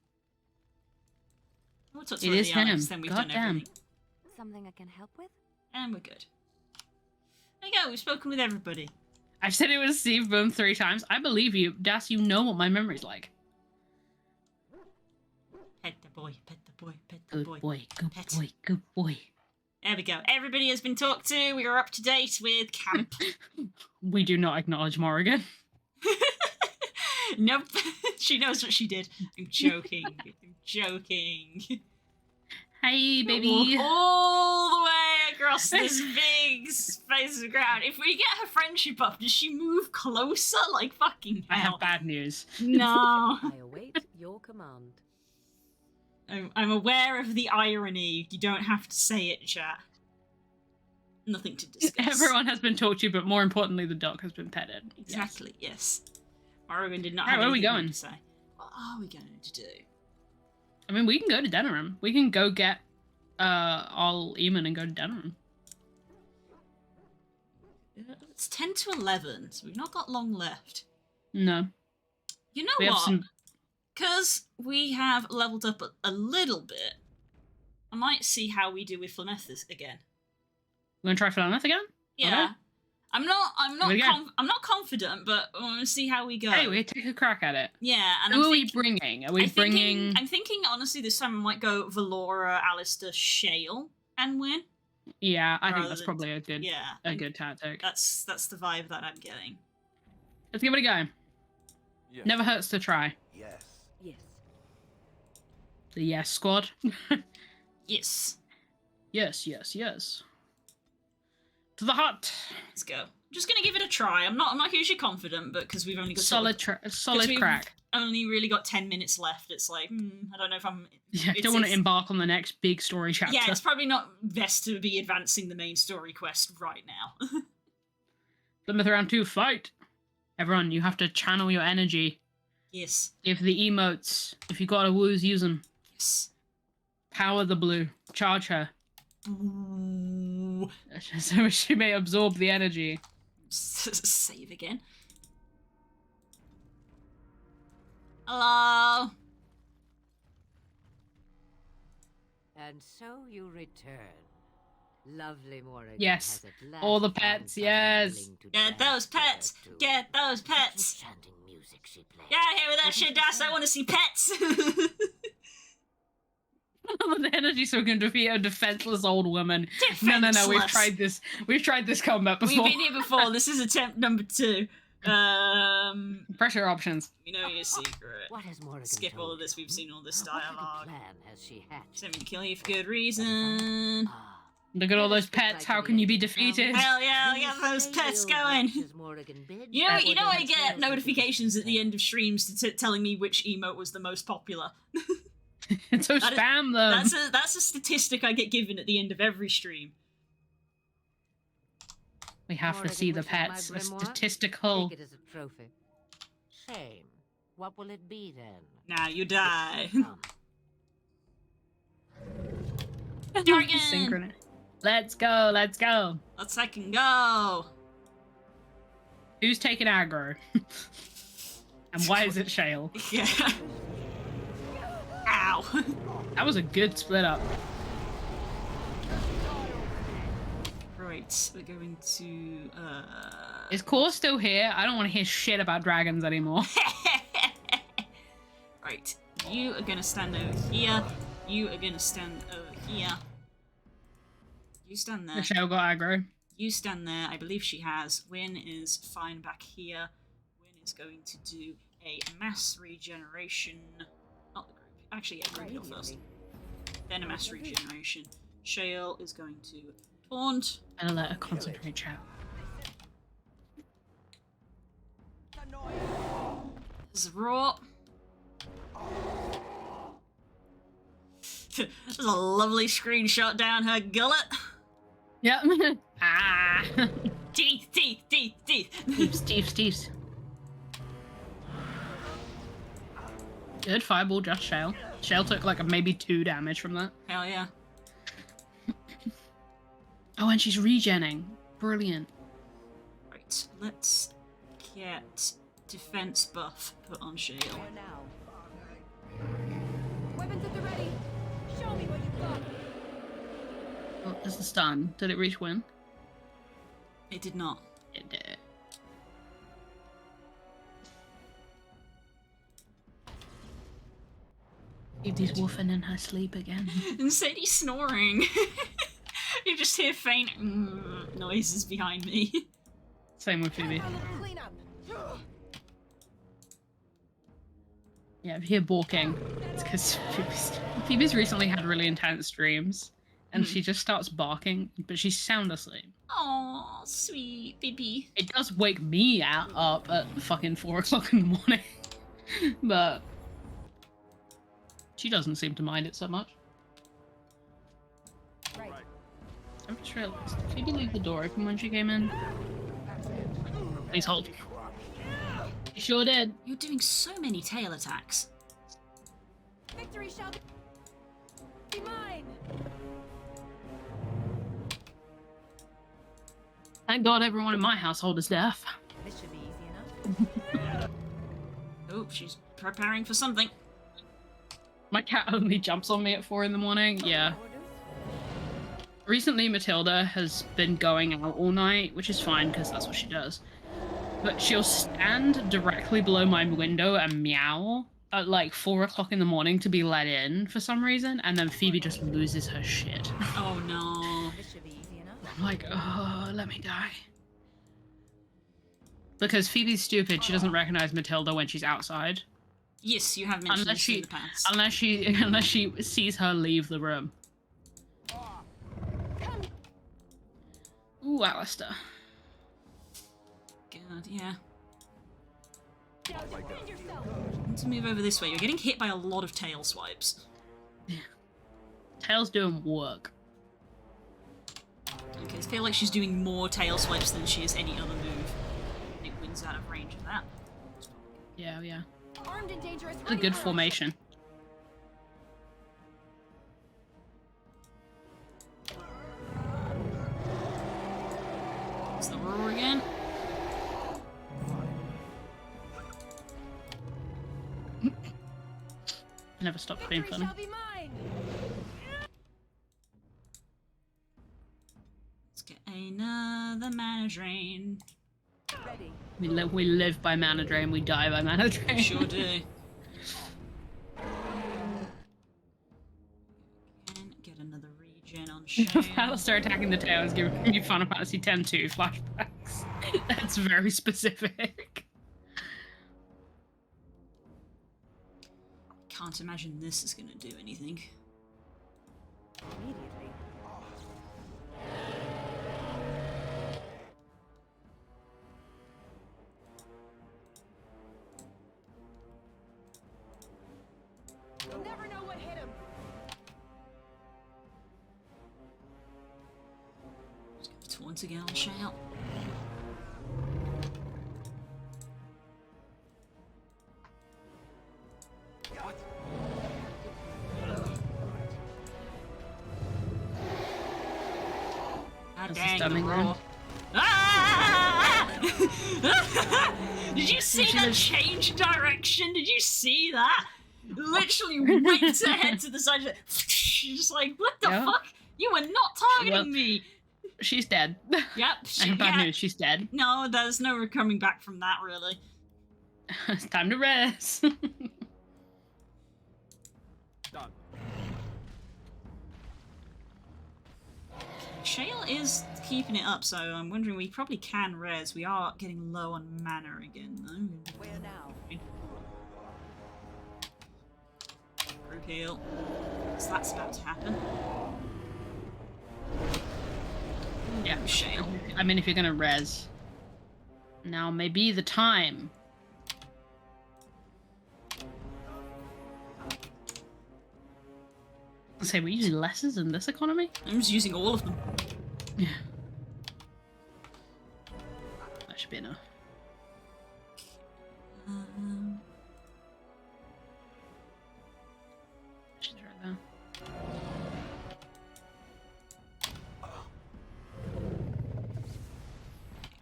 We'll talk to It one of is the Alex, him. then we've Goddamn. done everything. Something I can help with? And we're good. There you go, we've spoken with everybody. I've said it was Steve Bloom 3 times. I believe you. Das, you know what my memory's like. Pet the boy, pet the boy, pet the Good boy. boy, good Pet. boy, good boy. There we go. Everybody has been talked to. We are up to date with camp. We do not acknowledge Morrigan. Nope. She knows what she did. I'm joking. I'm joking. Hey, baby. Walk all the way across this big space of ground. If we get her friendship up, does she move closer? Like fucking I hell. have bad news. No. I await your command. I'm aware of the irony. You don't have to say it, chat. Nothing to discuss. Everyone has been talked to, but more importantly, the dog has been petted. Exactly, yes. Morrigan did not Alright, have where are we anything going? to say. What are we going to do? I mean, we can go to Denerim. We can go get all Eamon and go to Denerim. It's 10 to 11, so we've not got long left. No. You know We have what? some- Because we have leveled up a little bit, I might see how we do with Flamethus again. We're gonna try Philaneth again? Yeah. Okay. I'm not Here we go. I'm not confident, but I want to see how we go. Hey, we take a crack at it. Yeah, and Who I'm are we thinking, bringing? Are we bringing... I'm thinking honestly this time I might go Valora, Alistair, Shale, and win. Yeah, I think rather that's than- probably a good, Yeah, a good tactic. That's the vibe that I'm getting. Let's give it a go. Yes. Never hurts to try. Yes. Yes. The yes squad. Yes. Yes, yes, yes. To the hut. Let's go. I'm just gonna give it a try. I'm not hugely confident, but because we've only got Solid crack. only really got 10 minutes left. It's like, I don't know if I'm. Yeah, it's- don't want to it's- embark on the next big story chapter. Yeah, it's probably not best to be advancing the main story quest right now. Plymouth round 2, fight! Everyone, you have to channel your energy. Yes. Give the emotes. If you got a woos, use them. Yes. Power the blue. Charge her. Ooh. So she may absorb the energy. Save again. Hello. And so you return. Lovely Morrigan. Yes. Has at last All the found pets, someone yes. willing to Get those pets. Get those pets. Enchanting music she plays. Get out of here with that shit, Das. I want to see pets. The energy so we can defeat a defenseless old woman. No, we've Defenseless. tried this. We've tried this combat before. We've been here before. This is attempt number 2. Pressure options. You know your secret. What has Morrigan Skip all told of this. We've seen all this What kind of dialogue. plan has she hatched? Sent me to kill you for good reason. Look at all those pets. How can you be defeated? Hell yeah, get those pets going. You know, I get notifications at the end of streams telling me which emote was the most popular. So spam them. That's a statistic I get given at the end of every stream. We have to see the pets. A statistical. Take it as a trophy. Shame. What will it be then? Now you die. Synchronous. Let's go. Let's go. Let's fucking go. Who's taking aggro? And why is it Shale? Yeah. Ow. That was a good split up. Right, we're going to. Is Core still here? I don't want to hear shit about dragons anymore. Right, you are gonna stand over here. You are gonna stand over here. You stand there. Shale got aggro. You stand there. I believe she has. Win is fine back here. Win is going to do a mass regeneration. Not the group. Actually, yeah, group heal first. Then a mass regeneration. Shale is going to taunt. And let her concentrate, chat. There's raw. There's a lovely screenshot down her gullet. Yep. Ah. Teeth, teeth, teeth, teeth. Teeth. Good fireball, just Shale. Shale took like maybe 2 damage from that. Hell yeah. Oh, and she's regenning. Brilliant. Right, let's get defense buff put on Shale. Weapons at the ready. Show me what you've got. Oh, there's the stun. Did it reach Win? It did not. It did. Evie's woofing in her sleep again. And Sadie's snoring. You just hear faint noises behind me. Same with Phoebe. Yeah, if you hear balking, it's because Phoebe's recently had really intense dreams, and she just starts barking, but she's sound asleep. Oh, sweet baby. It does wake me up at fucking 4 o'clock in the morning, but she doesn't seem to mind it so much. Right. I'm just realized, did Phoebe leave the door open when she came in? Please hold. She sure did. You're doing so many tail attacks. Victory shall be mine. Thank God everyone in my household is deaf. This should be easy enough. Oh, she's preparing for something. My cat only jumps on me at 4 in the morning. Yeah. Recently, Matilda has been going out all night, which is fine because that's what she does. But she'll stand directly below my window and meow at like 4 o'clock in the morning to be let in for some reason, and then Phoebe just loses her shit. Oh no. This should be easy enough. I'm like, oh, let me die. Because Phoebe's stupid, she doesn't recognize Matilda when she's outside. Yes, you have mentioned this in the past. Unless she sees her leave the room. Ooh, Alistair. God, yeah. Need to move over this way. You're getting hit by a lot of tail swipes. Yeah. Tail's doing work. Okay, I feel like she's doing more tail swipes than she is any other move. And it wins out of range of that. Yeah, yeah. Armed and dangerous. It's a good formation. It's the roar again. Never stopped being funny. Let's get another mana drain. We live by mana drain, we die by mana drain. We sure do. Get another regen on Shale. Alistair attacking the towers giving me Final Fantasy X-2 flashbacks. That's very specific. Can't imagine this is gonna do anything. Immediately. You'll never know what hit him. Just go taunt again on Shale. God dang, the roar. Ah! Did you see that change direction? Did you see that? Literally whipped her head to the side. Just like, what the fuck? You were not targeting me. She's dead. Yep. And bad news, she's dead. No, there's no coming back from that, really. It's time to rest. Done. Shale is keeping it up, so I'm wondering we probably can res. We are getting low on mana again, though. Where now? Group heal. So that's about to happen. Yeah, Shale. I mean, if you're gonna res, now may be the time. I say we're using lessons in this economy. I'm just using all of them. Yeah, that should be enough. She's right there.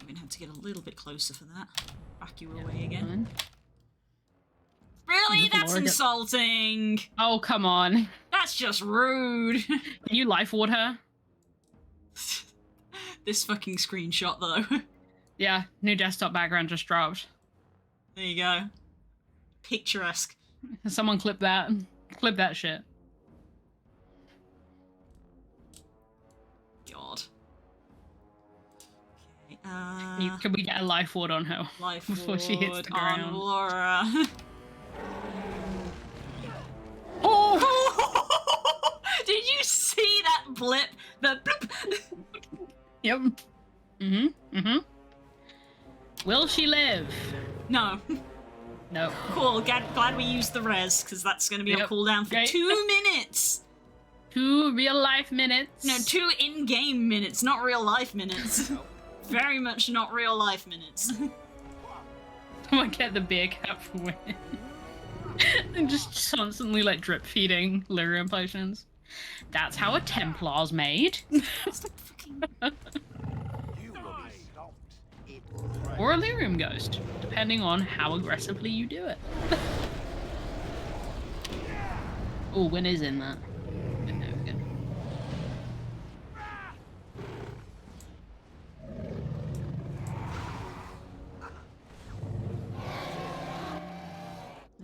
I'm gonna have to get a little bit closer for that. Back you away again. Really? That's insulting! Oh, come on. That's just rude! Can you life ward her? This fucking screenshot, though. Yeah, new desktop background just dropped. There you go. Picturesque. Someone clip that. Clip that shit. God. Can we get a life ward on her Life before she hits the ground? on Laura. Oh! Did you see that blip? The blip. Yep. Will she live? No. No. Cool. Glad we used the res because that's going to be on cooldown for 2 minutes. 2 real life minutes. No, 2 in-game minutes, not real life minutes. Very much not real life minutes. Someone get the beer cap for winning. And just constantly like drip feeding lyrium potions. That's how a Templar's made. Or a lyrium ghost, depending on how aggressively you do it. Oh, Win is in that. There we go.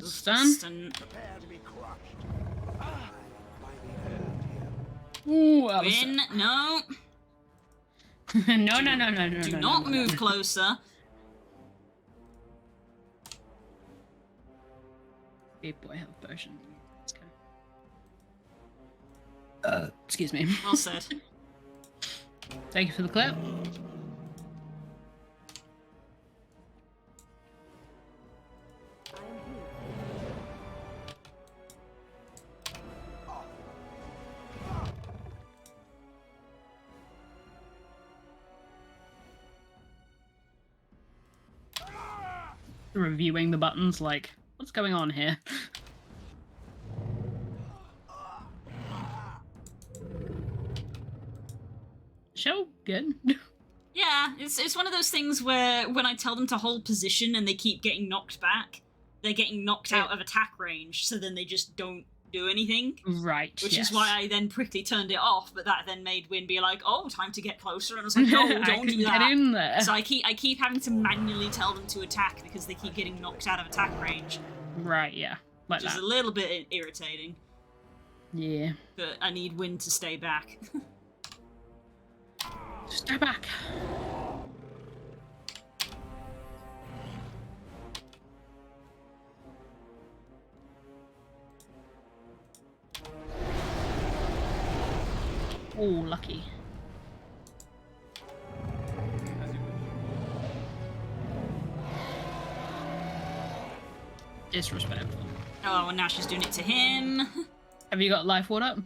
Stun. Ooh, Win, no. no. Do not move closer. Big boy health potion. Let's go. Excuse me. Well said. Thank you for the clip. Reviewing the buttons like, what's going on here? Show good. Yeah, it's one of those things where when I tell them to hold position and they keep getting knocked back, they're getting knocked out of attack range, so then they just don't do anything. Right, Which yes. is why I then quickly turned it off, but that then made Wynn be like, oh, time to get closer, and I was like, no, don't do that. Get in there. So I keep having to manually tell them to attack because they keep getting knocked out of attack range. Right, yeah. Like Which is that. a little bit irritating. Yeah. But I need Wynn to stay back. Stay back. Oh, lucky. Disrespectful. Oh, and now she's doing it to him. Have you got life ward up?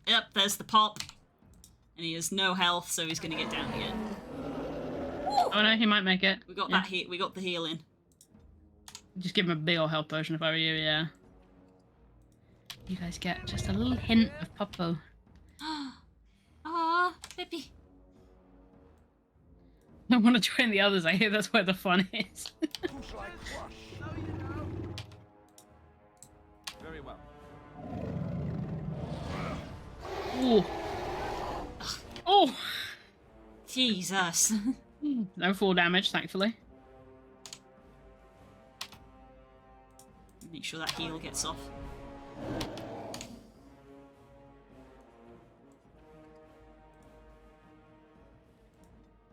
Yep, there's the pop. And he has no health, so he's gonna get down again. Oh no, he might make it. We got Yeah. that we got the heal in. Just give him a big ol' health potion if I were you, yeah. You guys get just a little hint of Popo. Ah, baby. I want to join the others. I hear that's where the fun is. Very well. Ooh. Oh! Jesus. No full damage, thankfully. Make sure that heal gets off.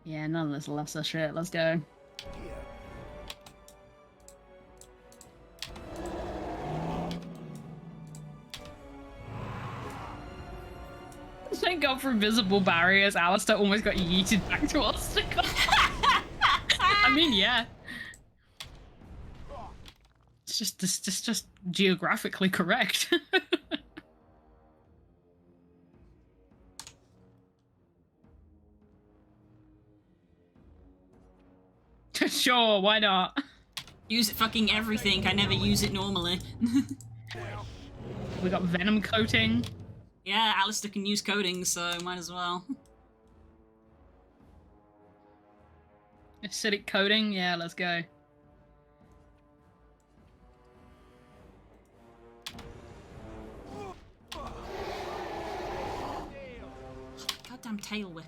Yeah, none of this lesser shit. Let's go. Thank God for invisible barriers. Alistair almost got yeeted back to Ostagar. I mean, yeah. It's just geographically correct. Sure, why not? Use it fucking everything. I never use it normally. We got venom coating. Yeah, Alistair can use coding, so might as well. Acidic coating, yeah, let's go. Goddamn tail whip.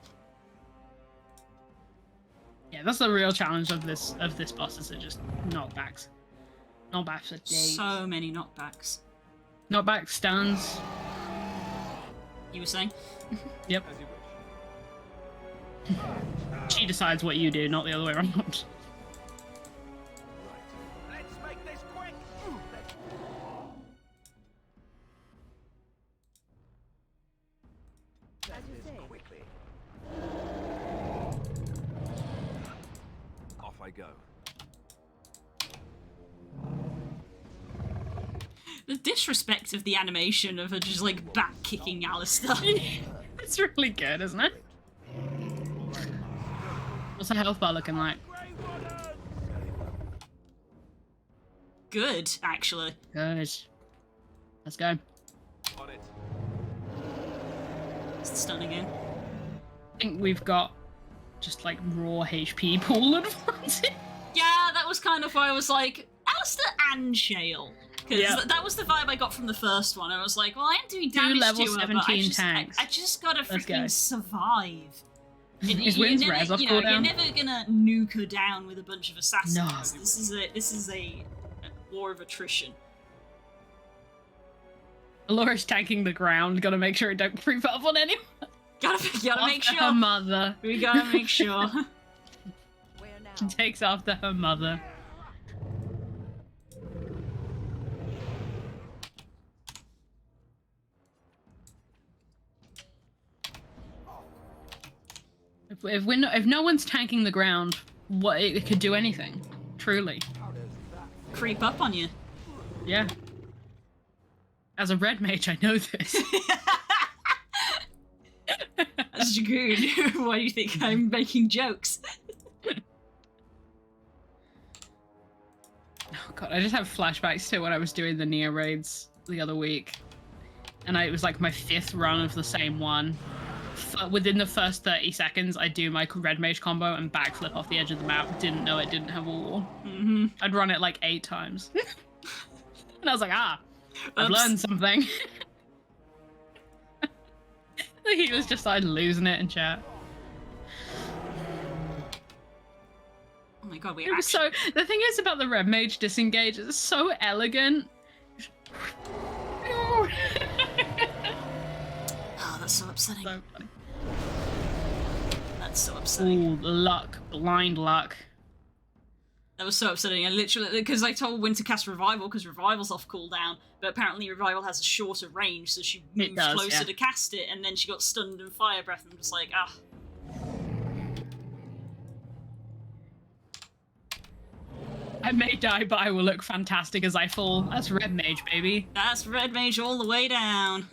Yeah, that's the real challenge of this boss, is it just knockbacks. Knockbacks for days. So many knockbacks. Knockback stuns. You were saying? Yep. She decides what you do, not the other way around. Let's make this quick. As you say. Quickly. Off I go. The disrespect of the animation of her just like back kicking Alistair. It's really good, isn't it? What's the health bar looking like? Good, actually. Good. Let's go. On it. It's the stun again. I think we've got just like raw HP pool advantage. Yeah, that was kind of why I was like, Alistair and Shale. Because that was the vibe I got from the first one. I was like, well, I am doing damage level to her, 17 but tanks. I just gotta Let's freaking go. survive. Is Wynn's res off You're cooldown? never gonna nuke her down with a bunch of assassins. No. This is a war of attrition. Laura's tanking the ground. Gotta make sure it don't creep up on anyone. Gotta make After sure. her mother. We gotta make sure. She takes after her mother. If no one's tanking the ground, what it could do anything, truly. Creep up on you. Yeah. As a red mage, I know this. That's good. Why do you think I'm making jokes? Oh god, I just have flashbacks to when I was doing the Neo raids the other week, and it was like my 5th run of the same one. Within the first 30 seconds, I do my red mage combo and backflip off the edge of the map. Didn't know it didn't have a wall. Mm-hmm. I'd run it like 8 times. And I was like, I've learned something. He was just like losing it in chat. Oh my god, it was so. The thing is about the red mage disengage, it's so elegant. Oh, that's so upsetting. So funny. That's so upsetting. Ooh, luck, blind luck. That was so upsetting. I literally, because I told Wynn to cast Revival because Revival's off cooldown, but apparently Revival has a shorter range, so she moved closer to cast it, and then she got stunned and fire breath, and I'm just like, ah. I may die, but I will look fantastic as I fall. That's red mage, baby. That's red mage all the way down.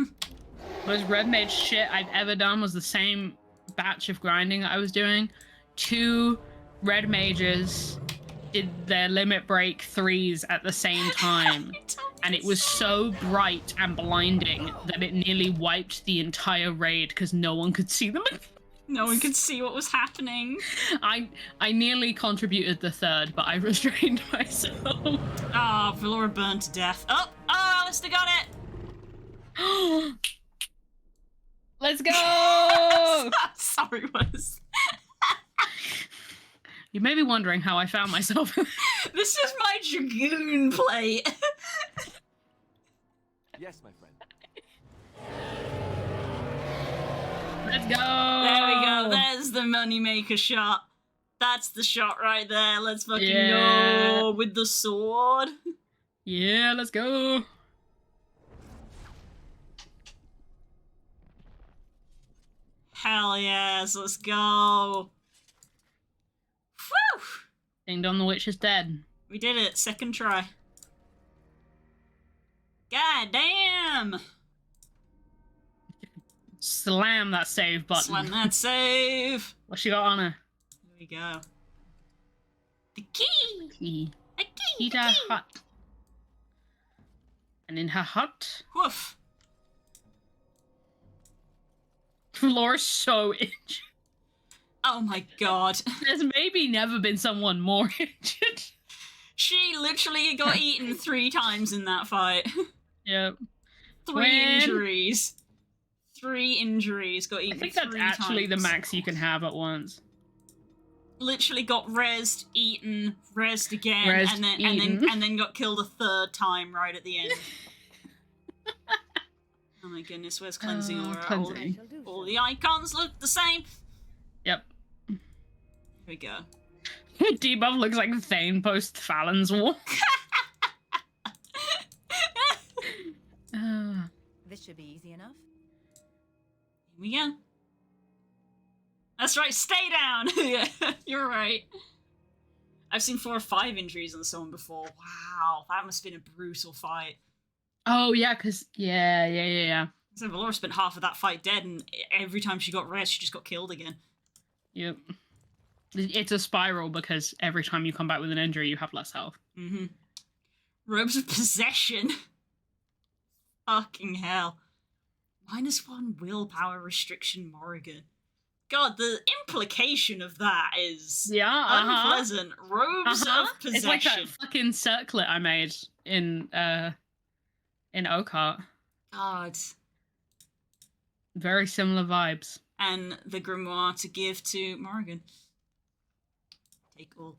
Most red mage shit I've ever done was the same batch of grinding I was doing. 2 red mages did their limit break 3s at the same time. And it was so bright and blinding that it nearly wiped the entire raid because no one could see them. No one could see what was happening. I nearly contributed the 3rd, but I restrained myself. Ah, Valora burned to death. Oh, Alistair got it! Let's go! Sorry, Wes. You may be wondering how I found myself. This is my Dragoon plate. Yes, my friend. Let's go! There we go. There's the moneymaker shot. That's the shot right there. Let's fucking go with the sword. Yeah, let's go. Hell yes, let's go. Whew! Ding dong, the witch is dead. We did it. 2nd try. God damn! Slam that save button. Slam that save. What she got on her? Here we go. The key. Key. A Key to her hut. And in her hut, woof. Laura's so injured. Oh my god. There's maybe never been someone more injured. She literally got eaten 3 times in that fight. Yep. 3 injuries. 3 injuries got eaten 3 times. I think that's actually the max you can have at once. Literally got rezzed, eaten, rezzed again, Rezzed, and then got killed a 3rd time right at the end. Oh my goodness, where's cleansing aura? Cleansing. All the icons look the same. Yep. Here we go. Debuff looks like Thane post Fallon's War. This should be easy enough. Here we go. That's right, stay down! Yeah, you're right. I've seen 4 or 5 injuries on someone before. Wow, that must have been a brutal fight. Oh, yeah, because... Yeah. So Valora spent half of that fight dead, and every time she got rest, she just got killed again. Yep. It's a spiral, because every time you come back with an injury, you have less health. Mm-hmm. Robes of Possession. Fucking hell. -1 willpower restriction, Morrigan. God, the implication of that is unpleasant. Robes of Possession. It's like that fucking circlet I made in Oakheart. God. Very similar vibes. And the grimoire to give to Morrigan. Take all.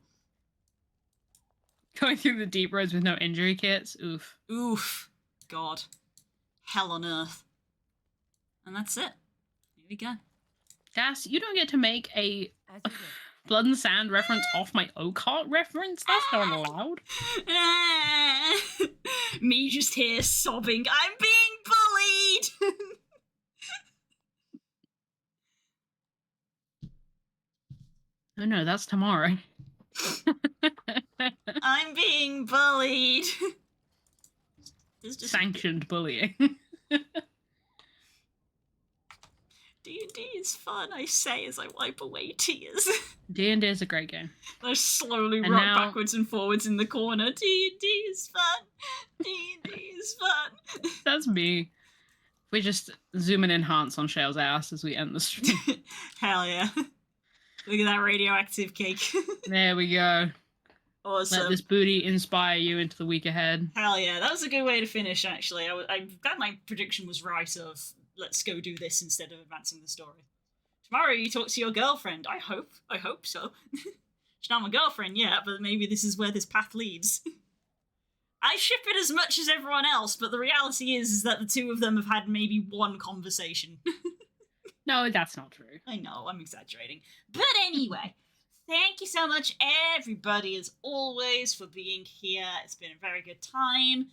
Going through the deep roads with no injury kits. Oof. Oof. God. Hell on earth. And that's it. Here we go. Gas, you don't get to make a Blood and Sand reference off my Oakheart reference? That's not allowed. Me just here sobbing. I'm being bullied! Oh no, that's tomorrow. I'm being bullied. It's just sanctioned bullying. D&D is fun, I say as I wipe away tears. D&D is a great game. I slowly rock backwards and forwards in the corner. D&D is fun. D&D is fun. That's me. We just zoom and enhance on Shale's ass as we end the stream. Hell yeah. Look at that radioactive cake. There we go. Awesome. Let this booty inspire you into the week ahead. Hell yeah, that was a good way to finish, actually. I'm glad my prediction was right of, let's go do this instead of advancing the story. Tomorrow you talk to your girlfriend. I hope so. She's not my girlfriend yet, but maybe this is where this path leads. I ship it as much as everyone else, but the reality is that the two of them have had maybe one conversation. No, that's not true. I know, I'm exaggerating. But anyway, thank you so much, everybody, as always, for being here. It's been a very good time.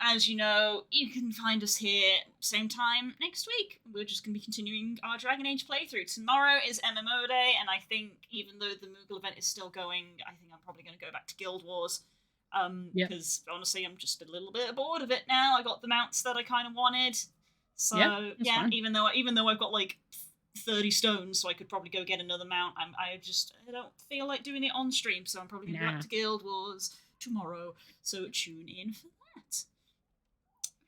As you know, you can find us here same time next week. We're just going to be continuing our Dragon Age playthrough. Tomorrow is MMO Day, and I think even though the Moogle event is still going, I think I'm probably going to go back to Guild Wars. Because honestly, I'm just a little bit bored of it now. I got the mounts that I kind of wanted. So yeah, fine. even though I've got like 30 stones, so I could probably go get another mount. I don't feel like doing it on stream, so I'm probably gonna go back to Guild Wars tomorrow. So tune in for that.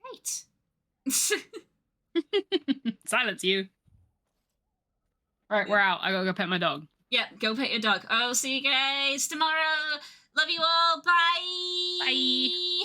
Right. Silence you. Alright, we're out. I gotta go pet my dog. Yeah, go pet your dog. I'll see you guys tomorrow. Love you all. Bye. Bye.